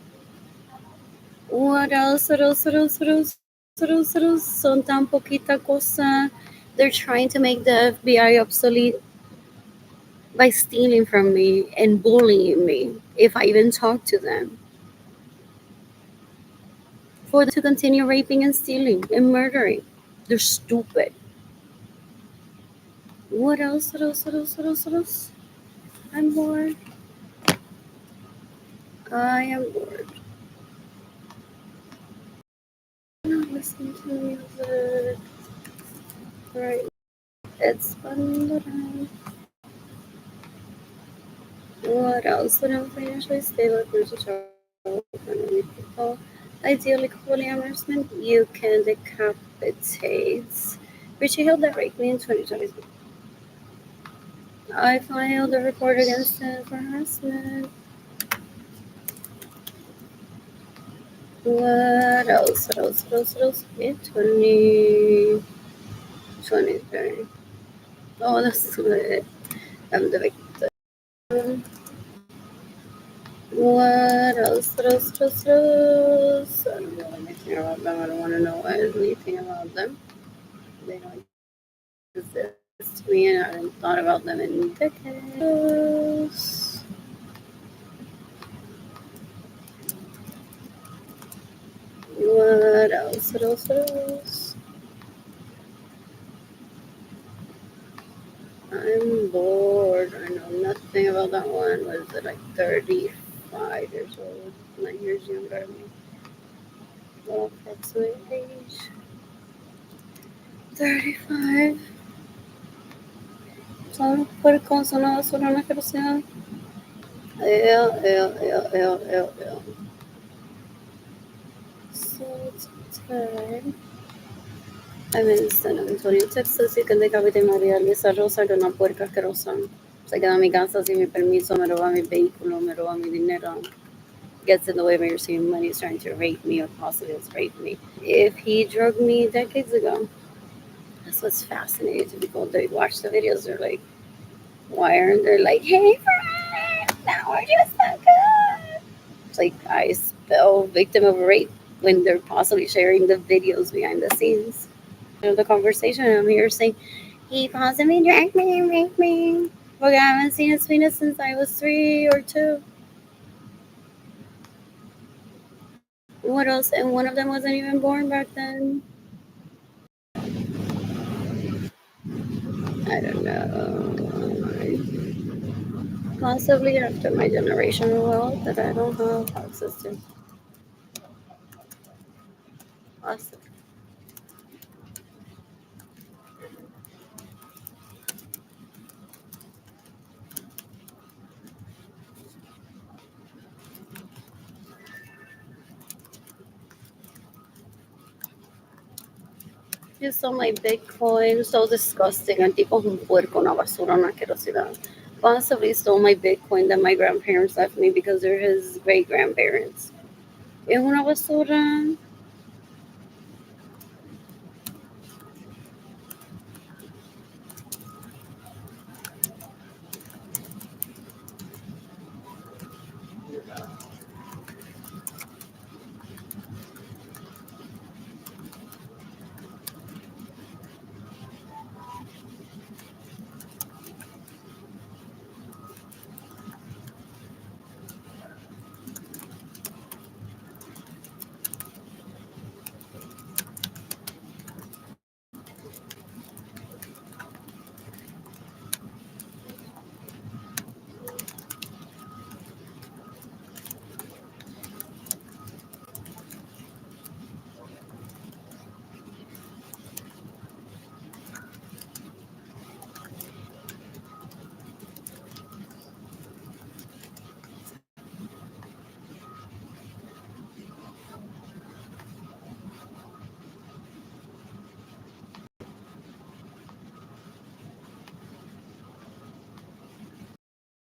What else? What else? What else? What else? What else? What else? Son tan poquita cosa. They're trying to make the FBI obsolete. by stealing from me and bullying me if I even talk to them, for them to continue raping and stealing and murdering. They're stupid. What else? What else? What else? What else? What else? I'm bored. I am bored. I'm not listening to music right. It's fun, but what else? When I'm financially stable, there's a child family people. Ideally, polyamorous, you can decapitate. Richie Hill that raped me in 2020. I filed a report against him for harassment. What else? What else? What else? What else? In 2023. Oh, that's good. I'm the victim. What else? What else? What else? What else? I don't know anything about them. I don't want to know anything about them. They don't exist to me, and I haven't thought about them in decades. What else? What else? What else? I'm bored. I know nothing about that one. Was it like 35 years old? 9 years younger than me. Well, approximate age. 35. Son puercos, son una basura, una asquerosidad. Ew. So today, I'm in San Antonio, Texas, y que decapité a María Luisa Rosa, que es una puerca asquerosa. Se queda en mi casa sin mi permiso, me roba mi vehículo, me roba mi dinero. Gets in the way of me receiving money, is trying to rape me or possibly has raped me. If he drugged me decades ago, that's what's fascinating to people. They watch the videos, they're like, why aren't they like, hey, friend, now we're just so good? It's like I spell victim of rape when they're possibly sharing the videos behind the scenes. The conversation, I'm here saying, he possibly dragged me and raped me. But I haven't seen his penis since I was 3 or 2. What else? And one of them wasn't even born back then. I don't know. Possibly after my generation will, that I don't have access to. Possibly. You saw my Bitcoin, so disgusting. El tipo es un puerco, una basura, una asquerosidad. Possibly stole my Bitcoin that my grandparents left me because they're his great grandparents. Es una basura.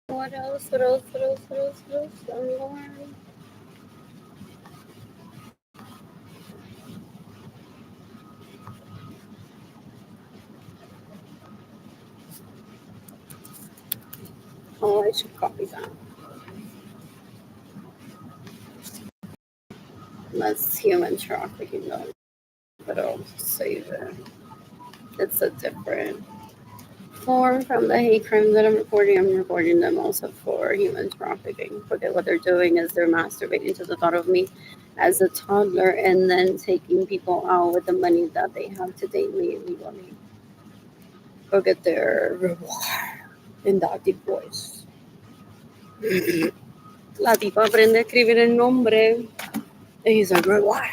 What else? What else? What else? What else? What else? I'm going. Oh, I should copy that. That's human trafficking, though. But I'll save it. It's a different. For from the hate crimes that I'm reporting them also for human trafficking. Because what they're doing is they're masturbating to the thought of me as a toddler and then taking people out with the money that they have to date me illegally. Or get their reward in that deep voice. La tipa aprende a escribir el nombre. And he's like, reward.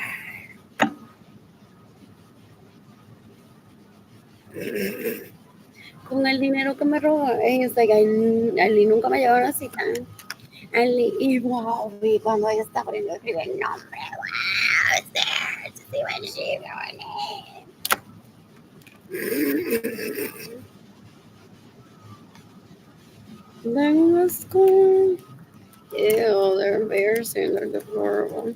Con el dinero que me roba. And he's like, Ali nunca me lleva a una cita. Ali, y wow, vi cuando ella está aprendiendo a escribir el nombre. Wow, it's there to see when she going in. Then let's go. Ew, they're embarrassing. They're deplorable.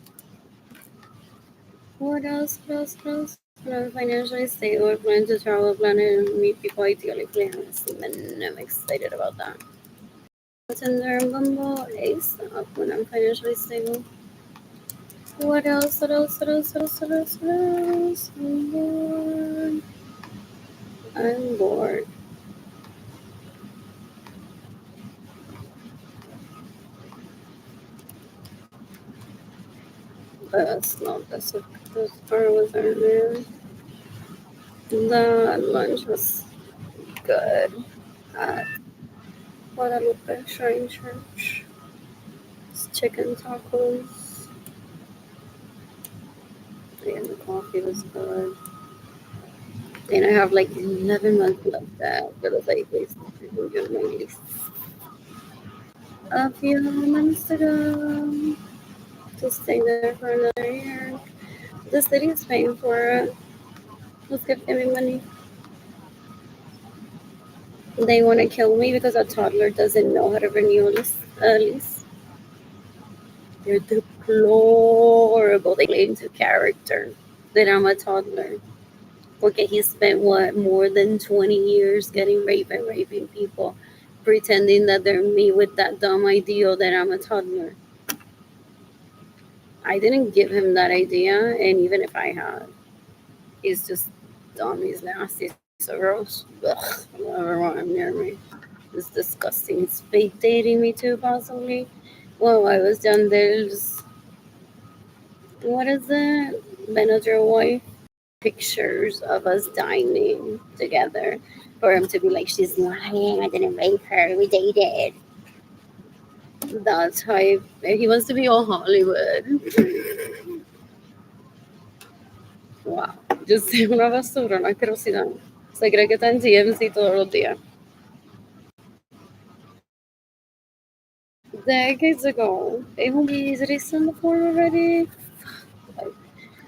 What else? What else? What else? When I'm financially stable, I plan to travel, plan and meet people ideally plans. And I'm excited about that. Tinder and Bumble ASAP when I'm financially stable. What else? What else? What else? What else? What else? What else? I'm bored. I'm bored. That's not this part was earlier. The lunch was good at Guadalupe Shrine Church. It's chicken tacos. And the coffee was good. And I have like 11 months left after the site place. A few months ago to stay there for another year. The city is paying for it. Let's give me money. They want to kill me because a toddler doesn't know how to renew a lease. They're deplorable. They play into character that I'm a toddler. Porque he spent what more than 20 years getting raped and raping people, pretending that they're me with that dumb idea that I'm a toddler. I didn't give him that idea, and even if I had, he's just dumb. He's nasty. So gross. Ugh, I never want him near me. It's disgusting. He's fake dating me too, possibly. Well, I was done there. What is it? Benadryl wife pictures of us dining together for him to be like, she's lying. I didn't rape her. We dated. That's how he wants to be all Hollywood. Wow. Yo soy una basura, una asquerosidad. Se cree que está en TMZ todos los días. Decades ago. Did I send the form already? I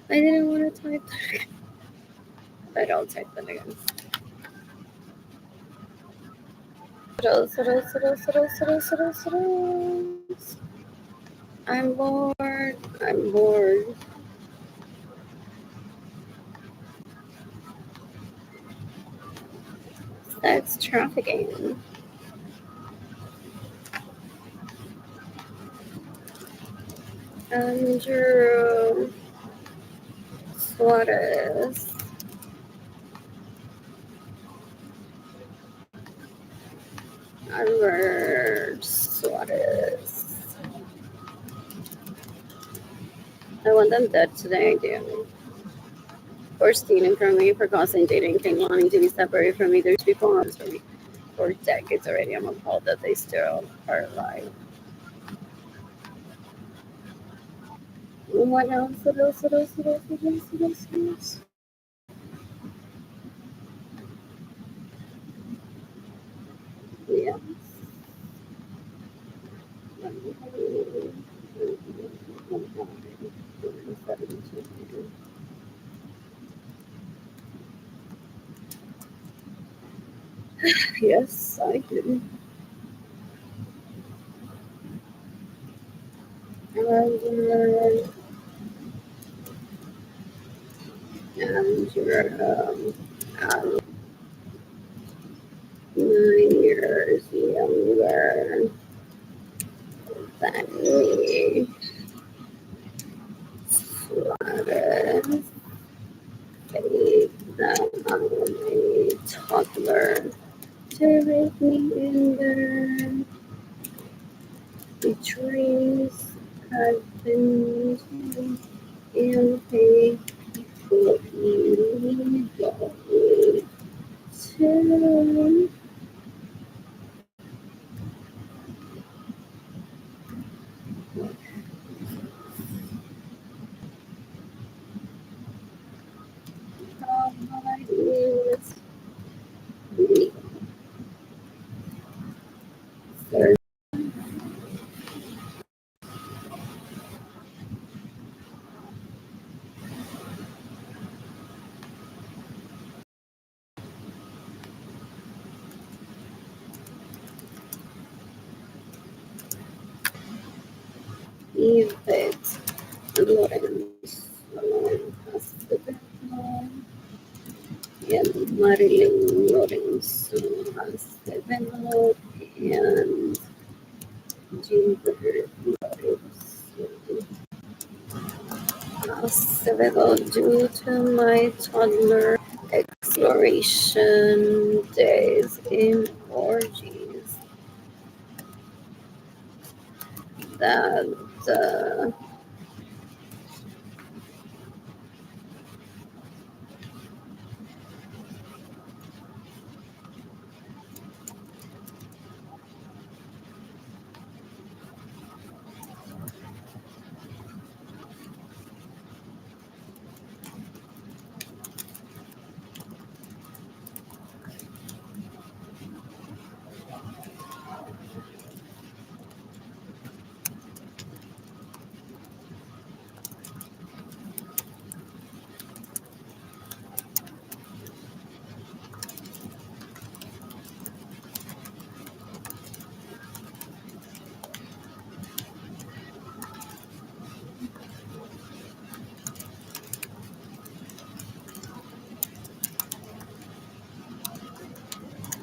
didn't want to type that. But I'll type that again. I'm bored. I'm bored. Sex trafficking. Andrew Suarez. Albert Suarez. I want them dead today, damn. For stealing from me, for causing dating, thing, wanting to be separated from me. There's people on this for me for decades already. I'm appalled that they still are alive. What else? What else? What else? What else? What else? What else? What else? Yeah. Yes, I do. And you're 9 years younger than me. Suarez, faith that I'm a toddler. me in the trees have been and pay for you to provide me with the effect Lawrence and Marilyn Lawrence has developed and Gilbert Lawrence has developed due to my toddler exploration days in orgies that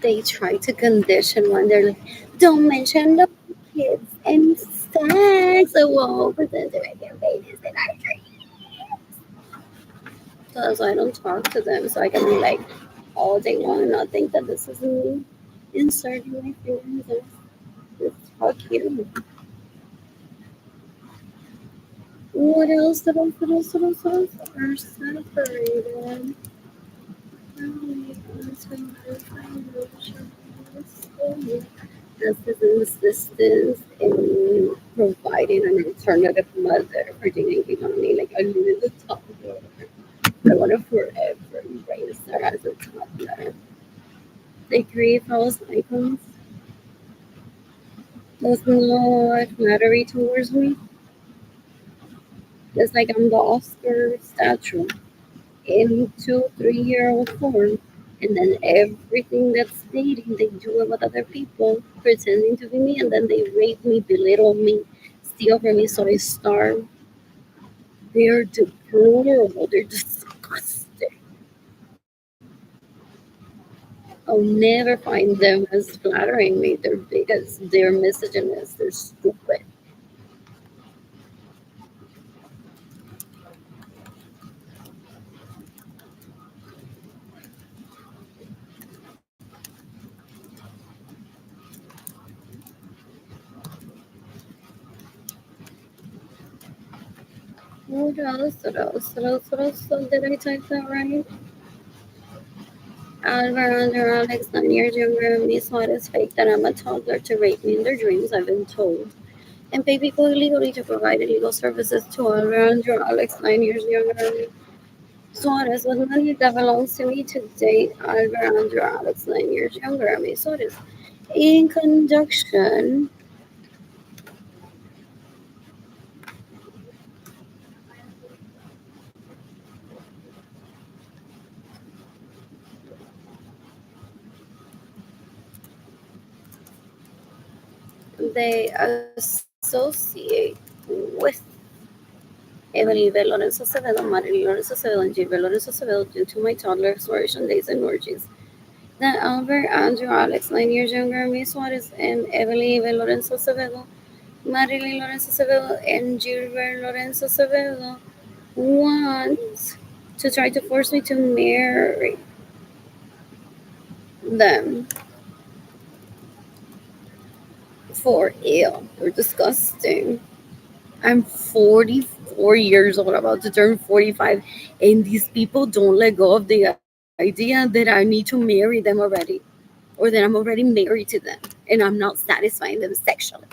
they try to condition one. They're like, don't mention the kids and sex. So we'll pretend to make babies in our dreams. So I don't talk to them, so I can be like all day long and not think that this is me inserting my feelings and just fuck you. What else? What else are separated? This is insistence in providing an alternative mother for dating Kimani. Like I needed the toddler. I want to forever embrace her as a toddler. They create false icons. Does not flattery towards me. It's like I'm the Oscar statue in 2, 3 year old form. And then everything that's dating, they do it with other people, pretending to be me, and then they rape me, belittle me, steal from me, so I starve. They're deplorable. They're disgusting. I'll never find them as flattering me. They're bigots. They're misogynist. They're stupid. What else? What else? What else? What else? So did I type that right? Alvar under Alex, 9 years younger than me, so it is fake that I'm a toddler to rape me in their dreams, I've been told. And pay people illegally to provide illegal services to Alvar under Alex, 9 years younger than me. Suarez with money that belongs to me to date Alvar under Alex, 9 years younger than me. So it is in conjunction. They associate with Emily Lorenzo Acevedo, Marilyn Lorenzo Acevedo, and Gilbert Lorenzo Acevedo due to my toddler exploration days and orgies. That Albert Andrew Alex, 9 years younger than me, Suarez, and Evelyn Lorenzo Acevedo, Marilyn Lorenzo Acevedo, and Gilbert Lorenzo Acevedo want to try to force me to marry them. For real. They're disgusting. I'm 44 years old, about to turn 45, and these people don't let go of the idea that I need to marry them already, or that I'm already married to them, and I'm not satisfying them sexually.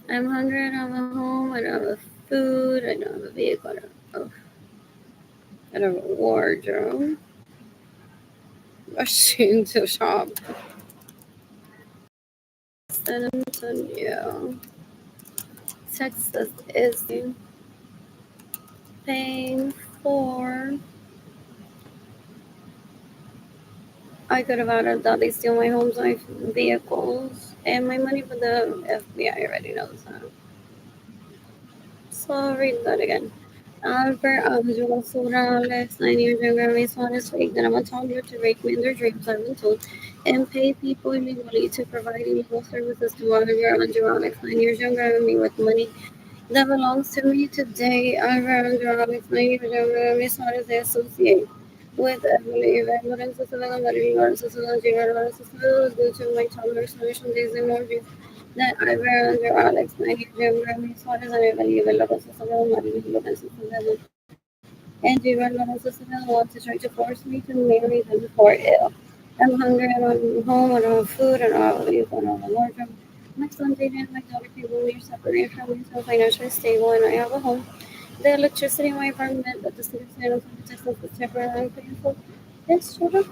I'm hungry, I don't have a home, I don't have food, I don't have a vehicle, I don't have a wardrobe. Rushing to shop. San Antonio, Texas is paying for. I could have added that they steal my homes, my vehicles, and my money, but the FBI already knows that. So I'll read that again. Albert Angelo Alex, 9 years younger, makes honest fake that I'm a toddler to rape me in their dreams, I've been told, and pay people illegally to provide illegal services to Oliver Angelo Alex, 9 years younger than me, with money that belongs to me today. Oliver Angelo Alex, 9 years younger than me, so as they associate with Emily Lorenzo Savella, Marilyn Lorenzo Savella, J.R. Lorenzo Savella, due to my toddler's solution days and mortgage that I wear under Alex, 9 years younger than me, so as I believe Lorenzo Savella, Marilyn Lorenzo Savella, and J.R. Lorenzo Savella want to try to force me to marry them for ill. I'm hungry, I don't have a home, I don't have food, I don't have a vehicle, I don't have a wardrobe. My son dated and my daughter people we are separated from me, so financially stable, and I have a home. The electricity in my apartment that the city of San Antonio, Texas is temporarily paying for. It's true.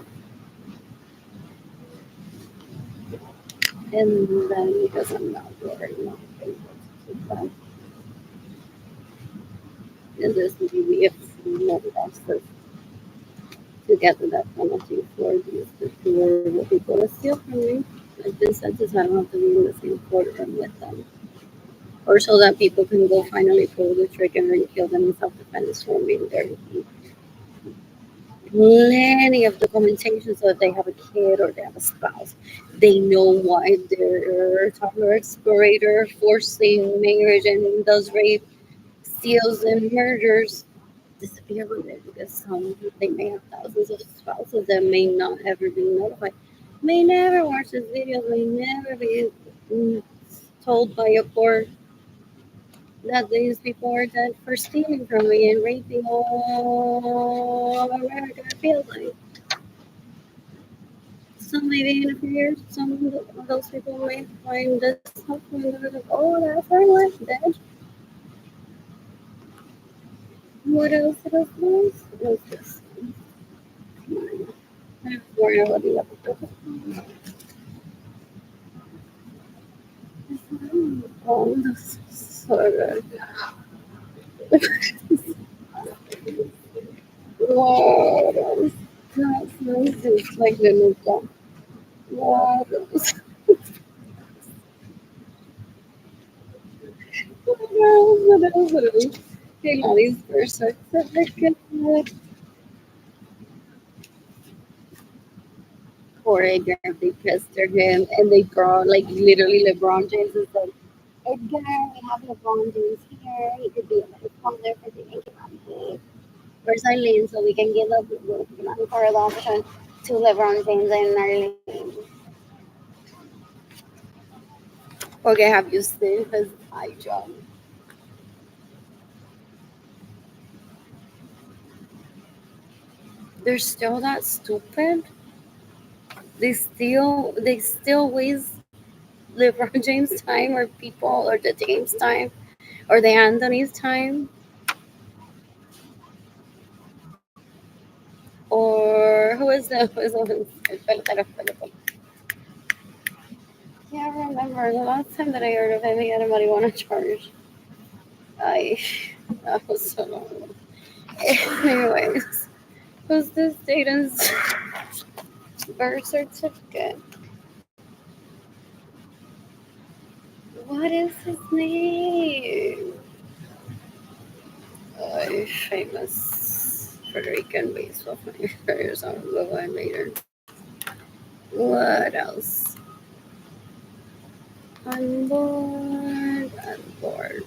And then because I'm not very not able to keep that, and there's maybe if no access to get to that penalty for these for the people that steal from me. I've been sentenced, I don't have to be in the same courtroom with them. Or so that people can go finally pull the trigger and kill them in self-defense for me. There's plenty of documentation so if they have a kid or they have a spouse, they know why their toddler explorator forcing marriage and does rape, steals, and murders disappear with it because they may have thousands of spouses that may not ever be notified, may never watch this video, may never be mm, told by a court that these people are dead for stealing from me and raping all of America. I feel like some maybe in a few years, some of those people may find this helpful and they're like, oh, that's our life dead. What else is this? What's this? I'm worried about the episode. Oh, this is so good. What else? That's nice. It's like the new song. What else? What else? What else? What else? Pilates for certificate. Choreography pressed their him and they draw like literally LeBron James is like, Edgar, we have LeBron James here. He could be a better father for the Yankee for Eileen, so we can give up for the option to LeBron James and Arlene. Okay, have you seen his eye job? They're still that stupid. They still waste LeBron James time or people or the James time or the Anthony's time or who is the can't remember the last time that I heard of him. He had a marijuana charge. I that was so long. Anyways, who's this Dayton's birth certificate? What is his name? Famous Puerto Rican baseball players on the line later. What else? I'm bored. I'm bored.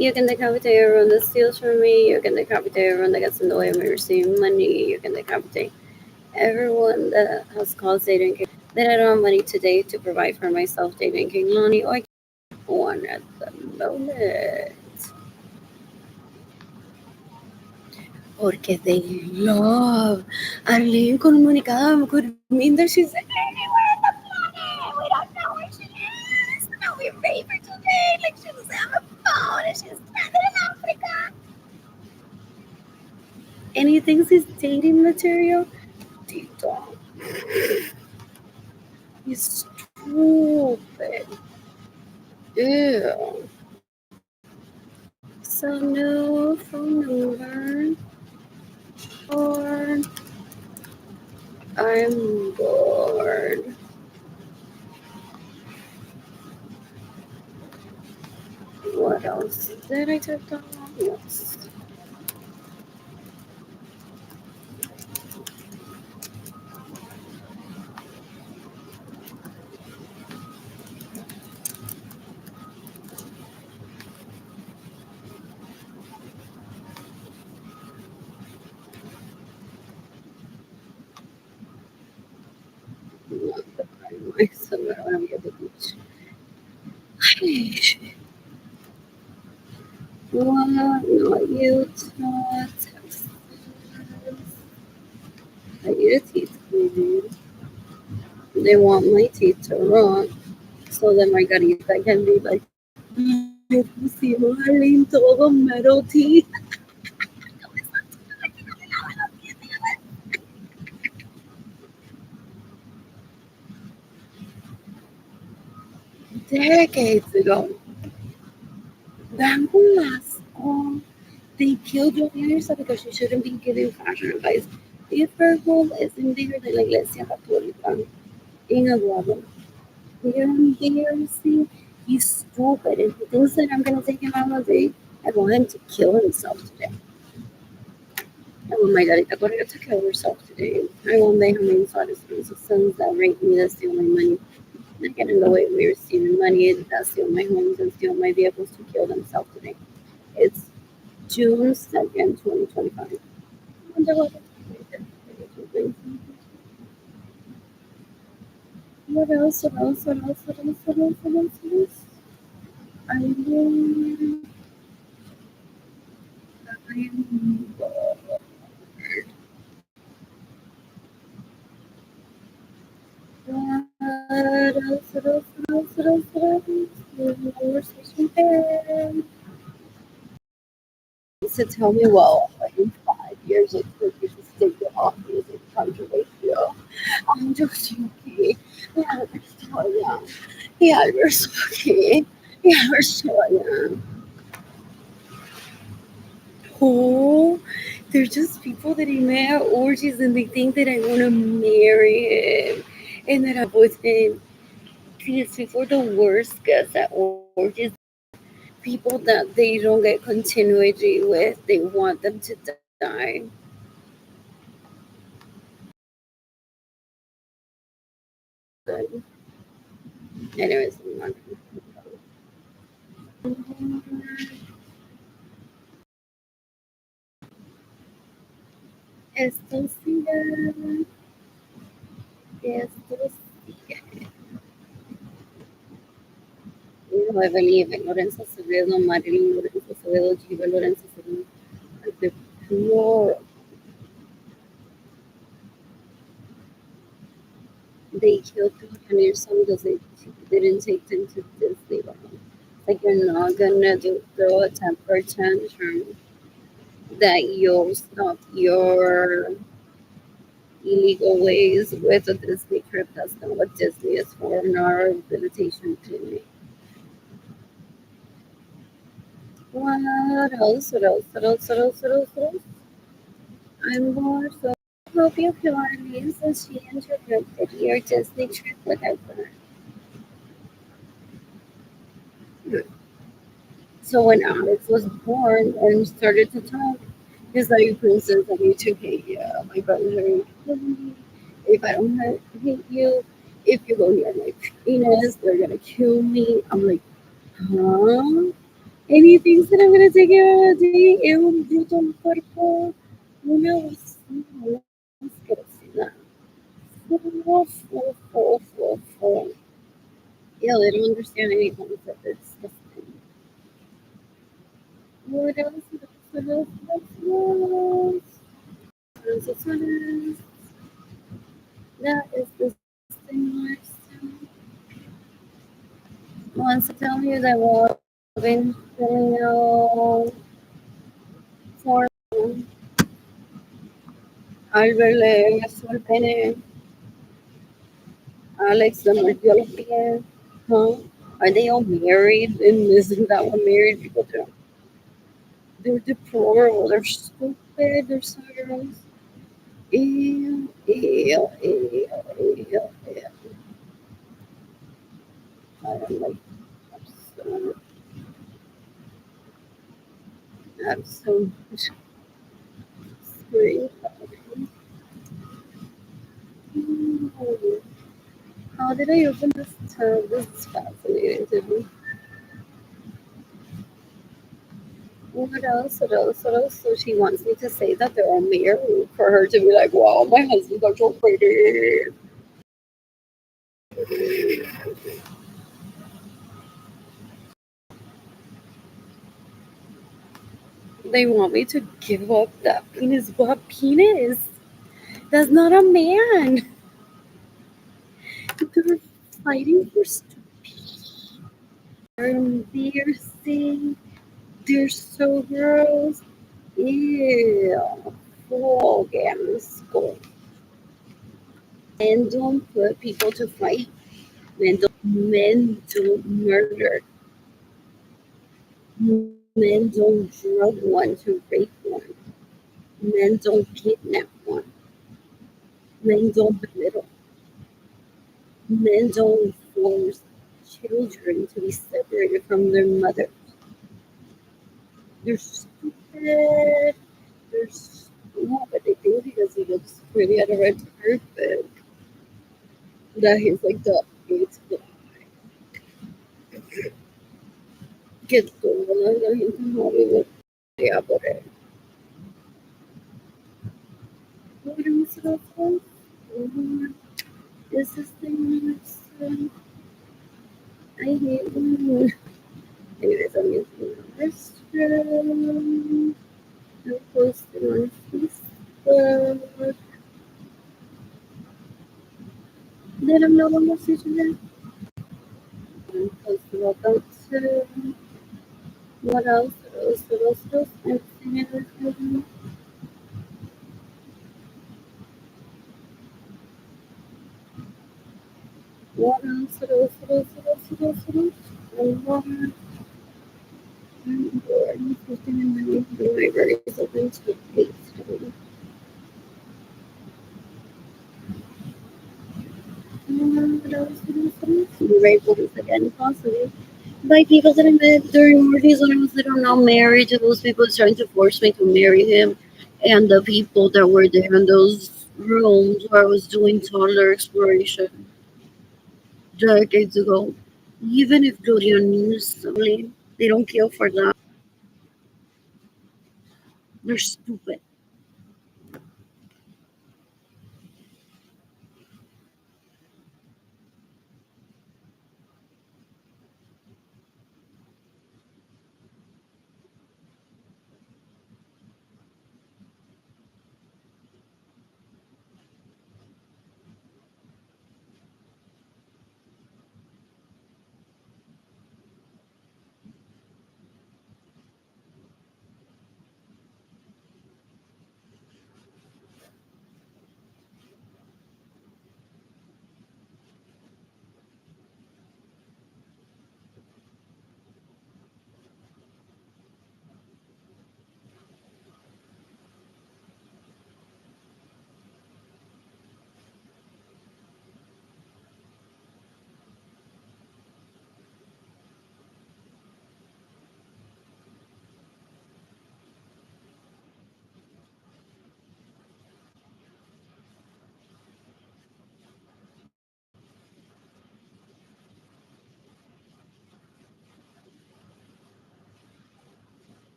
You can decapitate everyone that steals from me. You can decapitate everyone that gets in the way of me receiving money. You can decapitate everyone that has caused Aiden King that I don't have money today to provide for myself, Aiden King Lonnie, or I can one at the moment. Porque they love Arlene comunicada could mean that she's anywhere on the planet. We don't know where she is. No, we rave her today like she was on the phone and she's stranded in Africa. And he thinks he's dating material. Tito. He's stupid. Ew. So no phone number. Or I'm bored. What else did I type down? Yes. Not the primary, so I don't get the beach. What? Not Utah, Texas. I eat a teeth cleaning. They want my teeth to rot. So then Margarita can be like, "Ay, pusimos Arlene todo metal teeth." Decades ago, Bamboo Lasco, they killed Johanna because she shouldn't be giving fashion advice. If her home is in there de la Iglesia Católica, in Aguado, here and there, see, he's stupid and he thinks that I'm gonna take him out on a date. I want him to kill himself today. I want my daddy Correa to kill herself today. I want Benjamin Suarez sons that rape me, that steal my money, that get in the way of me receiving money, that steal my homes and steal my vehicles to kill themselves today. It's June 2nd, 2025. I wonder what else? What else? What else? What else? What else? What else? What else? I am. I'm what else? What else? What else? What else? What else? More switching there. So tell me, well, like in 5 years, it's like you should stay your office and controversial. I'm just joking. Yeah, we're so young. Yeah, we're so okay. Yeah, we're so young. Oh, they're just people that he met at orgies and they think that I want to marry him and that I'm with him. These people are the worst guests at orgies. People that they don't get continuity with, they want them to die. Good. Anyways, I'm not esto sigue, esto sigue. You know, I believe in Lorenzo Acevedo, Marilyn Lorenzo Acevedo, Giva Lorenzo Acevedo, like the pure. They killed Pioneer Song because they didn't take them to Disney World. Like you're not gonna throw a temper tantrum that you'll stop your illegal ways with a Disney trip. That's not what Disney is for, nor a rehabilitation clinic. What else? What else? What else? What else? What else? What else? I'm bored, so I hope you feel Arlene since she interrupted your Disney trip without her. So when Alex was born and started to talk, he's like, Princess, I need to hate you. My brothers are going to kill me. If I don't hate you, if you go near my penis, they're going to kill me. I'm like, huh? And he thinks that I'm gonna take care of the day. Es un bruto, un cuerpo, una basura, asquerosidad. Full, full, full, full, full. Yeah, they don't understand any concept. It's disgusting. What else? What else? What else? What else? That is the thing lifestyle. Wants to tell you that well, I've been filling out for Albert le besó el pene, Alex le mordió los pies. Huh? Are they all married? And isn't that what married people do? They're deplorable. They're stupid. They're so gross. Ew, ew, ew, ew, ew. I don't like. I'm so screwed. How did I open this tab? This is fascinating to me. What else? What else? What else? So she wants me to say that they're all married for her to be like, wow, my husband's are so pretty. They want me to give up that penis. What penis? That's not a man. They're fighting for stupidity. They're embarrassing. They're so gross. Ew. Full gamma. Men don't put people to fight. Men don't murder. Men don't drug one to rape one. Men don't kidnap one. Men don't belittle. Men don't force children to be separated from their mother. They're stupid. They're stupid. But they think because he looks pretty at a red carpet that he's like the eighth guy. Que toda la gente en Hollywood ya por él. What is it called? Is this thing I hate when anyways, I'm using the restroom. I'm posting on Facebook. Then I'm no longer searching that. I'm posting about that too. What else? What else? What else? What else? I'm singing with you. What else? What else? What else? What else? What else? What else? I'm bored. I'm bored. I'm posting in my library something to paste. Right once again, possibly. By people that I met during orgies when I was little, now married to those people trying to force me to marry him, and the people that were there in those rooms where I was doing toddler exploration decades ago. Even if Dorian means something, they don't care for that. They're stupid.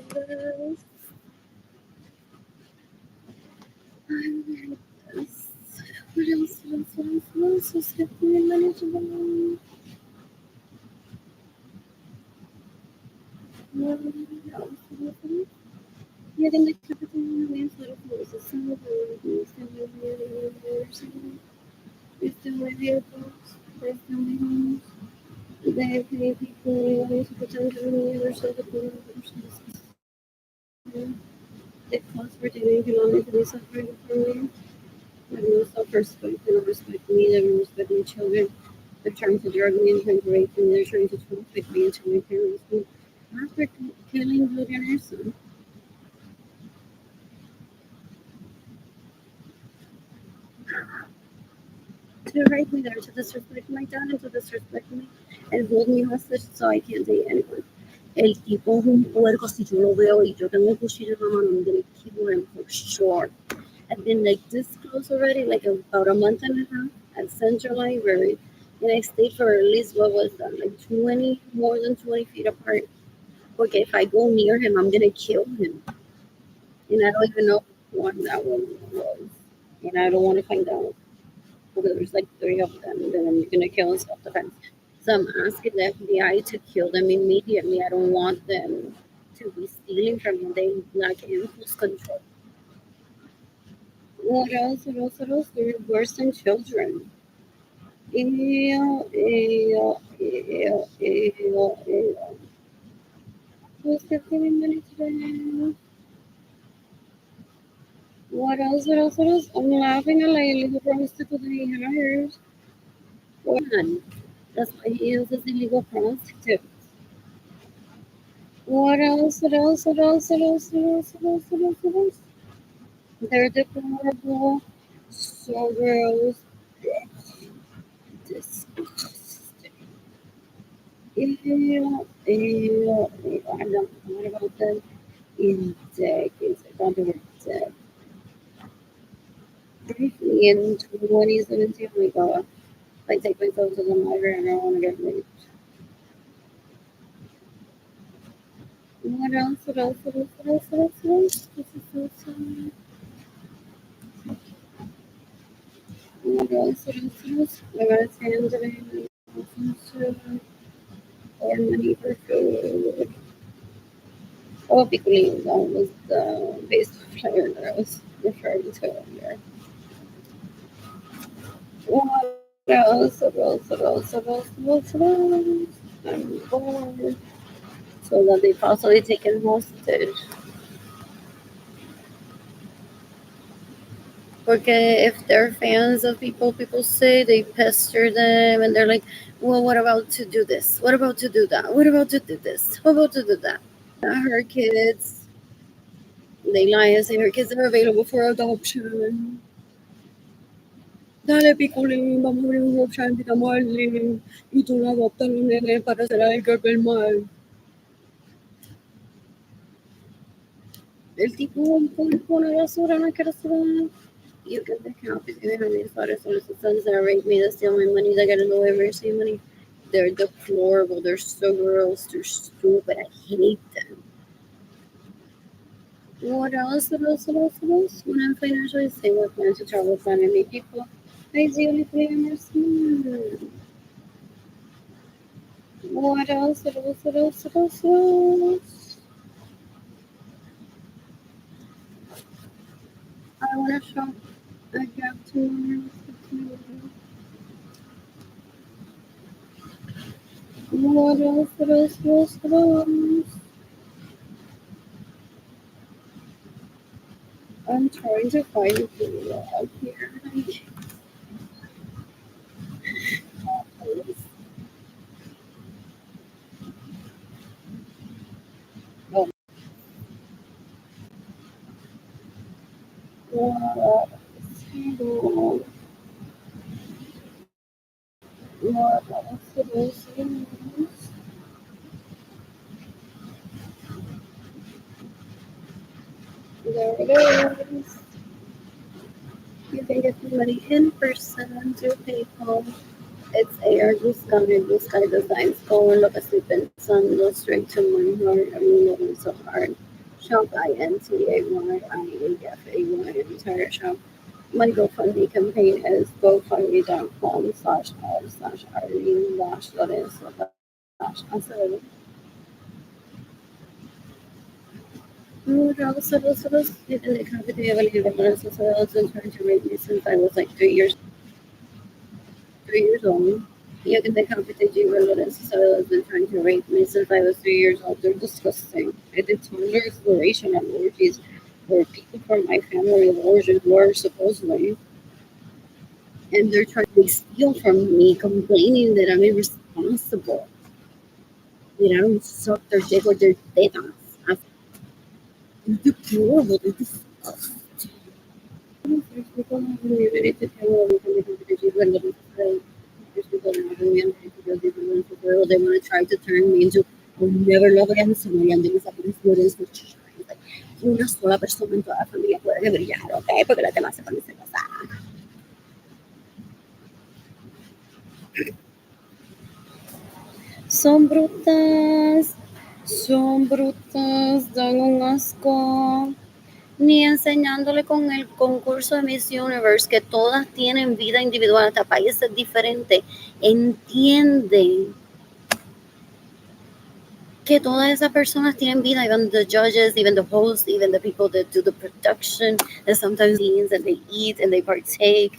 this. I'm very this. What else? What else? What else? What else is happening? Manageable. What else? What else? Yeah, then the capital means what it was. It's some of the it's still my vehicles. There's still my homes. They have many people wanting to pretend to be other side of the they cost for doing economically suffering from me. They have no self-respect, they don't respect me, they don't respect my children. They're trying to drug me and trying to rape me, they're trying to traffic me into my parents' home. After killing Gloria Nelson, to rape me there, to disrespect my dad and to disrespect me and hold me hostage so I can't date anyone. El tipo es un puerco si yo lo veo y yo tengo un cuchillo en la mano, I'm gonna kill him for sure. I've been like this close already, like about a month and a half at Central Library. And I stayed for at least, what was that, like 20, more than 20 feet apart. Okay, if I go near him, I'm gonna kill him. And I don't even know what that one was. And I don't want to find out. Because there's like three of them, and then I'm gonna kill in self defense. So I'm asking the FBI to kill them immediately. I don't want them to be stealing from me. They lack impulse control. What else? What else? What else? They're worse than children. Ew, ew, ew, ew, ew. Who's 15 minutes today? What else? What else? What else? I'm laughing at Lately who promised to put the hires. One. That's why he uses illegal prostitutes. What else? What else? What else? What else? What else? What else? What else? What else? They're deplorable. So gross. Disgusting. Ew, ew, ew. I don't know what about them. In decades. I found the word dead. Briefly in 2017, oh my god. If I take myself to the library and I don't want to get raped. What else? What else? What else? What else? What else? What else? This is so sad. What else? What else? What else? I got a tan today. Or money for food. Oh, Picolino, that was the baseball player that I was referring to earlier. What else? What else? What else? What else? What else? I'm bored. So that they possibly taken hostage. Porque if they're fans of people, people say they pester them and they're like, well, what about to do this? What about to do that? What about to do this? What about to do that? Her kids, they lie and say her kids are available for adoption. Dale, Piculín, vamos a abrir un web chat, invitamos a Arlene y tú la adoptas a los nenes para hacer el girl mal. El tipo pone basura en la basura. You get the copies behind these photos on the sons that rape me, that steal my money, that get in the way of mercy money. They're deplorable, they're so gross, they're stupid, I hate them. What else? What else? What else? What else? When I'm financially stable, I plan to travel with family people. Ideally, play understand. What else? What else? What else? What else? What else? I want to shop. I got tomorrow. What else? What else? What else? What else? I'm trying to find the up here. Oh, what else? What else? There it is. You can get the money in person through PayPal. It's AR Blue Sky Designs. Go and look asleep in sun, go straight to my heart. I'm living so hard. Shop INTAYIEFAY entire shop. My GoFundMe campaign is gofundme.com/r-Lorenzo-Acevedo. Solo did in the cafeteria Lorenzo Acevedo has been trying to rape me since I was like 3 years old. Yet in the cafeteria Lorenzo Acevedo has been trying to rape me since I was 3 years old. They're disgusting. I did total exploration and orgies where people from my family of origin were supposedly, and they're trying to steal from me, complaining that I'm irresponsible, that I don't suck their dick or their tetas. They're deplorable. They're disgusting. There's people in the community to tell me we can become the when the there's people in the community to go they want to try to turn me into I'll never love again someone and things like this is like una sola persona en toda la familia puede brillar, ¿ok? Porque las demás se ponen celosas. Son brutas, dan un asco. Ni enseñándole con el concurso de Miss Universe, que todas tienen vida individual, hasta países diferentes. Entienden que todas esas personas tienen vida, even the judges, even the hosts, even the people that do the production, and sometimes scenes and they eat and they partake.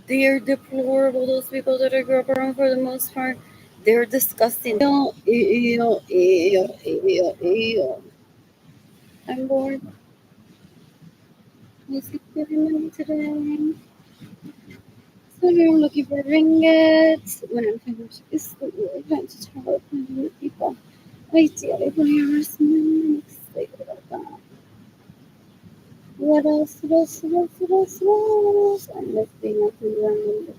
They're deplorable, those people that I grew up around for the most part. They're disgusting. Ew. I'm bored. Let's get money today. So I'm looking for ringgits. When I'm finished with school, I plan to travel with new people. Ideally, when you're I'm excited about that. What else? I'm missing nothing random.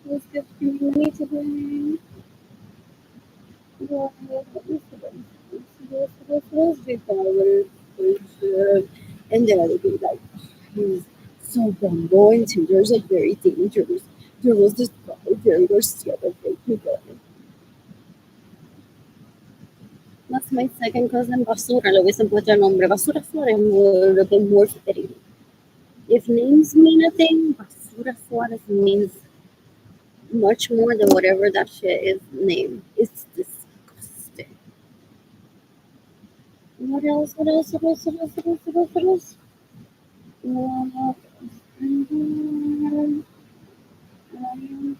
Let's get money today. And then I'll be like, he's so bumbo and Tinder's like very dangerous. There was this guy, Jerry Garcia, that raped me good. That's my second cousin, Basura. Le hubiesen puesto el nombre. Basura Suarez would have been more fitting. If names mean a thing, Basura Suarez means much more than whatever that shit is name. It's disgusting. What else? What else? What else? What else? What else? What else? What else?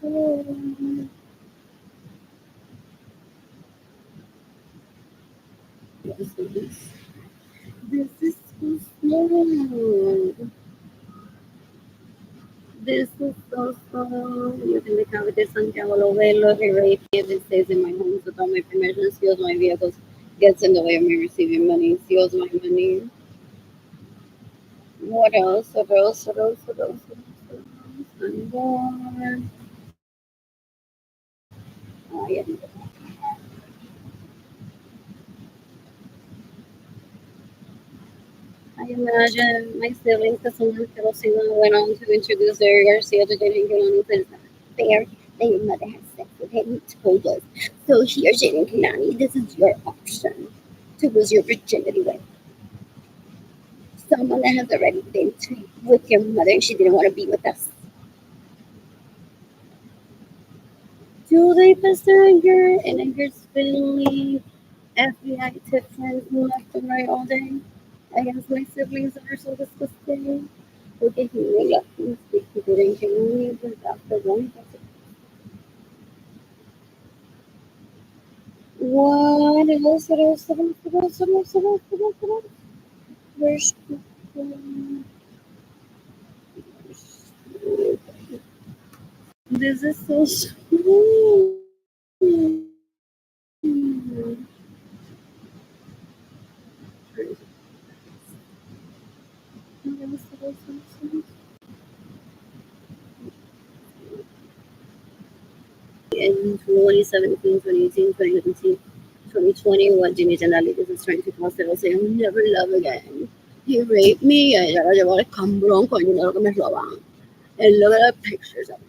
What else? This is so slow. This is so slow. You can become with Santiago Lovelo, he raped me, if it stays in my home without my permission, steals my vehicles, gets in the way of me receiving money, steals my money. What else? What else? What else? What else? What else? I'm bored. I am. I imagine my siblings, because someone went on to introduce Jerry Garcia to Jaden Kilani, but it's not fair that your mother has sex with him and told us. So here, Jaden Kilani, this is your option to lose your virginity with someone that has already been with your mother and she didn't want to be with us. Do they pester Edgar and Edgar's family, FBI tip friends left and right all day against my siblings that are so disgusting? Porque he may love things that he didn't kill me, but after one what else? What else? What else? What else? What else? What else? What else? What else? Where's this is so sweet. In 2017, 2018, 2019, 2020, what Jimmy Janali is trying to cause it, say, I'll never love again. He raped me, and I want to come bronco, and you know, me roban. And look at the pictures of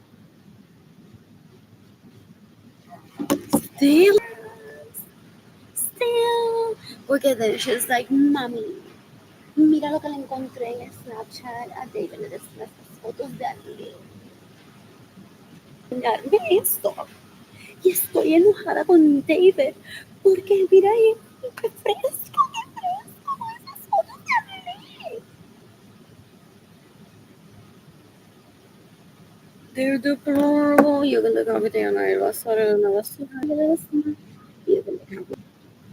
Still, still. Porque then she's like, mami, mira lo que le encontré en Snapchat a David de las fotos de Ali. Enseñarme esto. Y estoy enojada con David porque mira ahí, qué fresco, esas fotos de Ali. They're deplorable. Yo que le cavité a una basura, una basura de la basura. Yo que le cavité.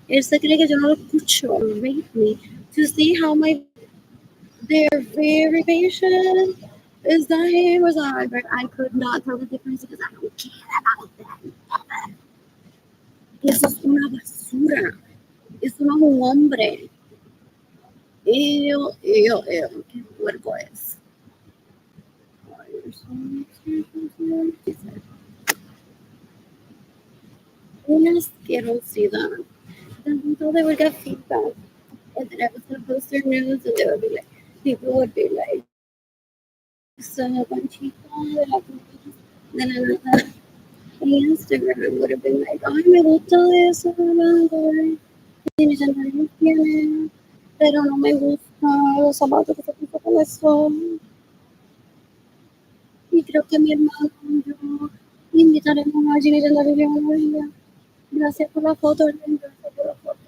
Él se cree que yo no lo escucho. Rate me to see how my they're very patient. Is that him or is that Albert? I could not tell the difference because I don't care about that. Eso es una basura. Eso no es un hombre. Qué puerco es. Una asquerosidad. Until they would get feedback. And then I was going to post their news and they would be like, people would be like, so Panchita, then another Instagram would have been like, ay, me gusta eso, tiene sandalias, tiene, pero no me gusta los zapatos que se puso con eso. Y creo que mi hermano y yo invitaremos a Ginny en la Biblia. Gracias por la foto, gracias por la foto.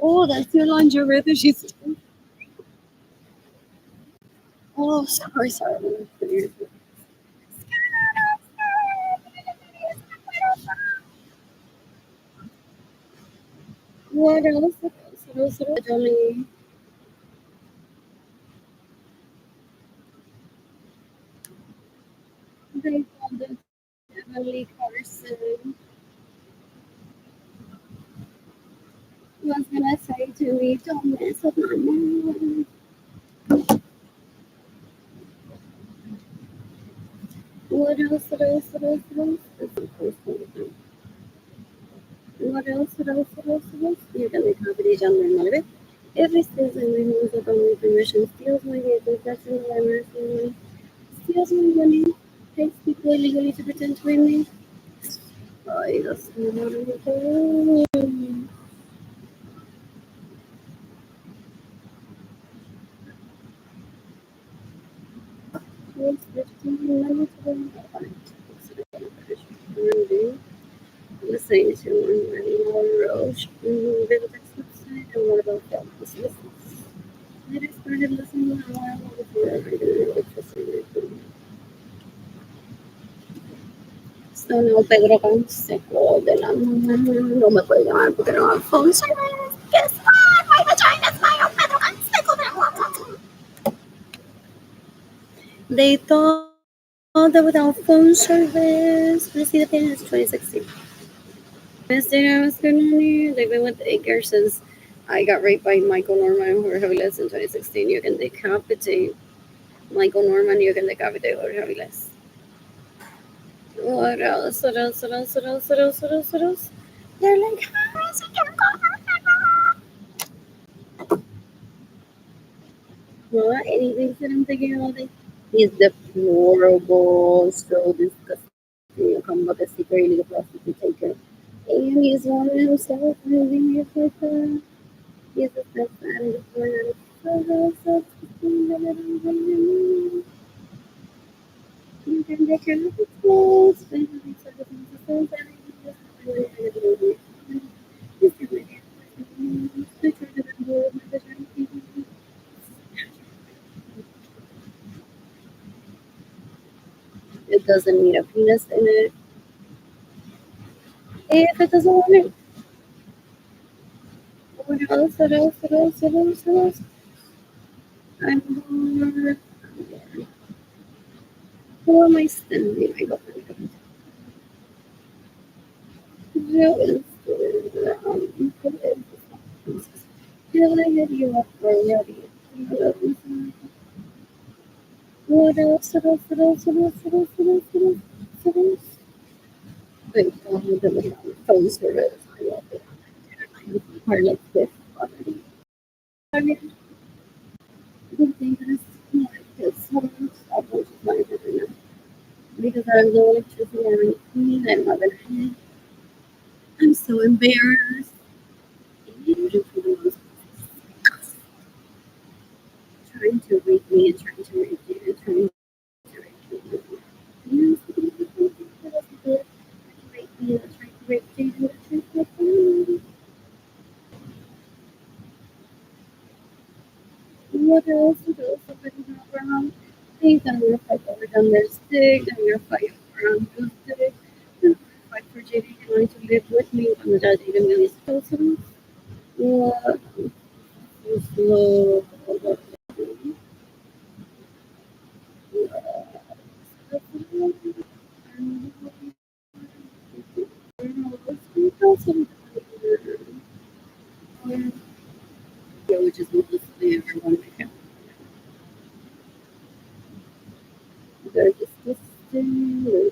Oh, that's your lingerie that she's. Oh, sorry. What else? Johnny. They called it Emily Carson. Was gonna say to me, don't mess with my mom. What else? What else? What else? What else? What else? What else? What else? What else? You're gonna copy genre narrative. Every season, my home is upon my permission, steals my vehicles, that's in the library, steals my money, takes people illegally to pretend to be me. Ay, Dios mío. It's 15 minutes away. Listening to one Roche, Bibliotext website, and what about film? Then I started listening to a while before I really listening. So no, Pedro Canseco de la no me puede llamar porque no hay phone service. Guess what? My vagina is my own Pedro Canseco de la They thought that without phone service, let's see the pin is 2016. They've been with Edgar since I got raped by Michael Norman or Javiles in 2016. You can decapitate Michael Norman, you can decapitate or Javiles. What else? What else? What else? What else? What else? What else? What else? They're like, how is it your what? Anything that I'm thinking about it? He's deplorable, so disgusting. Come back a secret illegal prostitute taker. And he's one of himself living here for the he's a step and the corner of so you can get your clothes, but you sort of it doesn't need a penis in it. If it doesn't want it, what else? What else? What else? What else? What else? I'm bored. Who am I standing? I got Can I hit you up already? What else? What else? What else? What else? What else? What else? What else? What else? Wait, phone service. I love it. Part like this already. I mean, the thing is, like this one, I was just like, because I have no electricity and everything. I'm not gonna have. I'm so embarrassed. And for the most trying to rape me and trying to rape you and trying to rape you. Yes, rape me and trying to rape you and trying to rape you. What else? What else? Somebody not around. Think I'm gonna fight over down their stick. I'm gonna fight around your stick. I'm gonna fight for JD wanting to live with me. I'm gonna even really special. What? Slow. Yeah, which is mostly everyone I can. They're just listening. They're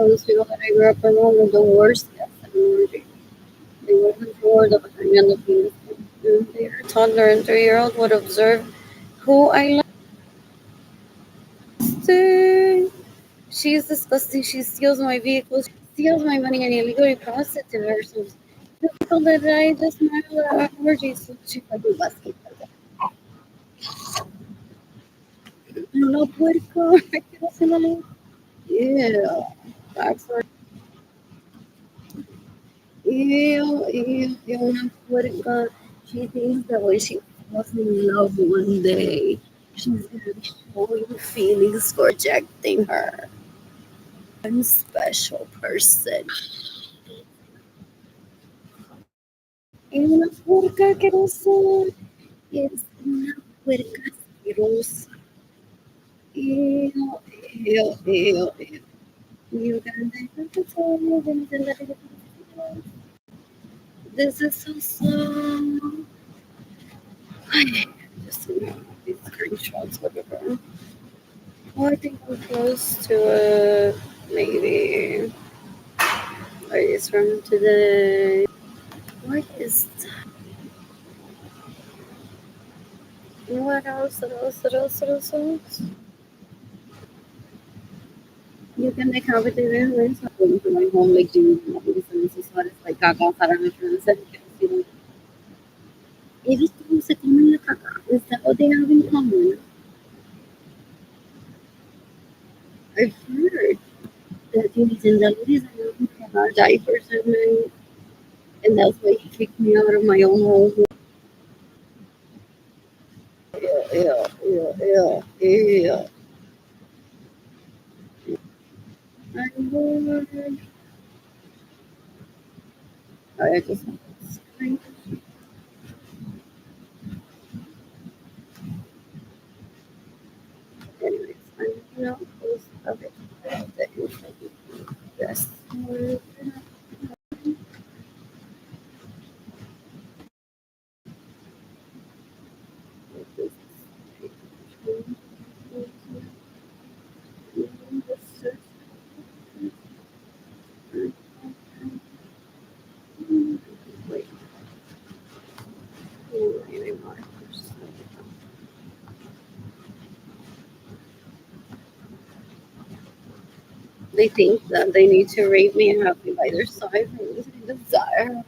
those people that I grew up around were the worst deaths in. They were controlled of hanging the penis. Their toddler and 3-year-old would observe who I lusted. She's disgusting. She steals my vehicles, steals my money, and illegally prostitutes herself. The people that I just met at orgies, so she fucking busted. No puerco. I can't say my name. Yeah. That's right. Una puerca. She thinks that when she falls in love one day, she's gonna be showing feelings for rejecting her. I'm a special person. Es una puerca asquerosa. Es una puerca asquerosa. Ew, ew, ew, ew. You can tell me this is so slow. I just these screenshots, whatever. Oh, I think I'm close to it. Maybe. What is from today? What is what else? What else? What else? What else? What else? You can make competitive ways of going to my home, like doing businesses, like caca para nuestros servicios. He visto cómo se comen la caca. Is that what they have in common? I've heard that he was in the ladies and diapers at night, and that's why he kicked me out of my own home. Yeah, yeah, yeah, yeah. I'm bored. I just want to scream. Anyways, I'm not close of it. That you yes. Wait, anymore. They think that they need to rape me and have me by their side for me to desire.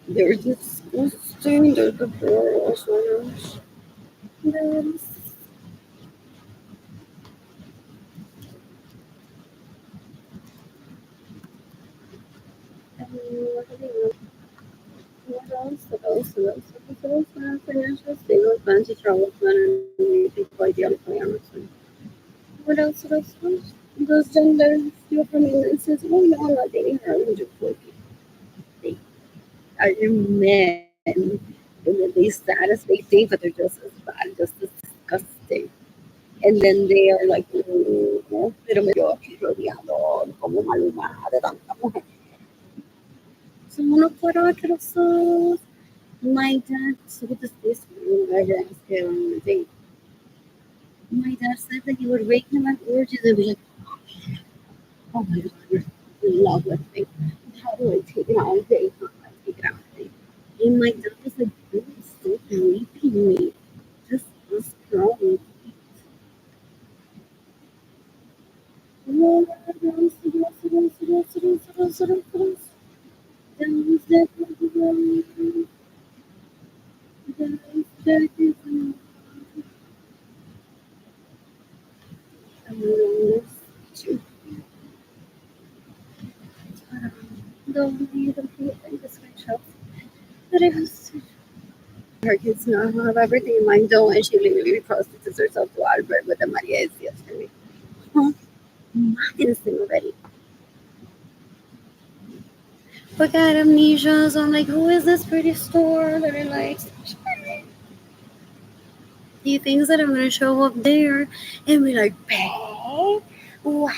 They're disgusting. They're the girls. There's what else? What else? What else? What else? So it's not financial stable, to travel plan, and meet people ideally for Amazon. What else? What else? What else? Those gender feel from England says, well, you all are dating her 140. They are men. And then they status they date, but they're just as bad, just as disgusting. And then they are like, pero me dio aquí rodeado como Maluma de tanta mujer. Son unos cueros asquerosos. My dad, so what does this mean? My dad asked him on the date. My dad said that he would rate him at orgies and be like, oh my god, you're in love with me. How do I take it out on a date? How do I take it out on a date? And my dad was like, you're so creepy me. Just us girls. But it was her kids now have everything in mind, don't, and she literally prostitutes herself to Albert with the Maria is yesterday. Huh? Instant already. But got amnesia, so I'm like, who is this pretty store that I like? He thinks that I'm gonna show up there and be like, hey, wow, oh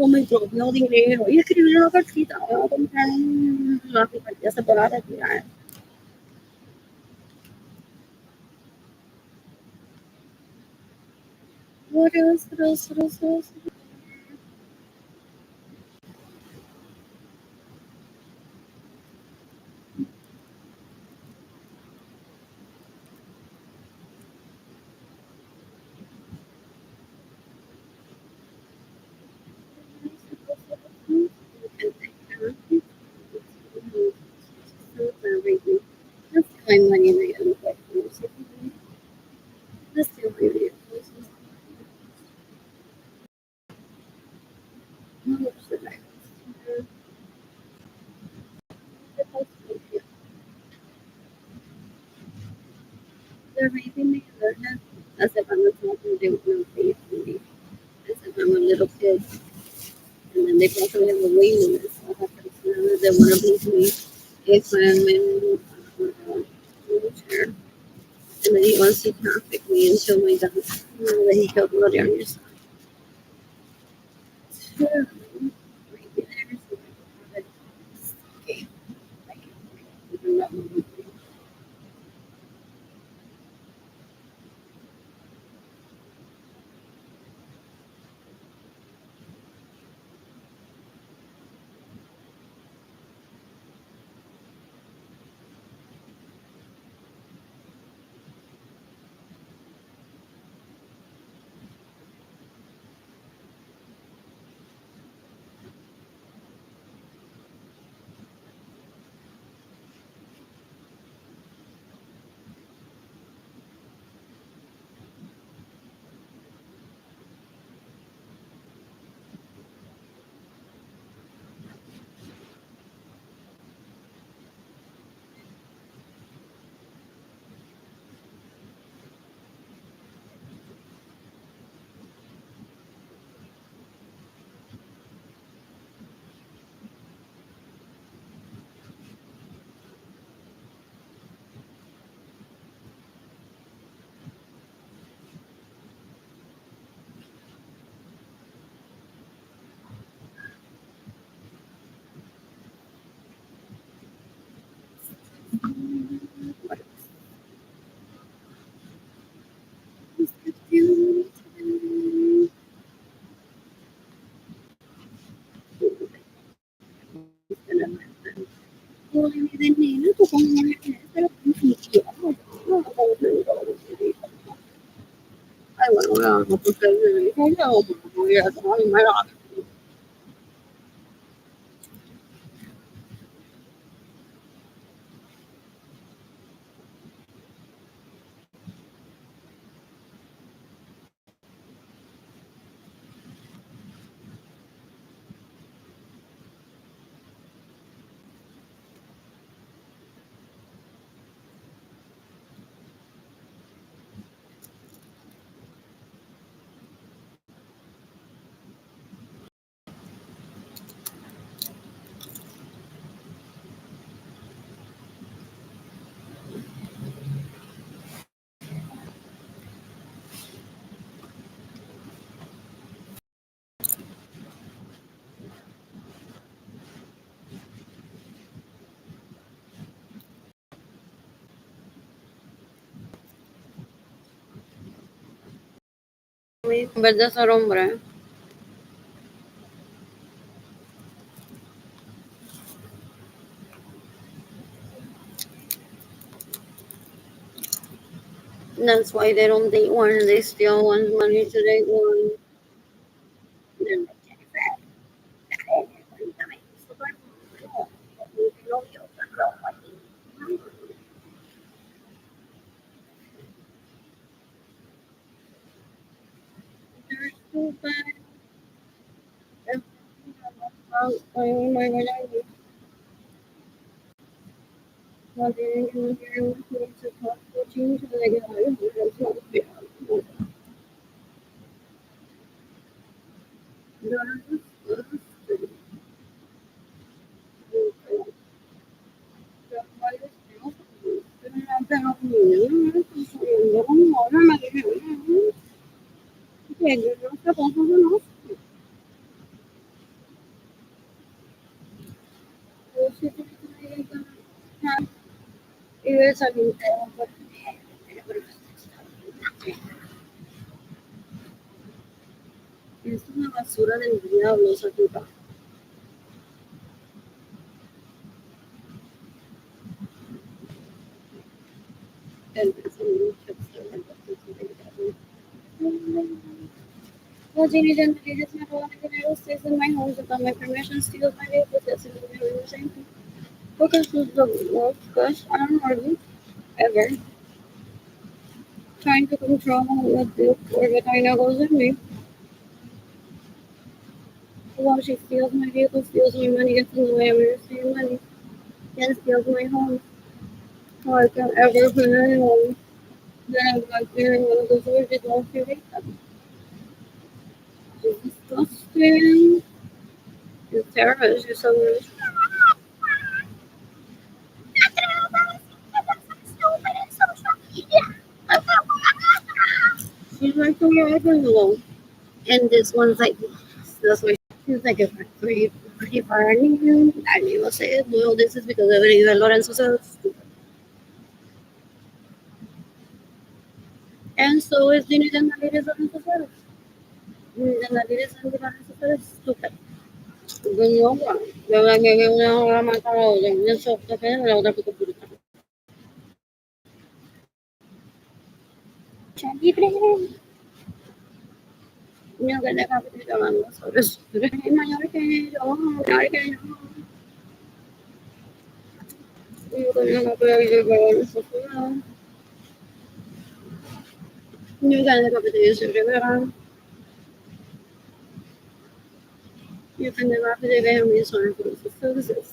my god, no dinero. Y escribir una cartita, voy a comprar una picardía separada de tirar. What else? What else? What else? What else? Let's find money in the end. Let's do money. How much did I they're raising me as if I'm a small they would know me. As if I'm a little kid. And then they probably have a waiting list. I have to they want to please me if I'm in a wheelchair. And then he wants to traffic me until my dad. That he killed bloody on your son. Sure. Right there. So I have it. Okay. I can I want to porque voy a tomar mi mala. En vez de ser hombre. That's why they don't date one. They still want money to date one. They're like, they're so bad. Oh my god, I didn't come here with me to talk to change the guy. That's not fair. Es una basura del diablo esa tipa. El pensamiento well, Jeannie didn't they just never want to get out stays in my home without my permission, steals my vehicle, that's in the same thing. Because was the worst crush on Harley ever. Trying to control what the vagina goes in me. Well, she steals my vehicle, steals my money, gets in the way of me receiving money, then steals my home. How I can ever put anyone that I'm like hearing one of those words, it won't feel like that. It's disgusting. It's terrible. She's so rude. She's like, oh, yeah, I bring alone. And this one's like, that's why she's like, if I need you, I will say it. Well, this is because everybody that Lorenzo says. And so is Ginny and Nalires and Lorenzo says. The Nalires and Lorenzo says, stupid. Ganyan ba? Wala ganyan na ako naman tao. Yung soft na kaya, wala ko na pagkapulitan. Siya, libre. Yung ganda kapit naman mo. Sorry. Mayor kayo. Mayor kayo. Yung ganda kapit naman. Yung ganda kapit naman. You can never debe mi son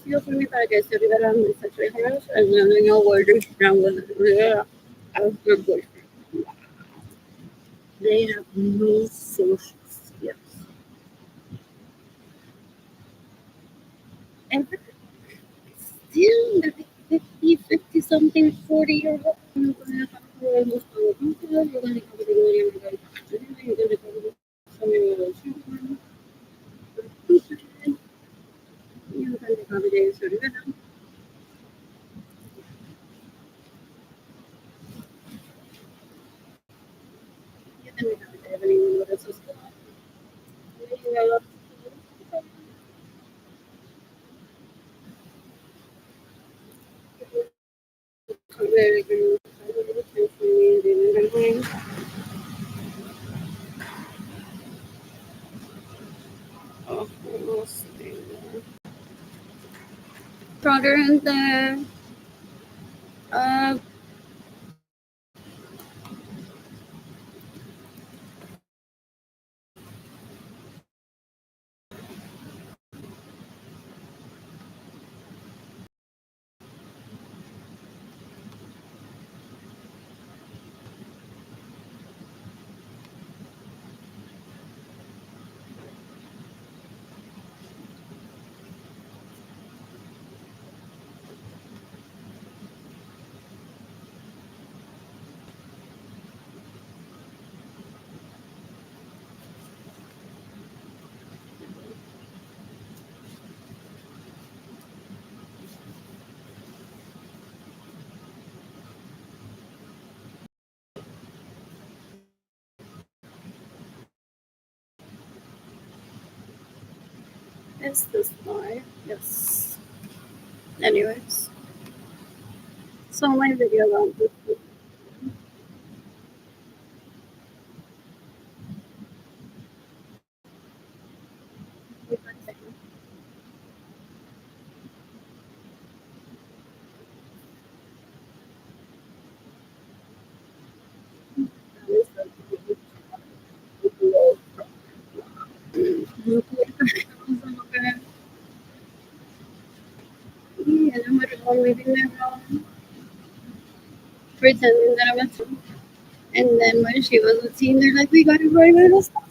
feel for me para que se libera mi sacrifice and then your word is down with after boyfriend. They have no social skills. And still, they're 50 something, 40 years old. You're going to have to almost all of them. You're going to cover the glory of God. You're going to cover some of your children. You're going to cover the sort of you're going to cover everything with us. Brother and the uh, Is this live? Yes. Anyways, so my video about this. And I'm leaving my room, pretending that I'm a teen. And then when she was a teen, they're like, we got to write little stuff.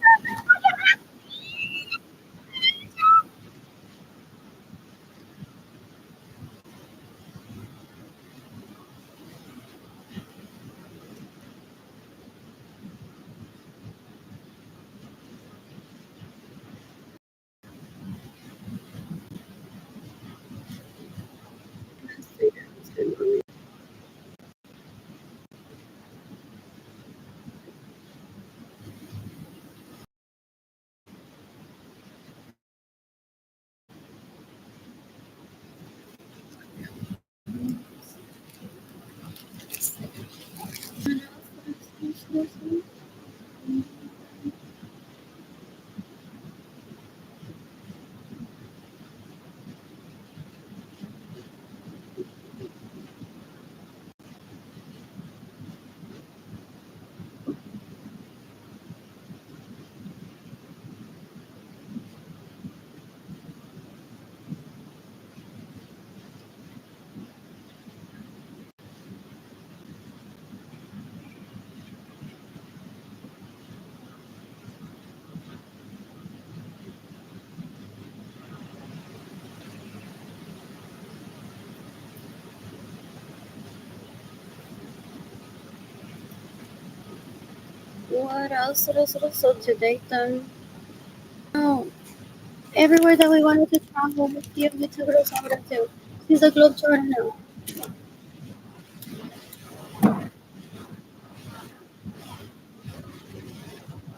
What else? So today then? Oh, everywhere that we wanted to travel with you, we took Rosaura too. She's a globetrotter now.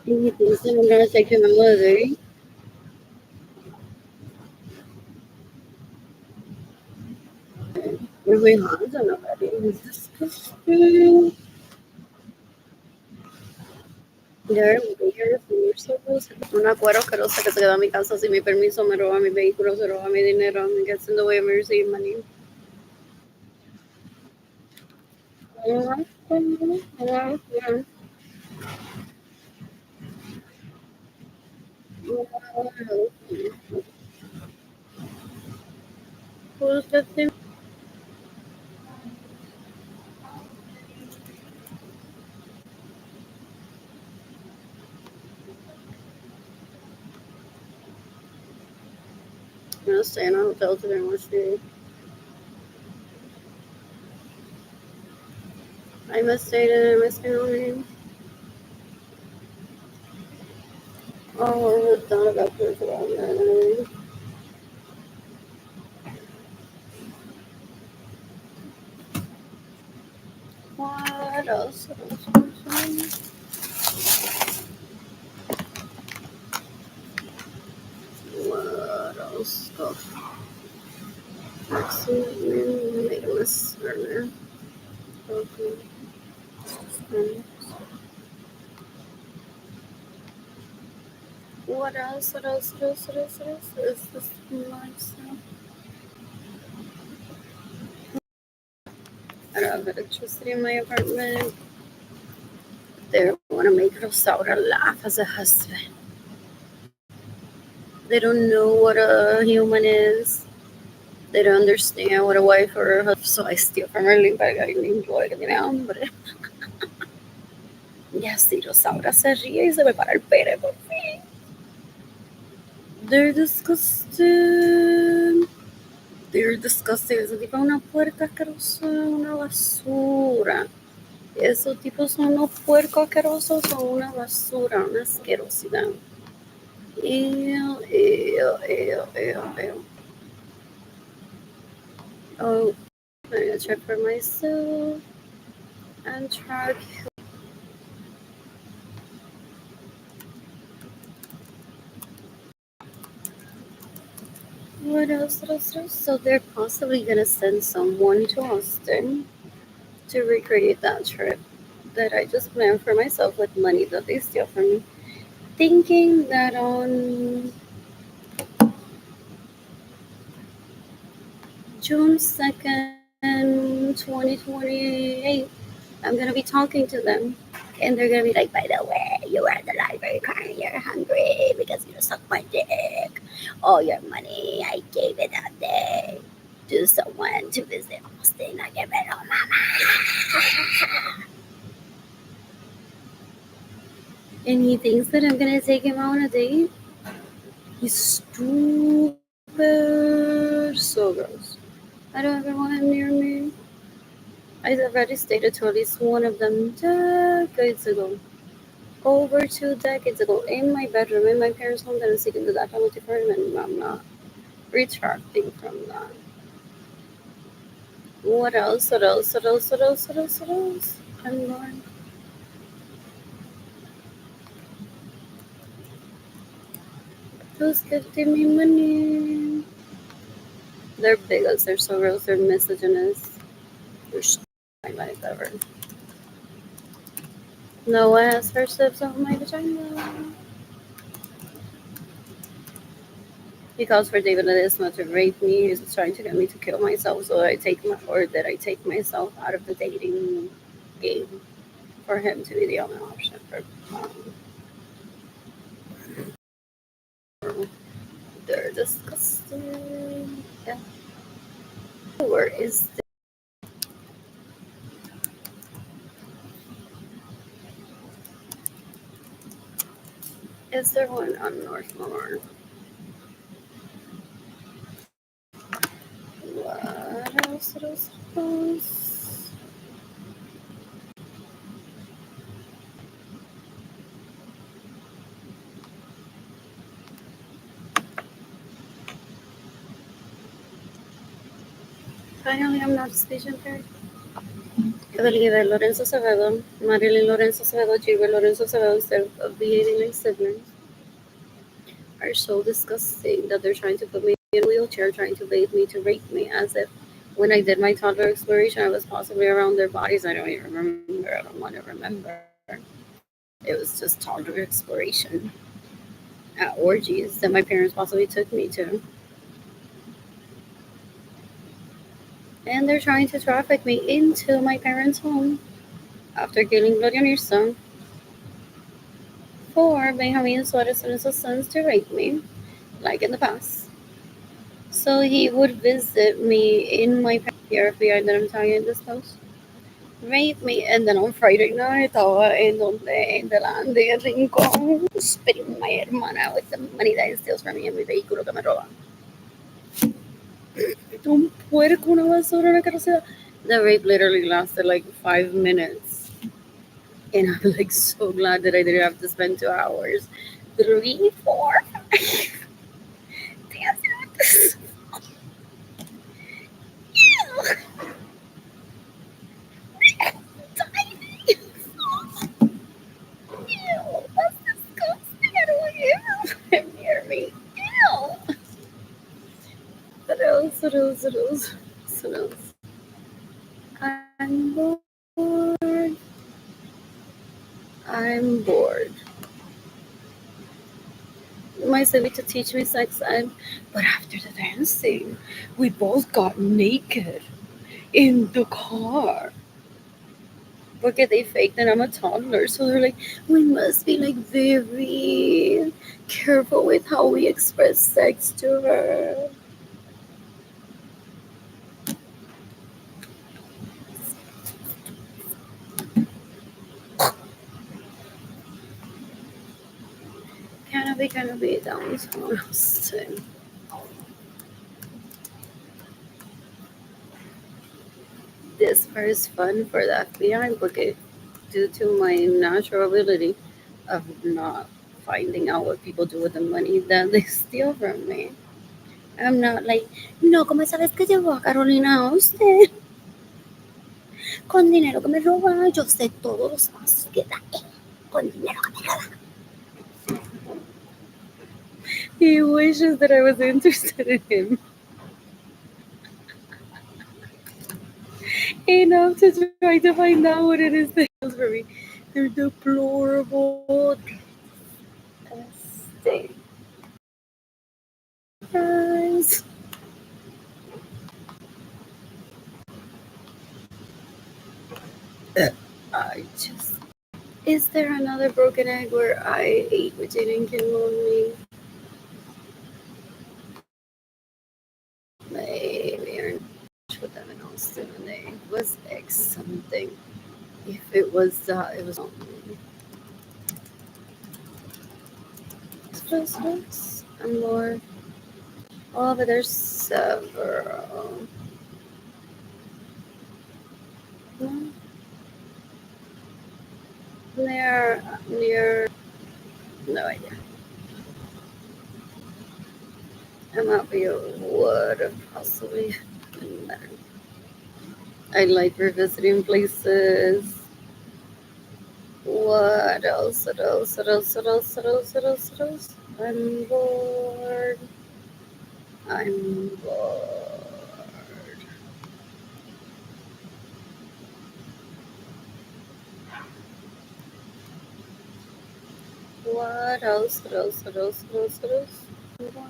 And he thinks that I'm gonna take him in military. We're way hard on nobody. It's disgusting. They're weird. You're so gross. Una cuero asquerosa que se queda en mi casa sin mi permiso, me roba mi vehículo, se roba mi dinero, and gets in the way of me receiving money. Who's the thing? I'm gonna stay in a hotel today and watch TV. I must stay there, I must stay home. Oh, I thought about this around that. What else? What else? Oh, made a mess earlier. Okay. What else? What else? What else? What else? What else? Is this nice? I don't have electricity in my apartment. They want to make Rosaura laugh as a husband. They don't know what a human is. They don't understand what a wife or a husband. So I steal from her link para que enjoy que tiene hambre. Y así Rosaura se ríe y se me para el pene por fin. They're disgusting. They're disgusting. Ese tipo es una puerca asquerosa, una basura. Esos tipos son unos puercos asquerosos, son una basura, una asquerosidad. Ew, ew, ew, ew, ew. Oh, I'm gonna check for myself and track. What else? What else? What else? So they're possibly gonna send someone to Austin to recreate that trip that I just planned for myself with money that they steal from me, thinking that on June 2nd, 2028, I'm gonna be talking to them. And they're gonna be like, by the way, you were at the library crying, you're hungry because you sucked my dick. All your money, I gave it that day to someone to visit Austin. I gave it all, mama. And he thinks that I'm gonna take him out on a date. He's stupid. So gross. I don't ever want him near me. I already stated to at least one of them decades ago. Over 2 decades ago, in my bedroom, in my parents' home, that I'm seeking the death penalty for him, and I'm not retracting from that. What else? What else? What else? What else? What else? What else? I'm going. Who's gifting me money? They're bigots. They're so gross. They're misogynist. They're my life ever. Noah has first lips on my vagina. He calls for David Ledesma to rape me. He's trying to get me to kill myself so I take myself out of the dating game for him to be the only option for they're disgusting. Yeah. Where is is there one on Northmore? What else? What else? What else? Finally, I'm not speech impaired. Evelyn Lorenzo Acevedo, Marilyn Lorenzo Acevedo, Gilbert Lorenzo Acevedo, instead of behaving like siblings, are so disgusting that they're trying to put me in a wheelchair, trying to bait me to rape me, as if when I did my toddler exploration, I was possibly around their bodies. I don't even remember. I don't want to remember. It was just toddler exploration at orgies that my parents possibly took me to. And they're trying to traffic me into my parents' home after killing Gloria Nilsson for Benjamin Suarez and his sons to rape me, like in the past. So he would visit me in my PRFBI that I'm telling you in this post. Rape me, and then on Friday night, estaba en donde, en delante del rincón, spitting my hermana with the money that he steals from me en mi vehículo que me roba. Un puerco, una basura, una carrocería. The rape literally lasted like 5 minutes. And I'm like so glad that I didn't have to spend 2 hours. 3, 4. Damn it. Ew. Tiny. Ew. That's disgusting. I don't want him near me. Ew. What else? What else? What else? What else? I'm bored. I'm bored. My sibling to teach me sex ed, but after the dancing, we both got naked in the car. Porque they fake that I'm a toddler, so they're like, we must be like very careful with how we express sex to her. Can I be downtown Austin? This part is fun for the FBI porque due to my natural ability of not finding out what people do with the money that they steal from me. I'm not like, no, ¿cómo sabes que llevó a Carolina a usted? Con dinero que me roba, yo sé todos los pasos que da con dinero que me roba. He wishes that I was interested in him enough to try to find out what it is that he feels for me. They're deplorable. Disgusting. Guys. I just. Is there another broken egg where I ate what didn't kill on me? Maybe or with them in Austin and they was X something. If it was it was on me. And more. Oh, but there's several. No, they're near. No idea. I might be would have possibly been better. I like revisiting places. What else? What else? What else? What else? What else? What else? What else? I'm bored. I'm bored. What else? What else? What else? What else? What else? I'm bored.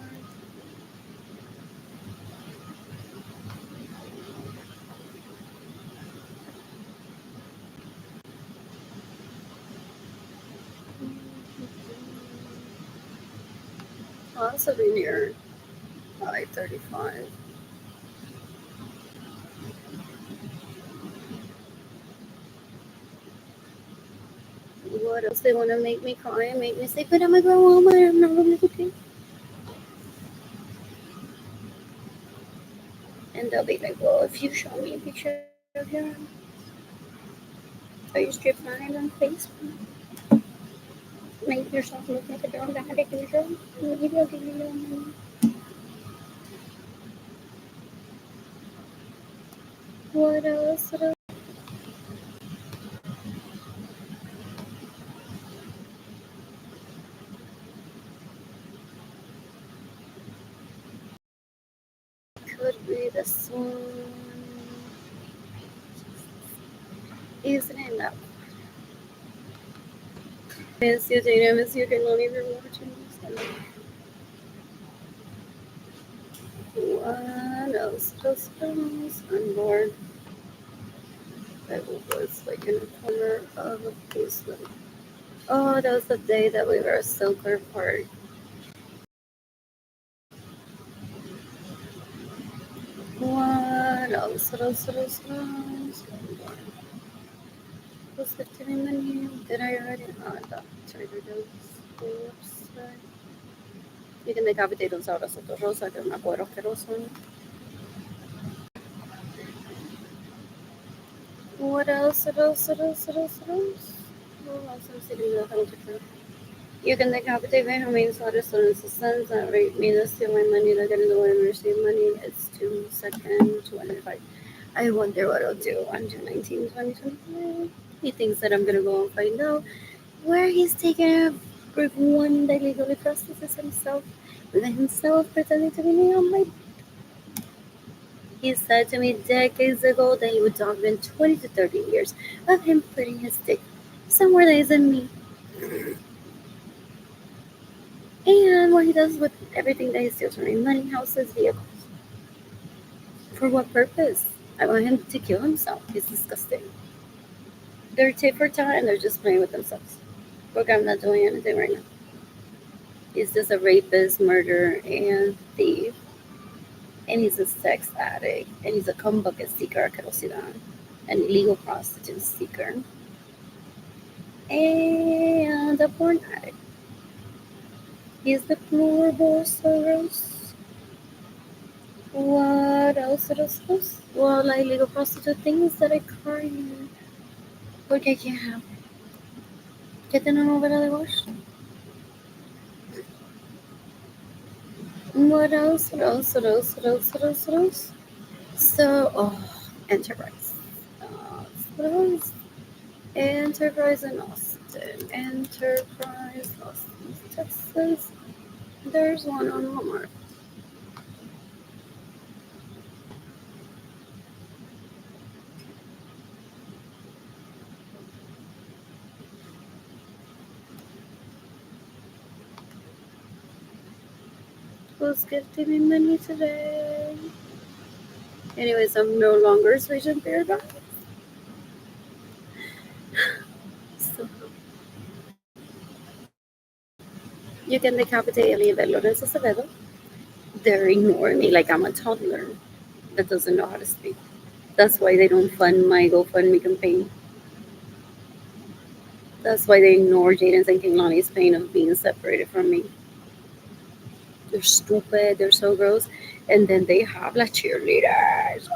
Possibly near I-35. What else? They want to make me cry and make me say, but I'm a grown woman. I'm not going to okay. And they'll be like, well, if you show me a picture of him, are you strip mine on Facebook? Make yourself look like a dramatic usual. Maybe I'll give you your money. What else? What else? Could be this one. Isn't it that? Miss you, Jada. Miss you. Can only be watching this. What else? Just I'm bored. I was like in a corner of a basement. Oh, that was the day that we were at Silker Park. What else? What else? What else? What else? Was it in the menu? Did I already? Oh, I thought Trader Joe's website. You can decapitate un sabroso rosa, que es una cuero asqueroso. What else? What else? What else? What else? What else? What else? I'm sitting there. You can decapitate me who means water students the sons that rape me, that steal my money, that get in the way and receive money. It's 2 seconds, 25. I wonder what I'll do on June 19, 2025. He thinks that I'm gonna go and find out where he's taking a group one that legally prostitutes himself with himself pretending to be me on my. He said to me decades ago that he would document 20 to 30 years of him putting his dick somewhere that isn't me. And what he does with everything that he steals from me, money, houses, vehicles. For what purpose? I want him to kill himself. He's disgusting. They're tit for tat and they're just playing with themselves. Look, I'm not doing anything right now. He's just a rapist, murderer, and thief. And he's a sex addict. And he's a cum bucket seeker, carosidad, an illegal prostitute seeker, and a porn addict. He's deplorable, Soros. What else? What else? What else? Well, like illegal prostitute things that I cry porque I can't have. ¿Qué tenemos para de wash? What else? What else? What else? What else? What else? What else? So, Enterprise. What else? Enterprise in Austin. Enterprise, Austin, Texas. There's one on Walmart. Who's gifting me money today? Anyways, I'm no longer speech impaired. So you can decapitate Eliezer Lorenzo Acevedo. They're ignoring me like I'm a toddler that doesn't know how to speak. That's why they don't fund my GoFundMe campaign. That's why they ignore Jaden's and Kinglani's pain of being separated from me. They're stupid. They're so gross. And then they have like cheerleaders.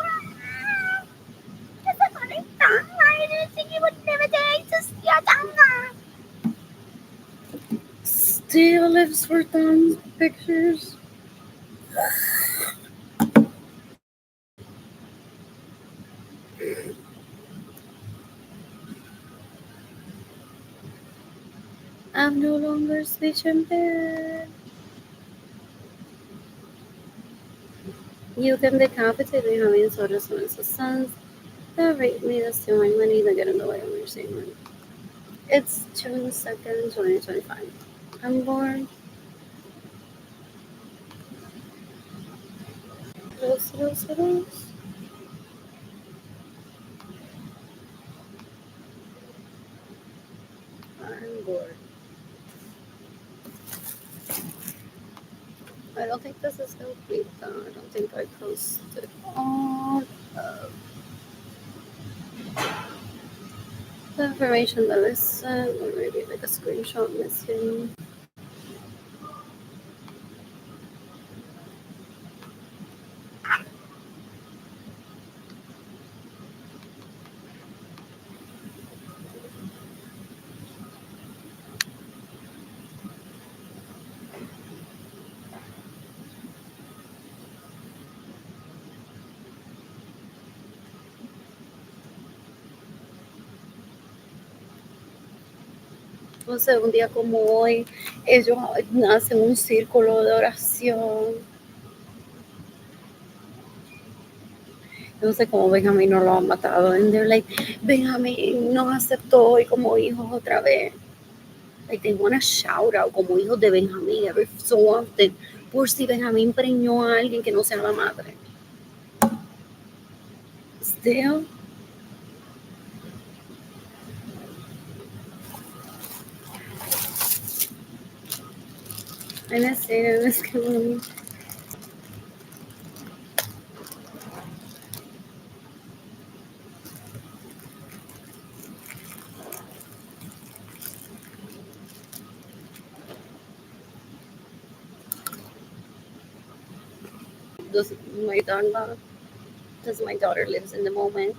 Still lives for Tom's pictures. I'm no longer speech impaired. You can decapitate me having sort of sons that rape me, that steal my money, that get in the way of your statement. It's June 2nd, 2025. I'm born. Rose. I'm bored. I don't think this is complete though. I don't think I posted all of the information that I sent, or maybe like a screenshot missing. Entonces, un día como hoy, ellos hacen un círculo de oración. No sé cómo Benjamín no lo ha matado. And they're like, Benjamín nos aceptó hoy como hijos otra vez. Like, they want to shout out como hijos de Benjamín every so often. Por si Benjamín preñó a alguien que no sea la madre. Still. En serio, es que does my daughter does my daughter lives in the moment.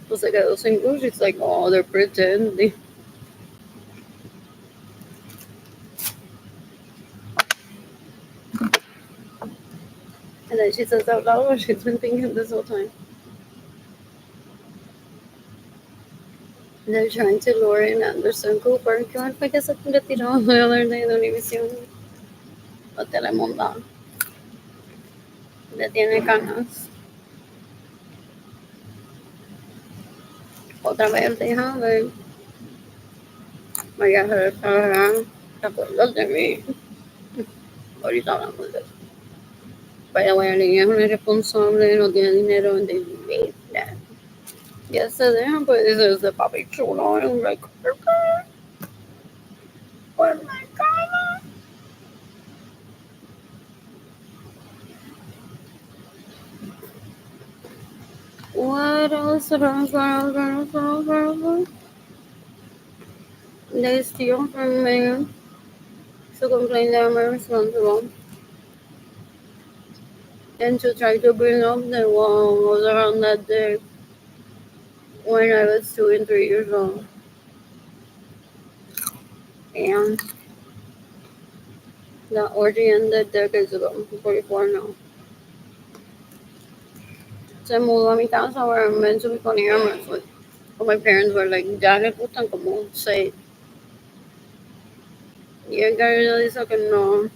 Pues se quedó sin luz. It's like, oh, they're pretending. And then she says out loud what she's been thinking this whole time. They're trying to lure in Anderson Cooper. ¿Qué fue que se retiró the other day de Univision? O Telemundo. Le tiene ganas. Otra vez deja ver. María Jesús, ¿te acuerdas de mí? Ahorita hablamos de eso. Pero bueno, la niña es una irresponsable, no tiene dinero, and they made that. Ya se dejan, pues dice, de papi chulo. And I'm like, okay. Oh my God. What else? They steal from me to complain that I'm irresponsible and to try to bring up the wall was around that day when I was 2 and 3 years old. And the orgy ended decades ago. I'm 44 now. Se mudó a mi casa where I'm meant to be putting cameras with. But my parents were like, ya le gustan como say. Y el gallo dice que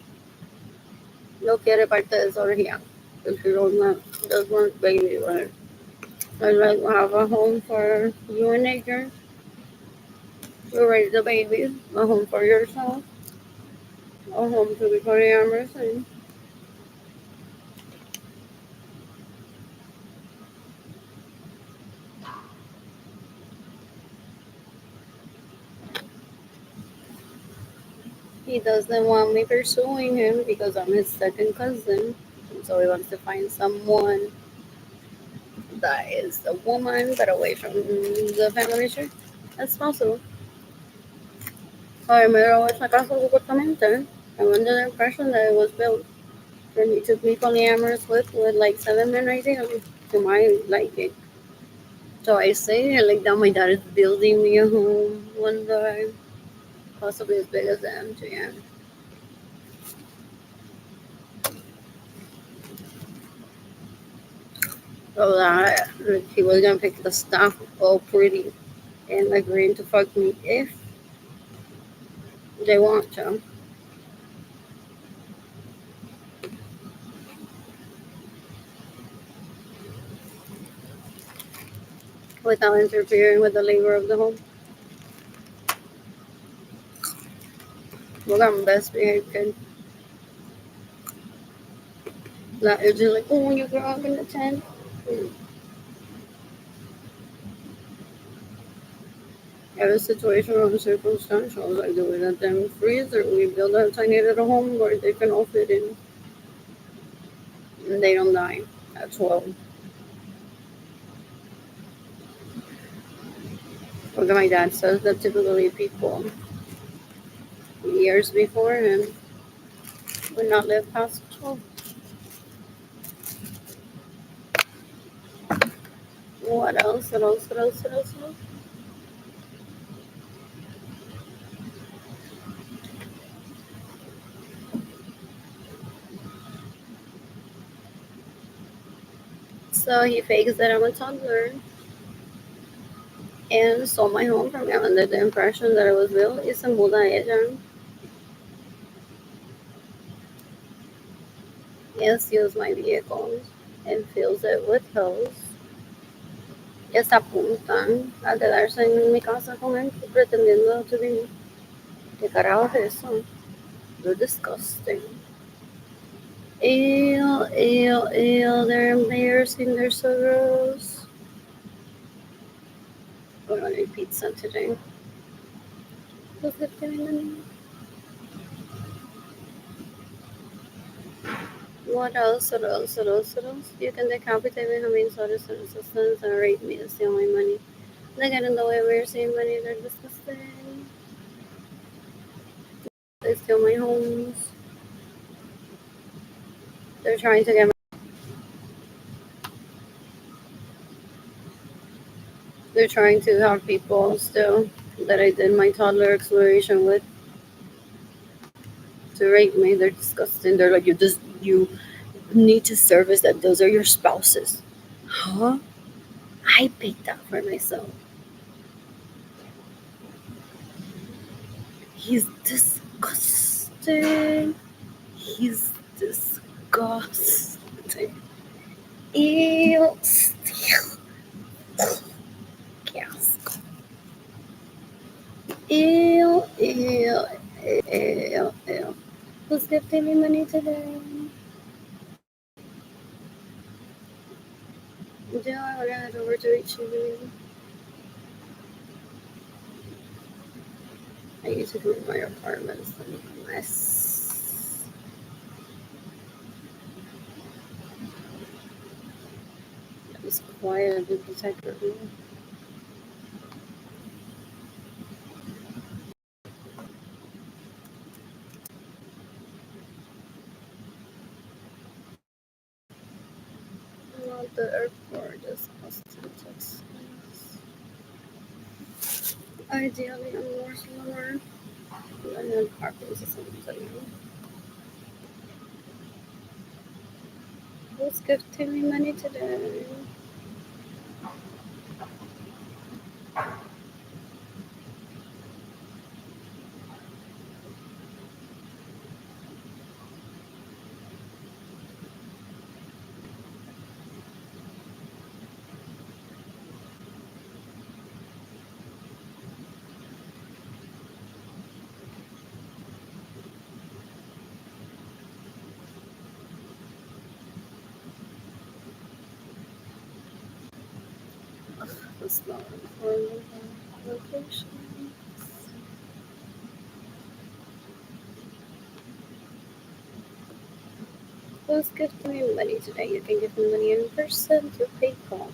no quiere parte de esa orgía. Because he does want baby, right? I like have a home for you and nature. You raise the baby, a home for yourself, a home to be polyamorous, and he doesn't want me pursuing him because I'm his second cousin. And so he wants to find someone that is a woman but away from the family tree as possible. I remember I was like, I supuestamente. I'm under the impression that it was built. And he took me polyamorous with like 7 men ideally to my liking. So I say like that my dad is building me a home one day, possibly as big as the MGM. So that like, he was gonna pick the stuff all pretty and agreeing to fuck me if they want to, without interfering with the labor of the home. Well, I'm best behaved kid. Like it's just like, oh, you grow up in the tent. Every situation or circumstantial, like do we let them freeze or we build a tiny little home where they can all fit in and they don't die at 12. Okay, my dad says that typically people years before him would not live past 12. What else? What else? What else? What else? What else? So he fakes that I'm a toddler and sold my home from me under the impression that it was built. Y se muda ella and steals my vehicles and fills it with hills. Y se apuntan a quedarse en mi casa con él pretendiendo to be. ¿Qué carajo es eso? They're disgusting. Ew, ew, ew, they're embarrassing, they're so gross. We're gonna eat pizza today. Look at them. What else? What else? What else? What else? You can decapitate me, how many sodas and assistants and rape me to steal my money. They get in the way of your saving money, they're disgusting. They steal my homes. They're trying to get my, they're trying to have people still that I did my toddler exploration with to rape me. They're disgusting. They're like you need to service that those are your spouses. Huh? I picked that for myself. He's disgusting. He's disgusting. Ew. Still. Gasp. Ew. Ew. Ew. Ew. Who's gifting me money today? Yeah, I want to head over to HEB. I used to clean my apartment. It's a mess. It was quiet and protected. Not the airport, just Austin, Texas. Ideally, I'm more slower than the parking systems. Who's gifting me money today? That's not important location. Who's gifting me money today? You can give me money in person through PayPal.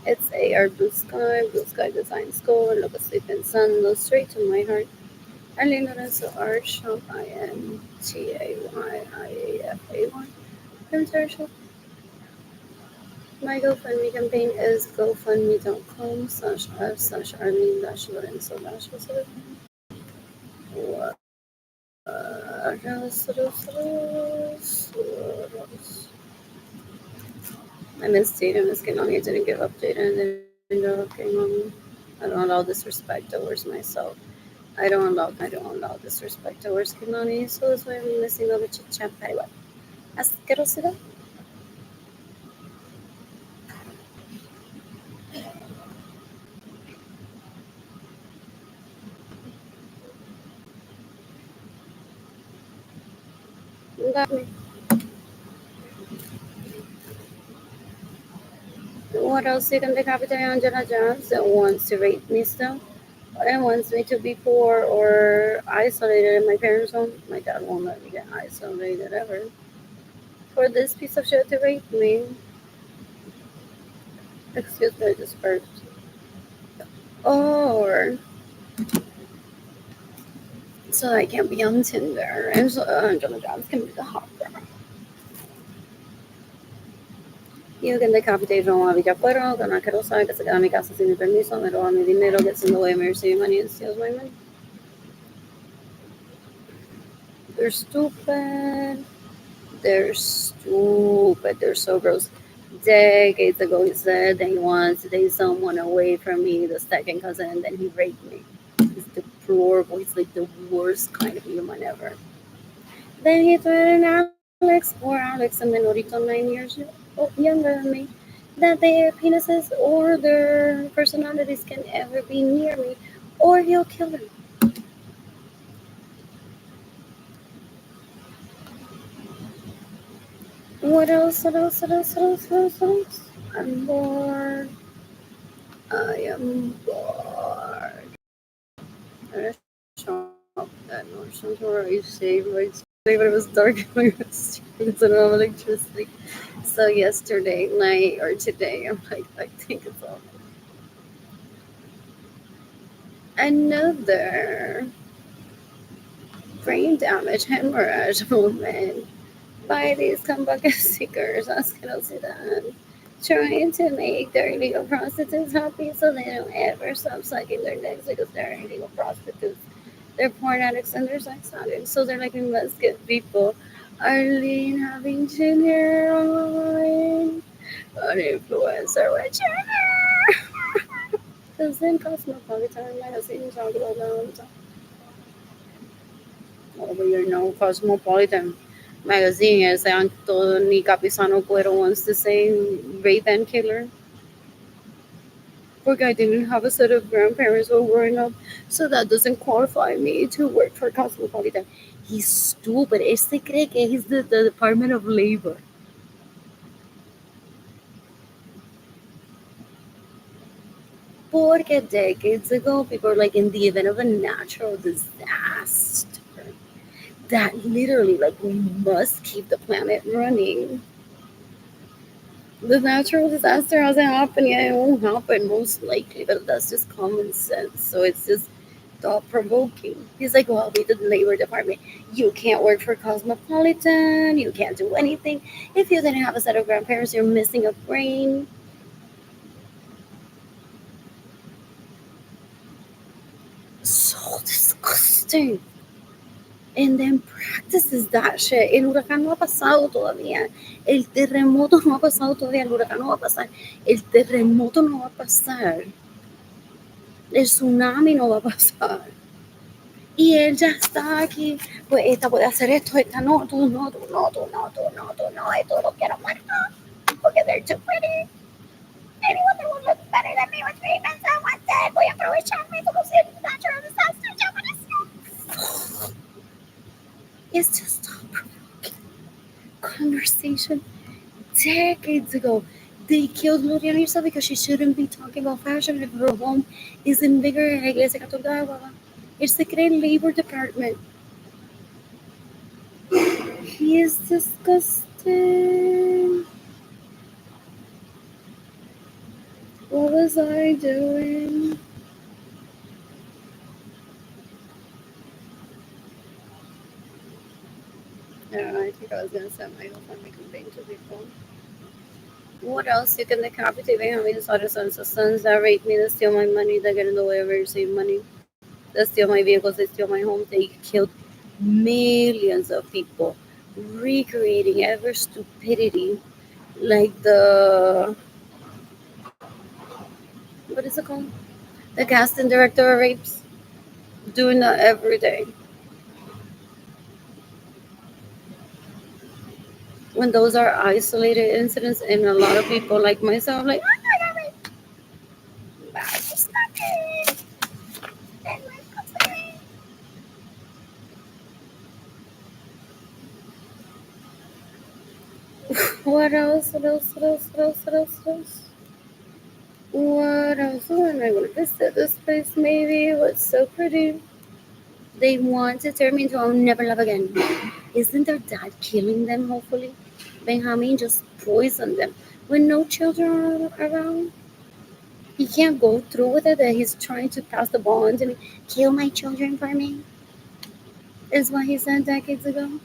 It's AR Blue Sky Design School, Look Asleep in Sun, goes straight to my heart. Arlene Lorenzo Art Shop, INTAYIAFAY. Commercial. My GoFundMe campaign is gofundme.com/r/Arlene-Lorenzo. I miss Tatum. Miss Kanani didn't give up Tatum and then ended up getting on me. I don't allow disrespect towards myself. I don't allow disrespect towards Kanani, so that's why I'm missing all the chit chat. Anyway, asquerosidad. Got me. What else you can decapitate Angela Jones that wants to rape me still? And wants me to be poor or isolated in my parents' home. My dad won't let me get isolated ever. For this piece of shit to rape me. Excuse me, I just burped. Or so I can be on Tinder and so Angela Jones can be the hot girl. You can decapitate John Villacuero, que no quiero saber que se queda en mi casa sin mi permiso, me roba mi dinero, gets in the way of me receiving money and steals my money. They're stupid. They're stupid. They're so gross. Decades ago, he said that he wants to date someone away from me, the second cousin, and then he raped me. He's deplorable. He's like the worst kind of human ever. Then he threatened Alex, poor Alex, a minorito 9 years younger than me, that their penises or their personalities can ever be near me, or he'll kill him. What else? What else? What else? What else? What else? What else? I'm bored. I am bored. I shop at North Central where I used to save like but it was dark in my students and I don't have electricity. So yesterday night or today, I'm like, I think it's all another brain damage hemorrhage moment by these Kambaga seekers. Asquerosidad. Trying to make their illegal prostitutes happy so they don't ever stop sucking their dicks because they're illegal prostitutes. They're porn addicts and they're sex addicts. So they're like, let's get people. Arlene having Junior online. An influencer with Junior. Because then Cosmopolitan magazine talk about that all the time. Over here, no Cosmopolitan magazine is Anthony Capisano Cuero wants to say rape and killer. Poor guy didn't have a set of grandparents while growing up, so that doesn't qualify me to work for Cosmopolitan. He's stupid. Este cree que he's the Department of Labor. Porque decades ago, people were like, in the event of a natural disaster, that literally, like, we must keep the planet running. The natural disaster hasn't happened yet. It won't happen, most likely, but that's just common sense. So it's just thought provoking. He's like, well, we did the labor department. You can't work for Cosmopolitan. You can't do anything. If you didn't have a set of grandparents, you're missing a brain. So disgusting. And then practices that shit. El huracán no ha pasado todavía. El terremoto no ha pasado todavía. El huracán no va a pasar. El terremoto no va a pasar. El tsunami no va a pasar. Y él ya está aquí. Pues esta puede hacer esto, esta no, tú no, tú no, tú no, tú no, tú no. Esto lo quiero muerto. Porque they're too pretty. Anyone that will look better than me with me, someone said, voy a aprovecharme como si el natural disaster ya apareció. It's just stop provoking conversation decades ago. They killed Gloria Mirza because she shouldn't be talking about fashion if her home isn't bigger en la Iglesia Católica de Agua. It's the Crane Labor Department. He is disgusting. What was I doing? Yeah, I think I was gonna set my GoFundMe campaign to people. What else? You can decapitate my homies, daughters, sons that rape me, that steal my money, that get in the way of receiving money, that steal my vehicles, they steal my home, they killed millions of people, recreating ever stupidity like the what is it called? The casting director of rapes, doing that every day. When those are isolated incidents, and a lot of people like myself, like, oh, I got raped. But I just got raped. What else? What else? What else? What else? What else? What else? What else? When I want to visit this place, maybe it was so pretty. They want to turn me into I'll never love again. Isn't their dad killing them? Hopefully, Benjamin just poisoned them when no children are around. He can't go through with it. That he's trying to pass the ball on to me. Kill my children for me. Is what he said decades ago.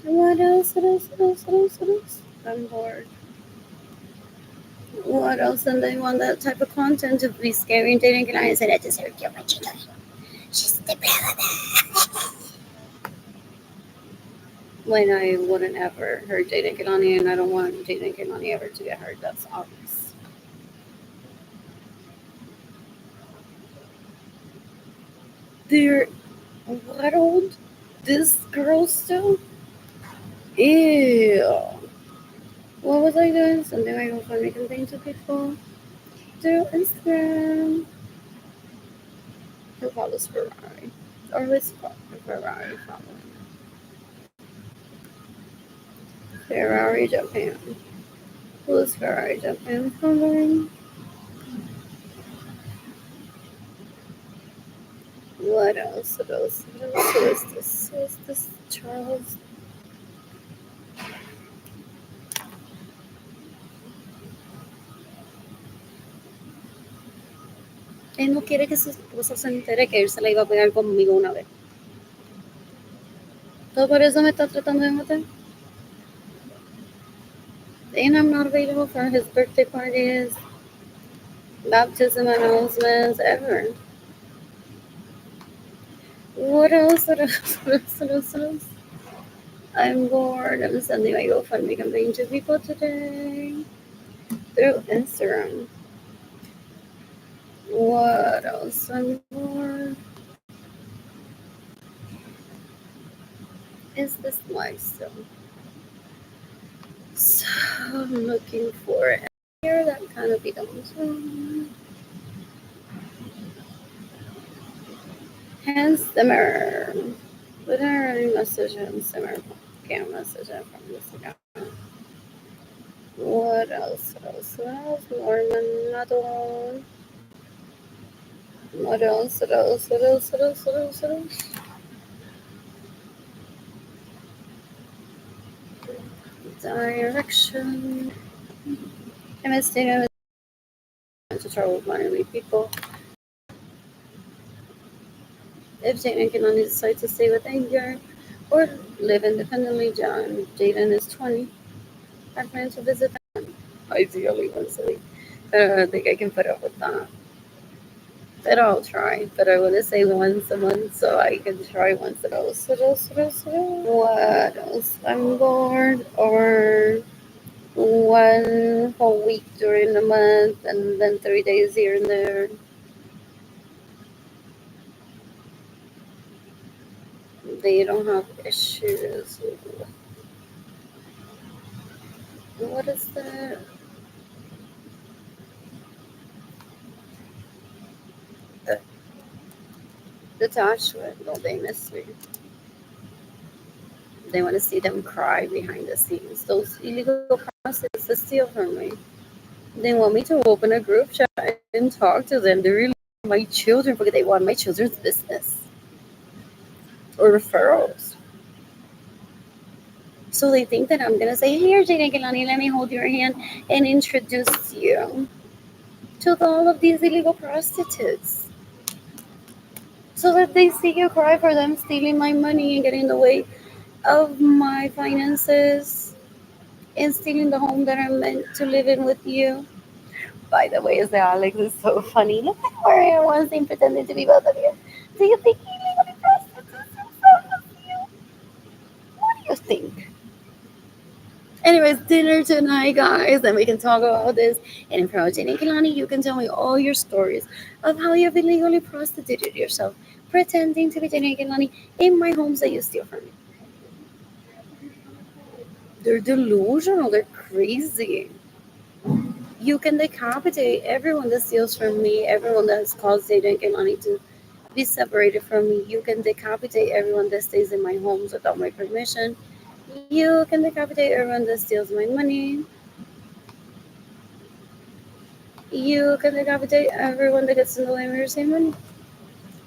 What else? What else? What else? What else? What else? I'm bored. What else? And they want that type of content to be scary and dating. And I said, I deserve your children. She's the when I wouldn't ever hurt Jaden Kalani, and I don't want Jaden Kalani ever to get hurt. That's obvious. They're what old? This girl still? Ew. What was I doing? Something I don't find campaign to people through Instagram. Her follows Ferrari. Or his Ferrari following. Ferrari Japan. Who is Ferrari Japan following? What else? What else? What else? Who is this? Who is this? Charles. Él no quiere que su esposa se entere que él se la iba a pegar conmigo una vez. Todo por eso me está tratando de matar. And I'm not available for his birthday parties, baptism announcements, ever. What else? What else? What else? What else? What else? I'm bored. I'm sending my GoFundMe campaign to people today through Instagram. What else? I'm bored. Is this live still? So I'm looking for it here that kind of belongs. Hans Zimmer. Literary message Hans Zimmer. Can't message him from this account. What else? What else? What else? Norman Nadal. What else? What else? What else? What else? What else? What else? Direction. MSD to travel with minor league people. If Jaden can only decide to stay with Edgar or live independently, Jaden is 20. I plan to visit them ideally once a week. But I don't think I can put up with that. But I'll try. But I want to say once a month so I can try once a month. What else? I'm bored. Or one whole week during the month and then 3 days here and there. They don't have issues. What is that? Detachment. No, they miss me. They want to see them cry behind the scenes. Those illegal prostitutes that steal from me. They want me to open a group chat and talk to them. They really want my children because they want my children's business or referrals. So they think that I'm gonna say, "Here, Jane Kelani, let me hold your hand and introduce you to all of these illegal prostitutes." So that they see you cry for them stealing my money and getting in the way of my finances and stealing the home that I'm meant to live in with you. By the way, is that Alex is so funny. Look at where I was in pretending to be both of you. Do you think illegally prostitutes in front of you? What do you think? Anyways, dinner tonight, guys, and we can talk about this. And in front of Jenny Kilani, you can tell me all your stories of how you've illegally prostituted yourself, pretending to be Jenny Kilani in my homes that you steal from me. They're delusional. They're crazy. You can decapitate everyone that steals from me, everyone that has caused Zayden and Kelani to be separated from me. You can decapitate everyone that stays in my homes without my permission. You can decapitate everyone that steals my money. You can decapitate everyone that gets in the way of your same money.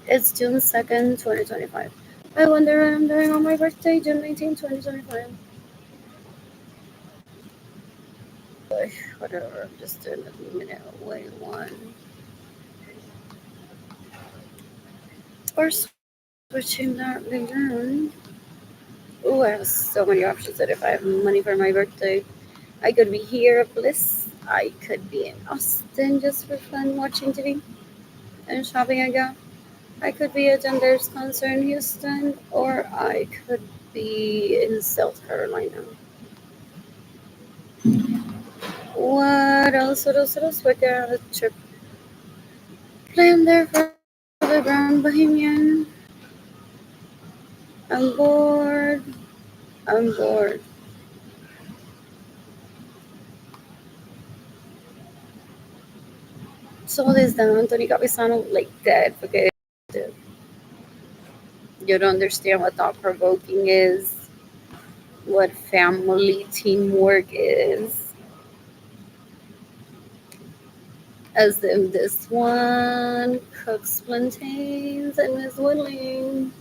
It's June 2nd, 2025. I wonder what I'm doing on my birthday, June 19th, 2025. Whatever, I'm just doing a minute away one. Or switching that later. Oh, I have so many options that if I have money for my birthday, I could be here at Bliss. I could be in Austin just for fun watching TV and shopping again. I could be at Gender's concert in Houston, or I could be in South Carolina. What else? What else? What else? We're gonna have a trip planned there for the Grand Bohemian. I'm bored. I'm bored. So this Dan Anthony Capisano like dead because you don't understand what thought provoking is, what family teamwork is. As if this one cooks plantains and is willing.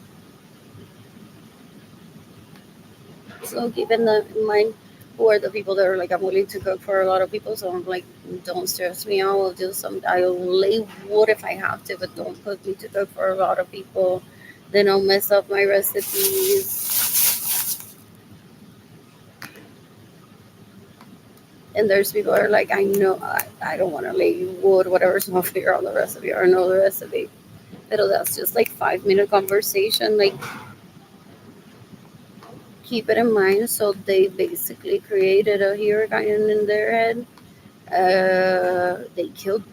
So keeping that in mind, who are the people that are like, I'm willing to cook for a lot of people. So I'm like, don't stress me out. I'll do some, I'll lay wood if I have to, but don't put me to cook for a lot of people. Then I'll mess up my recipes. And there's people that are like, I know I don't want to lay wood, whatever, so I'll figure out the recipe or know the recipe. But that's just like 5 minute conversation. Like, keep it in mind. So they basically created a hurricane in their head. They killed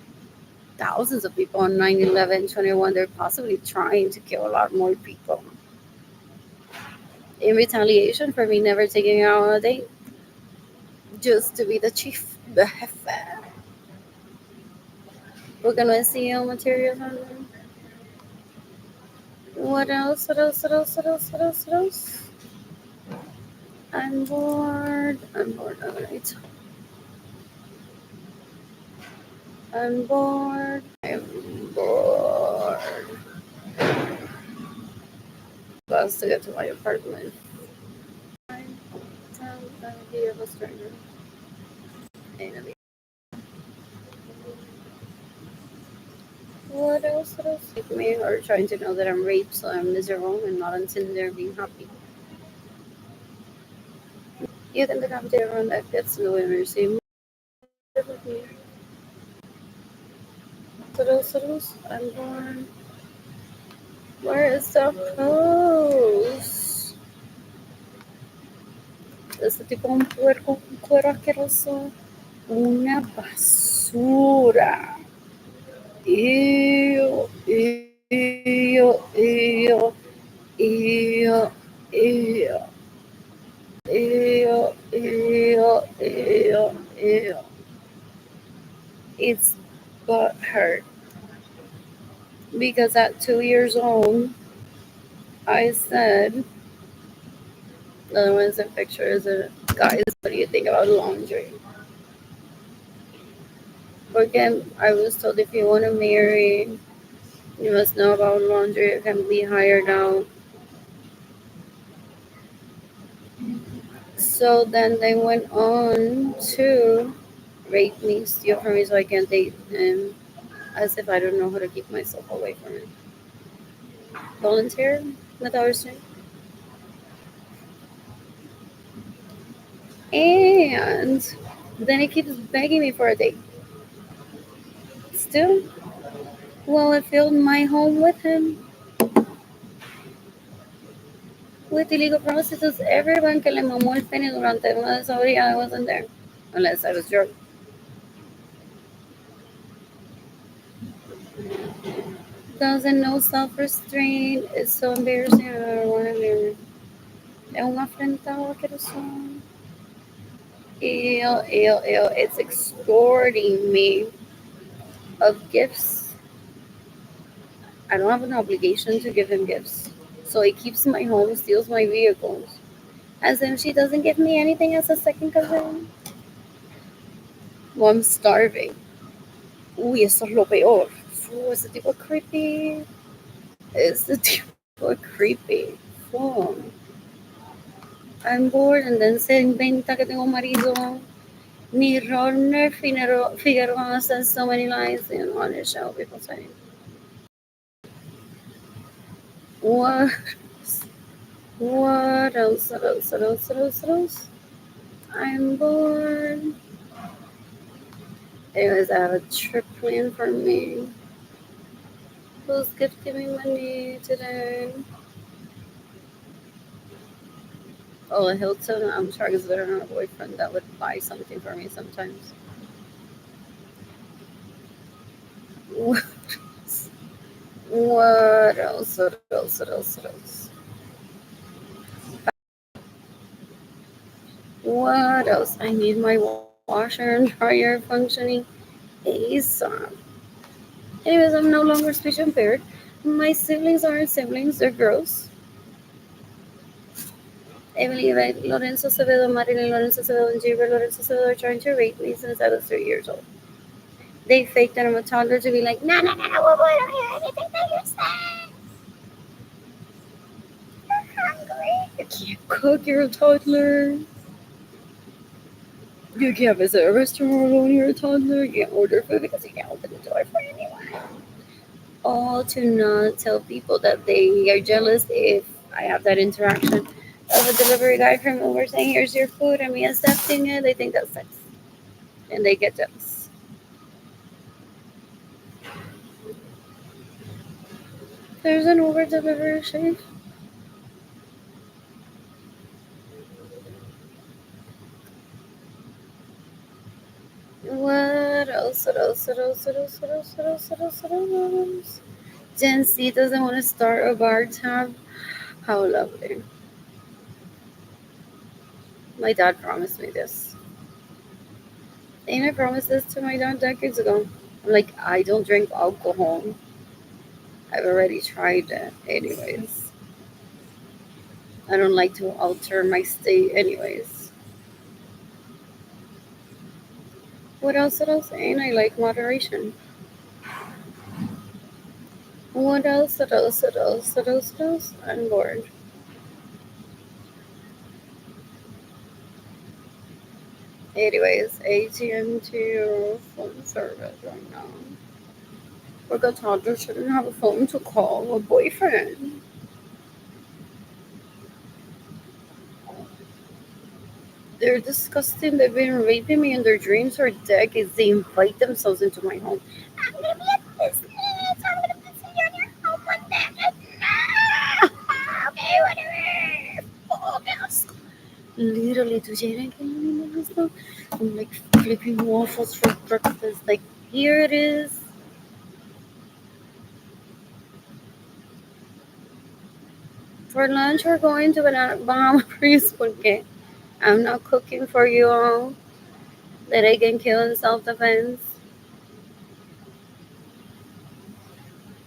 thousands of people on 9/11, 21. They're possibly trying to kill a lot more people in retaliation for me never taking out a date just to be the chief, the jefe. We're gonna see material. What else? What else? What else? What else? What else? What else? I'm bored. I'm bored. Alright. I'm bored. I'm bored. Bus to get to my apartment. Time to be of a stranger. And what else? What else? Like me or trying to know that I'm raped, so I'm miserable and not on Tinder being happy. You can decapitate everyone that gets in the way of your same. What else? What else? I'm born. Where is the post? Ese tipo un puerco, un cuero asqueroso. Una basura. Ew, ew, ew, ew, ew, ew, ew, ew, ew. It's butt hurt because at 2 years old, I said The other one's a picture is a guys. What do you think about laundry? Porque I was told if you want to marry, you must know about laundry. It can be hired out. So then they went on to rape me, steal from me, so I can't date him. As if I don't know how to keep myself away from it. Volunteer with our strength. And then he keeps begging me for a date. Still, well, I filled my home with him. With illegal prostitutes, everyone que le mamó el pene durante una de esas horas, I wasn't there. Unless I was drunk. Doesn't know self-restraint. It's so embarrassing. I don't want to marry. É um afrentado asqueroso. Ew, ew, ew. It's extorting me of gifts. I don't have an obligation to give him gifts. So he keeps my home, steals my vehicles. As if she doesn't give me anything as a second cousin. Well, I'm starving. Uy, eso es lo peor. Ese tipo creepy. Ese tipo creepy. Fuck. I'm bored and then se inventa que tengo un marido. Ni Rodner Figueroa says so many lies on his show. People say, what? What else? What else? What else? What else? What else? I'm bored. Anyways, I have a trip planned for me. Who's gifting me money today? Oh, Hilton. I'm sure because I don't have a boyfriend that would buy something for me sometimes. What else? What else? What else? What else? What else? What else? I need my washer and dryer functioning ASAP. Anyways, I'm no longer speech impaired. My siblings aren't siblings, they're girls. Emily Lorenzo Acevedo, Marilyn Lorenzo Acevedo, and Gilbert Lorenzo Acevedo are trying to rape me since I was 3 years old. They faked that I'm a toddler to be like, no, no, no, no, I don't hear anything that you say. You're hungry. You can't cook, you're a toddler. You can't visit a restaurant alone, you're a toddler. You can't order food because you can't open the door for anyone. All to not tell people that they are jealous if I have that interaction of a delivery guy from Uber saying, here's your food, and me accepting it. They think that's sex. And they get jealous. There's an Uber delivery chef. What else? What else? What else? What else? What else? What else? What else? What else? Gen Z doesn't want to start a bar tab. How lovely. My dad promised me this. And I promised this to my dad decades ago. I'm like, I don't drink alcohol. I've already tried it. Anyways, I don't like to alter my state. Anyways, what else? What else? And I like moderation. What else? What else? What else? What else? What else? I'm bored. Anyways, AT&T phone service right now. Forgot toddler shouldn't have a phone to call a boyfriend. They're disgusting. They've been raping me in their dreams for decades. They invite themselves into my home. I'm gonna be at this place. I'm gonna visit you in your home one day. No! Okay, whatever. Oh, yes. Literally, today I can't even stuff. I'm like flipping waffles for breakfast. Like, here it is. For lunch, we're going to Bahama Breeze porque I'm not cooking for you all. That I can kill in self defense.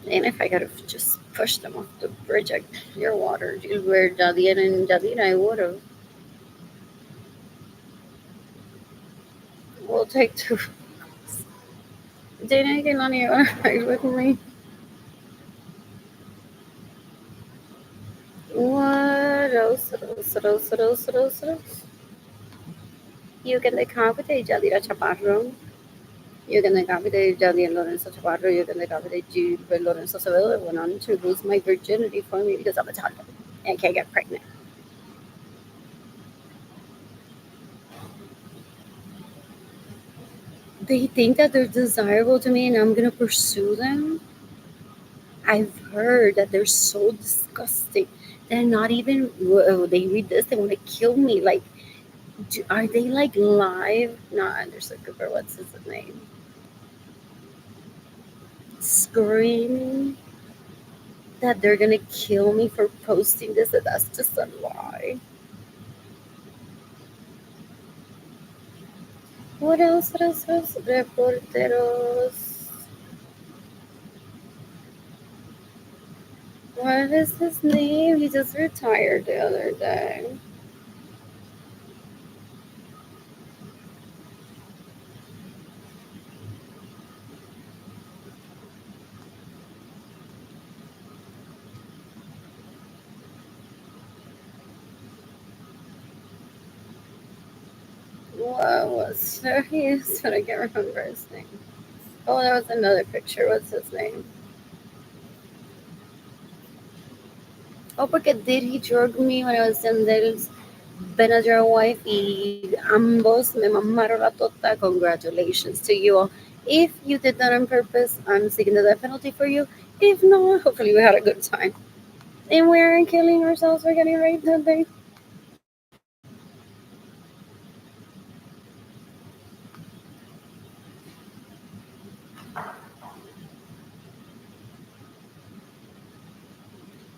And if I gotta just push them off the bridge, I clear water. Where Jadian and Jadina, I would have. We'll take two. Dana, can none of you want to ride with me? What else? What else? What else? What else? What else? You can decapitate Jadira Chaparro. You can decapitate Jadi and Lorenzo Chaparro. You can decapitate Jude when Lorenzo Sevilla went on to lose my virginity for me because I'm Italian and can't get pregnant. They think that they're desirable to me and I'm gonna pursue them. I've heard that they're so disgusting. They're not even. They read this. They want to kill me. Like, are they like live? Not Anderson Cooper. What's his name? Screaming that they're gonna kill me for posting this. And that's just a lie. What else? What else? What else? Reporteros. What is his name? He just retired the other day. What was he is, but I can't remember his name. Oh, there was another picture. What's his name? Oh, porque did he drug me when I was in Dale's Benadryl wife? Y ambos me mamaron la tota. Congratulations to you all. If you did that on purpose, I'm seeking the death penalty for you. If not, hopefully we had a good time. And we aren't killing ourselves for getting raped today.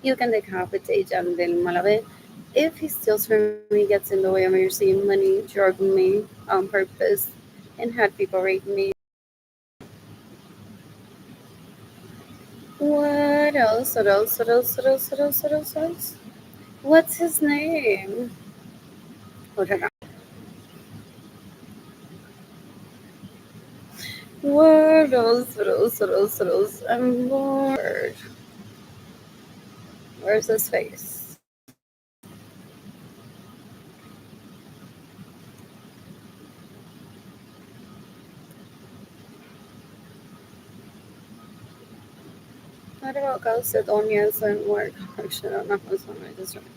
You can decapitate John Del Malave. If he steals from me, gets in the way of me receiving money, drug me on purpose, and had people rape me. What else? What else? What else? What else? What else? What else? What else? What's his name? What else? What else? What else? What else? I'm bored. Where's his face? What about Calcedonias and work? Actually, I don't know what's on my district.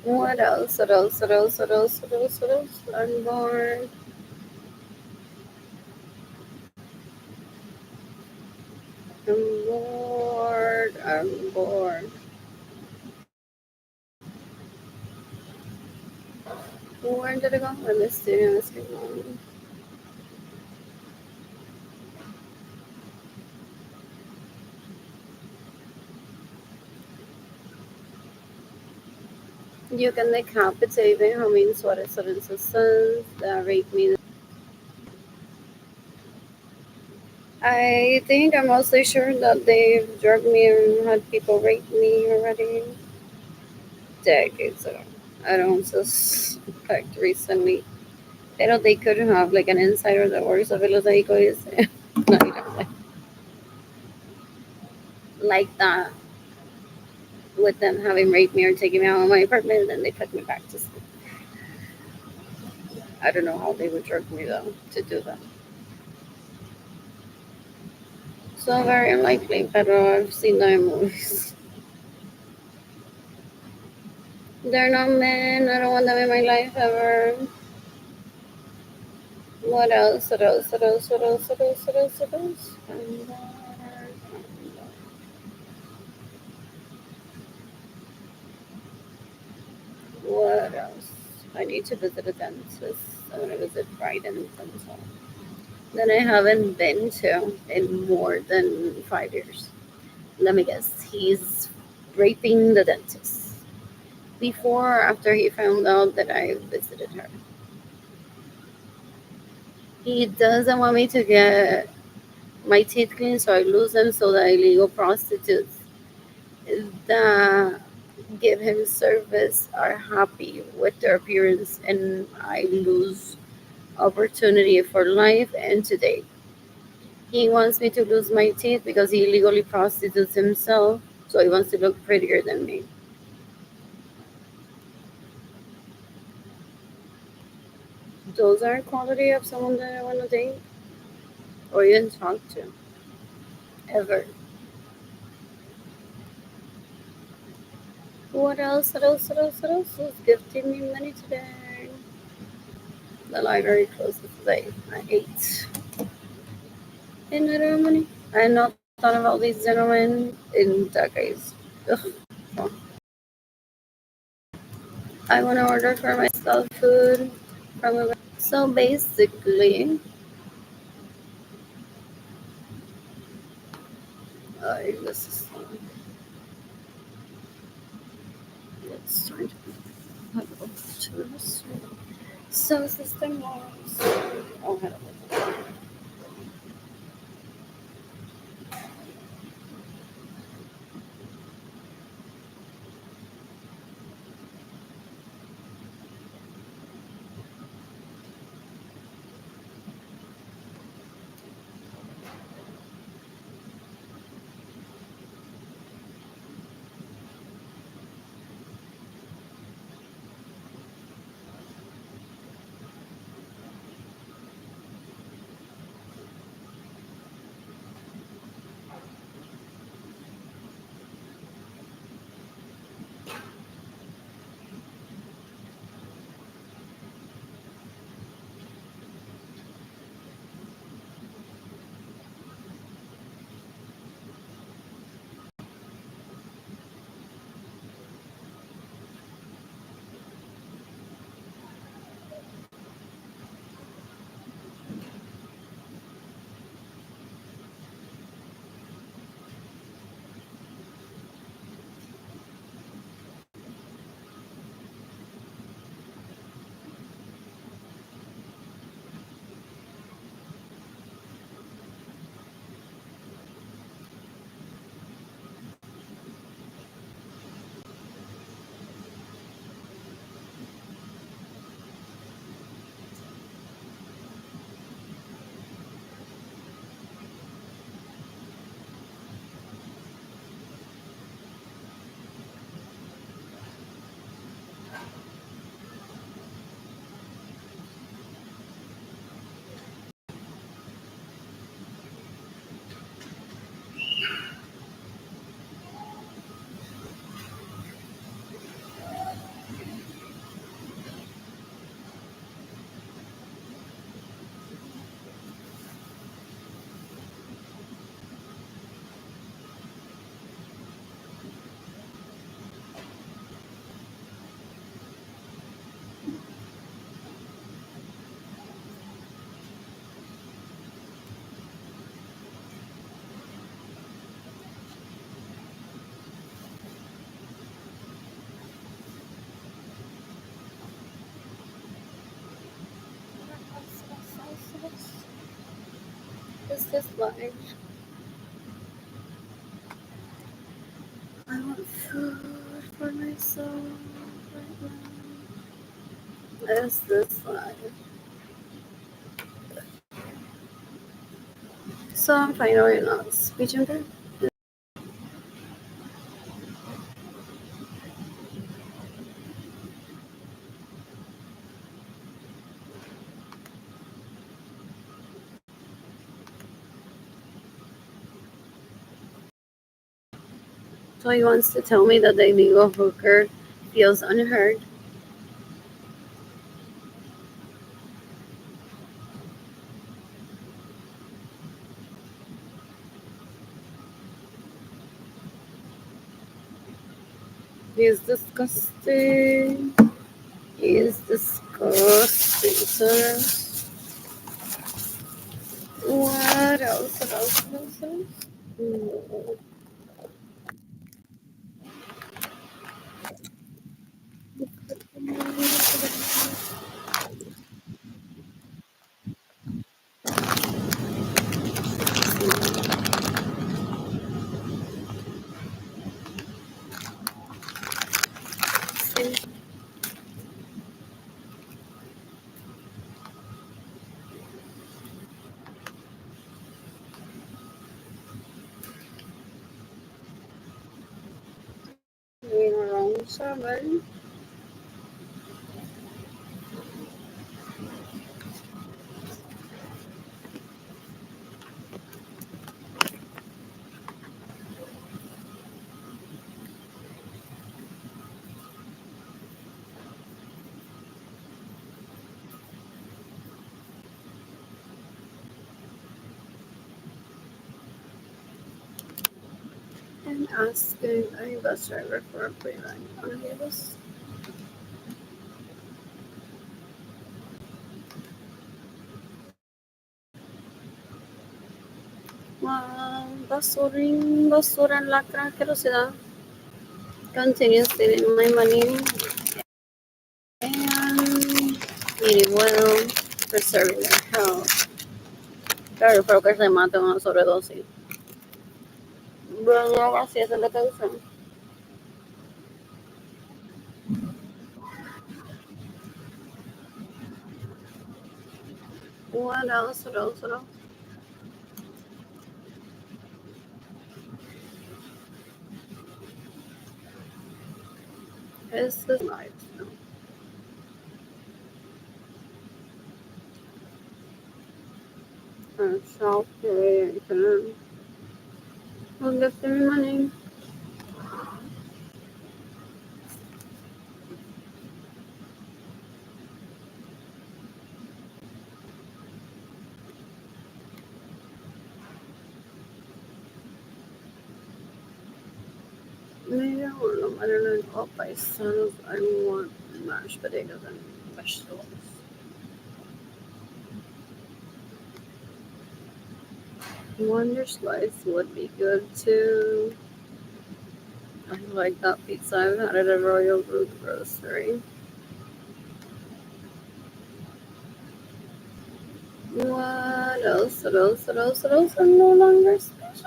What else? What else? What else? What else? What else? What else? I'm bored. I'm bored. I'm bored. Where did it go? I missed it. I missed it. You can decapitate Benjamin Suarez Lorenzo's sons that raped me. I think I'm mostly sure that they've drugged me and had people rape me already decades ago. I don't suspect recently. Pero they could have like an insider that works a los ahí no, you know, like that with them having raped me or taken me out of my apartment and then they put me back to sleep. I don't know how they would drug me though to do that. So very unlikely, but I've seen them in movies. They're not men. I don't want them in my life ever. What else? What else? What else? What else? What else? What else? What else? What else? I need to visit a dentist. I want to visit Brighton dental that I haven't been to in more than 5 years. Let me guess. He's raping the dentist. Before or after he found out that I visited her. He doesn't want me to get my teeth clean, so I lose them so that illegal prostitutes that give him service are happy with their appearance and I lose opportunity for life and today. He wants me to lose my teeth because he illegally prostitutes himself, so he wants to look prettier than me. Those are quality of someone that I want to date or even talk to, ever. What else? What else? What else? What else? Who's gifting me money today? The library closes today at 8. And I don't have money. I had not thought of all these gentlemen in decades. Ugh. Well, I want to order for myself food from a. So basically, this is it's trying to put over to this. So system was. Oh, how do I- Is this live? I want food for myself right now. Is this live? So I'm finally not speech impaired. So he wants to tell me that the illegal hooker feels unheard. He's disgusting. He's disgusting, sir. What else? What else? What else? What else? Mm. 7. And asking a bus driver for a free ride on a bus. Basura en la asquerosidad. Continue stealing my money and eating well, preserving their health. Claro, espero que se mate una sobredosis. Bueno, así es lo que usan. What else? What else? What else? This is life. Self-creation. Who's gifting me money? Maybe I want them. I don't know. Oh, paisanos. I want mashed potatoes and vegetables. Wonder slice would be good too. I like that pizza. I've had it at Royal Root Grocery. What else? What else? What else? What else? I'm no longer special.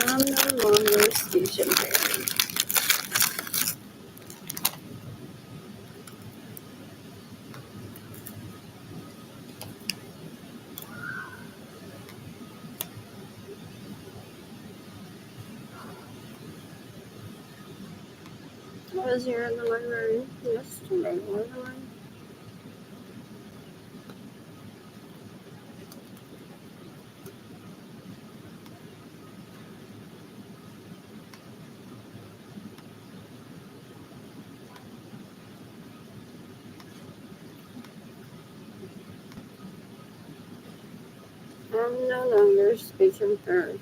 I'm no longer station parent. I was here in the library yesterday, wasn't I? I'm no longer speech impaired.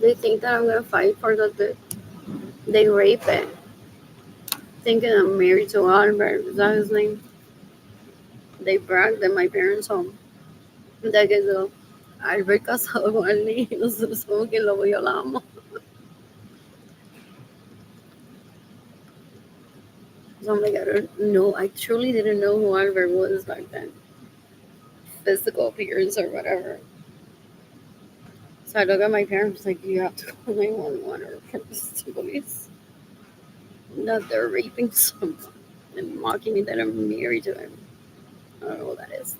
They think that I'm gonna fight for they rape it. Thinking I'm married to Albert. Is that his name? They bragged at my parents' home. That quedó Albert casado con el niño. Nosotros somos quien lo violamos. So I'm like, I don't know. I truly didn't know who Albert was back then. Physical appearance or whatever. So I look at my parents like, you have to call 911 or report this to police. That they're raping someone and mocking me that I'm married to him. I don't know what that is.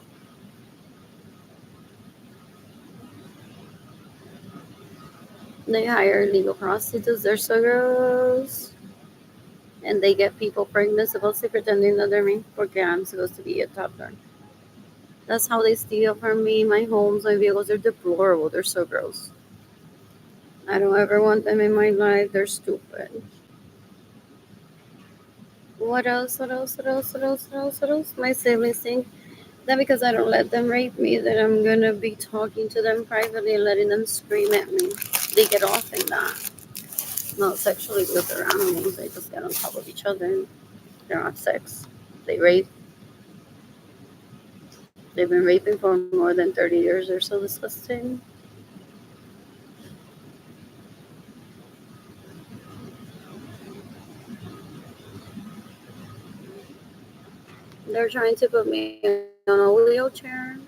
They hire legal prostitutes. They're so gross. And they get people pregnant, supposedly pretending that they're me, porque I'm supposed to be a toddler. That's how they steal from me. My homes, my vehicles, they're deplorable. They're so gross. I don't ever want them in my life. They're stupid. What else? What else? What else? What else? What else? What else? My siblings think that because I don't let them rape me, that I'm gonna be talking to them privately and letting them scream at me. They get off in that. Not sexually with their animals. They just get on top of each other. They're not sex. They rape. They've been raping for more than 30 years. They're so disgusting. They're trying to put me on a wheelchair,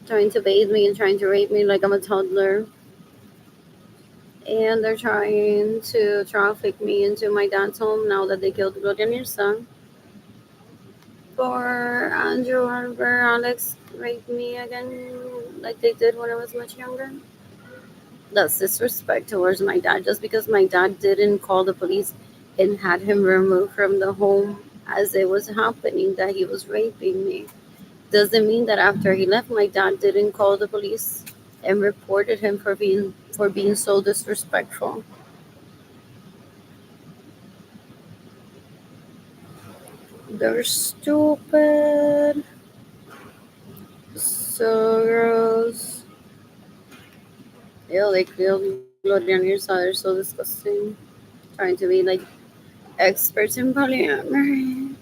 trying to bathe me and trying to rape me like I'm a toddler. And they're trying to traffic me into my dad's home now that they killed Gloria Nirsa. before Andrew or Alex raped me again, like they did when I was much younger. That's disrespect towards my dad. Just because my dad didn't call the police and had him removed from the home as it was happening that he was raping me, doesn't mean that after he left, my dad didn't call the police and reported him for being so disrespectful. They're stupid. So gross. Ew, they killed Gloria Nirsa. They're so disgusting. Trying to be like experts in polyamory.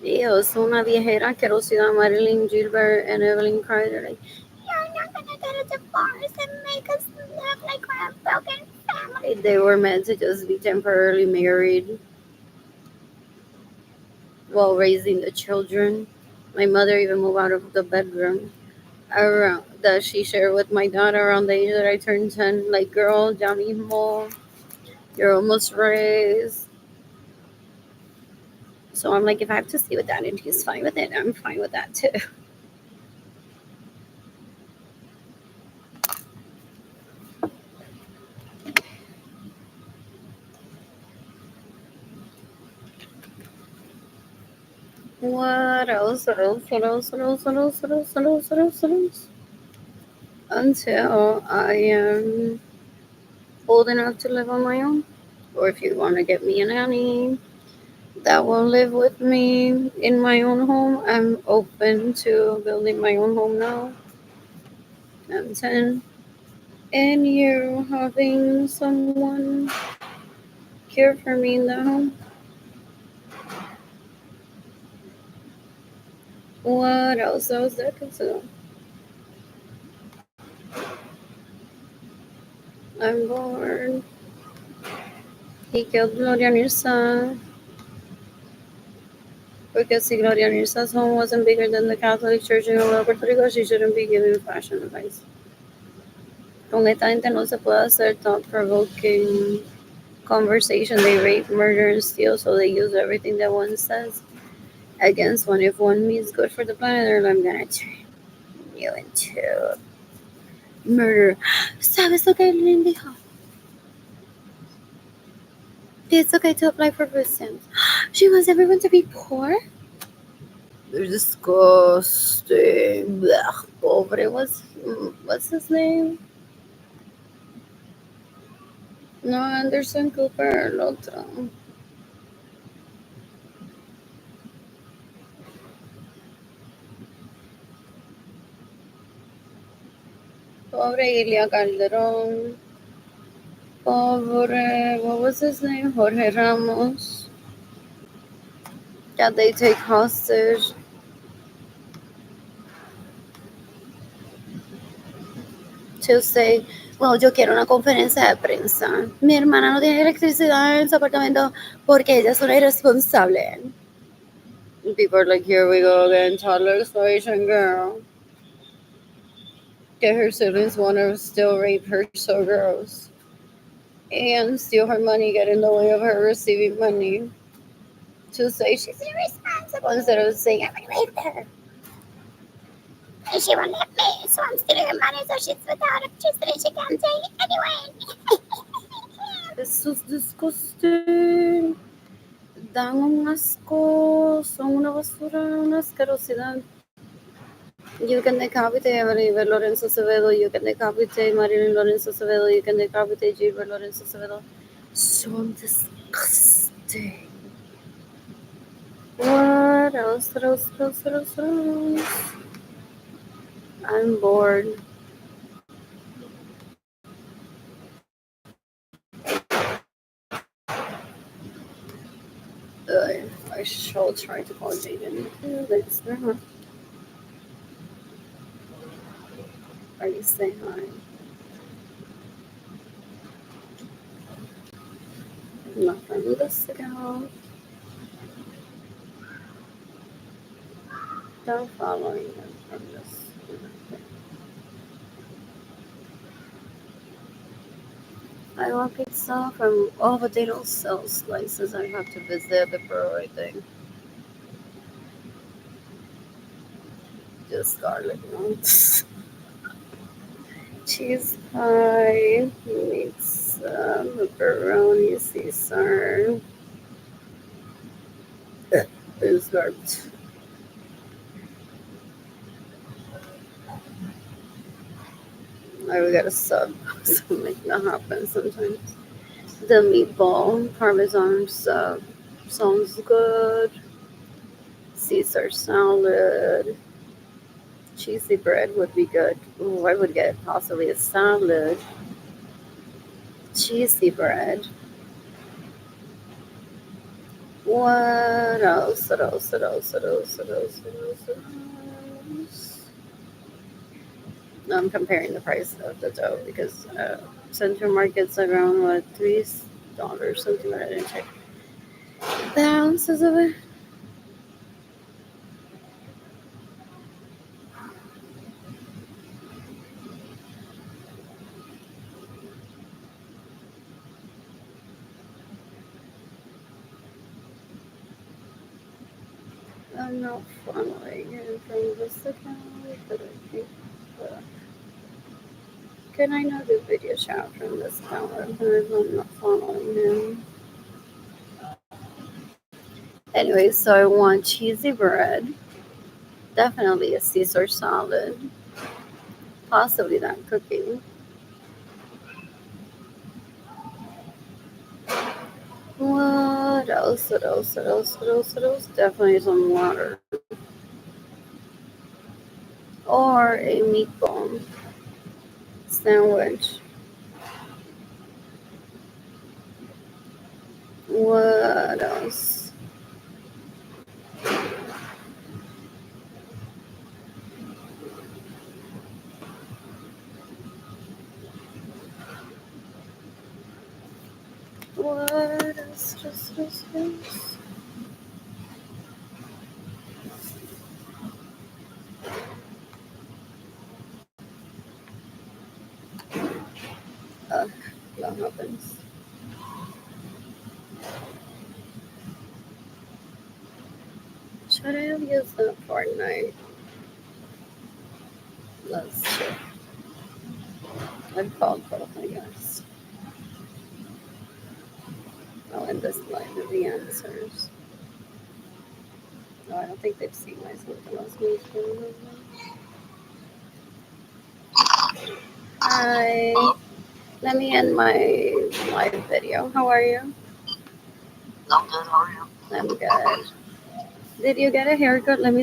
Ew, es una viejera asquerosidad. Marilyn Gilbert and Evelyn Carter. Like, you're not gonna get a divorce and make us look like we're a broken family. They were meant to just be temporarily married while raising the children. My mother even moved out of the bedroom around that she shared with my daughter around the age that I turned 10. Like, girl, ya mismo, you're almost raised. So I'm like, if I have to stay with that and he's fine with it, I'm fine with that too. What else? What else? What else? What else? What else? What else? What else? What else? What else? Until I am old enough to live on my own. Or if you want to get me a nanny that will live with me in my own home, I'm open to building my own home now. I'm 10. And you having someone care for me in the home. What else? That was decades ago. I'm bored. He killed Gloria Nirsa because si Gloria Nirsa's home wasn't bigger than the Catholic Church in Puerto Rico, she shouldn't be giving fashion advice. Con esta gente no se puede hacer thought-provoking conversation. They rape, murder, and steal, so they use everything that one says against one. If one means good for the planet, they're like, I'm gonna turn you into murder. ¿Sabes lo que Lynn dijo? It's okay to apply for food stamps. She wants everyone to be poor? They're disgusting. Blech. Pobre, what's his name? No, Anderson Cooper, el otro. Pobre Ilia Calderón. Pobre, what was his name? Jorge Ramos. That they take hostage to say, well, yo quiero una conferencia de prensa. Mi hermana no tiene electricidad en su apartamento porque ella es una irresponsable. And people are like, here we go again, toddler exploitation girl. Get her siblings want to still rape her so gross. And steal her money, get in the way of her receiving money. To say she's irresponsible instead of saying, I raped her. And she won't let me, so I'm stealing her money so she's without electricity. She can't take it anyway. This is disgusting. Dan un asco, son una basura, una asquerosidad. You can decapitate Marilyn Lorenzo Acevedo, you can decapitate Marilyn Lorenzo Acevedo, you can decapitate Gilbert Lorenzo Acevedo. So disgusting. What else? What else? What else? What else? What else? I'm bored. I shall try to call Jaden. Let's not. Are you saying hi? Nothing. Let's go. Don't follow me from this. I want pizza from all the little cell slices. I have to visit before I think. the scarlet ones. Cheese pie meets pepperoni Caesar. Is garbage. I we got a sub, so make that happen sometimes. The meatball parmesan sub sounds good. Caesar salad. Cheesy bread would be good. Ooh, I would get possibly a salad. Cheesy bread. What else? What else? What else? What else? What else? What else? What else? No, I'm comparing the price of the dough because Central Market's around what $3 something like that. I didn't check the ounces of it. I'm not following him from this account, but I think. Uh, can I not do video chat from this account? I'm not following him. Anyway, so I want cheesy bread, definitely a Caesar salad, possibly that cookie. What else? What else? What else? What else? What else? Definitely some water. Or a meatball sandwich. What else? What else? Just. Uh, that happens. Should I have used that Fortnite? Let's check. I've called both, I guess. I'll end this live with the answers. No, I don't think they've seen my something else. Hi. Let me end my live video. How are you? I'm good. How are you? I'm good. Did you get a haircut? Let me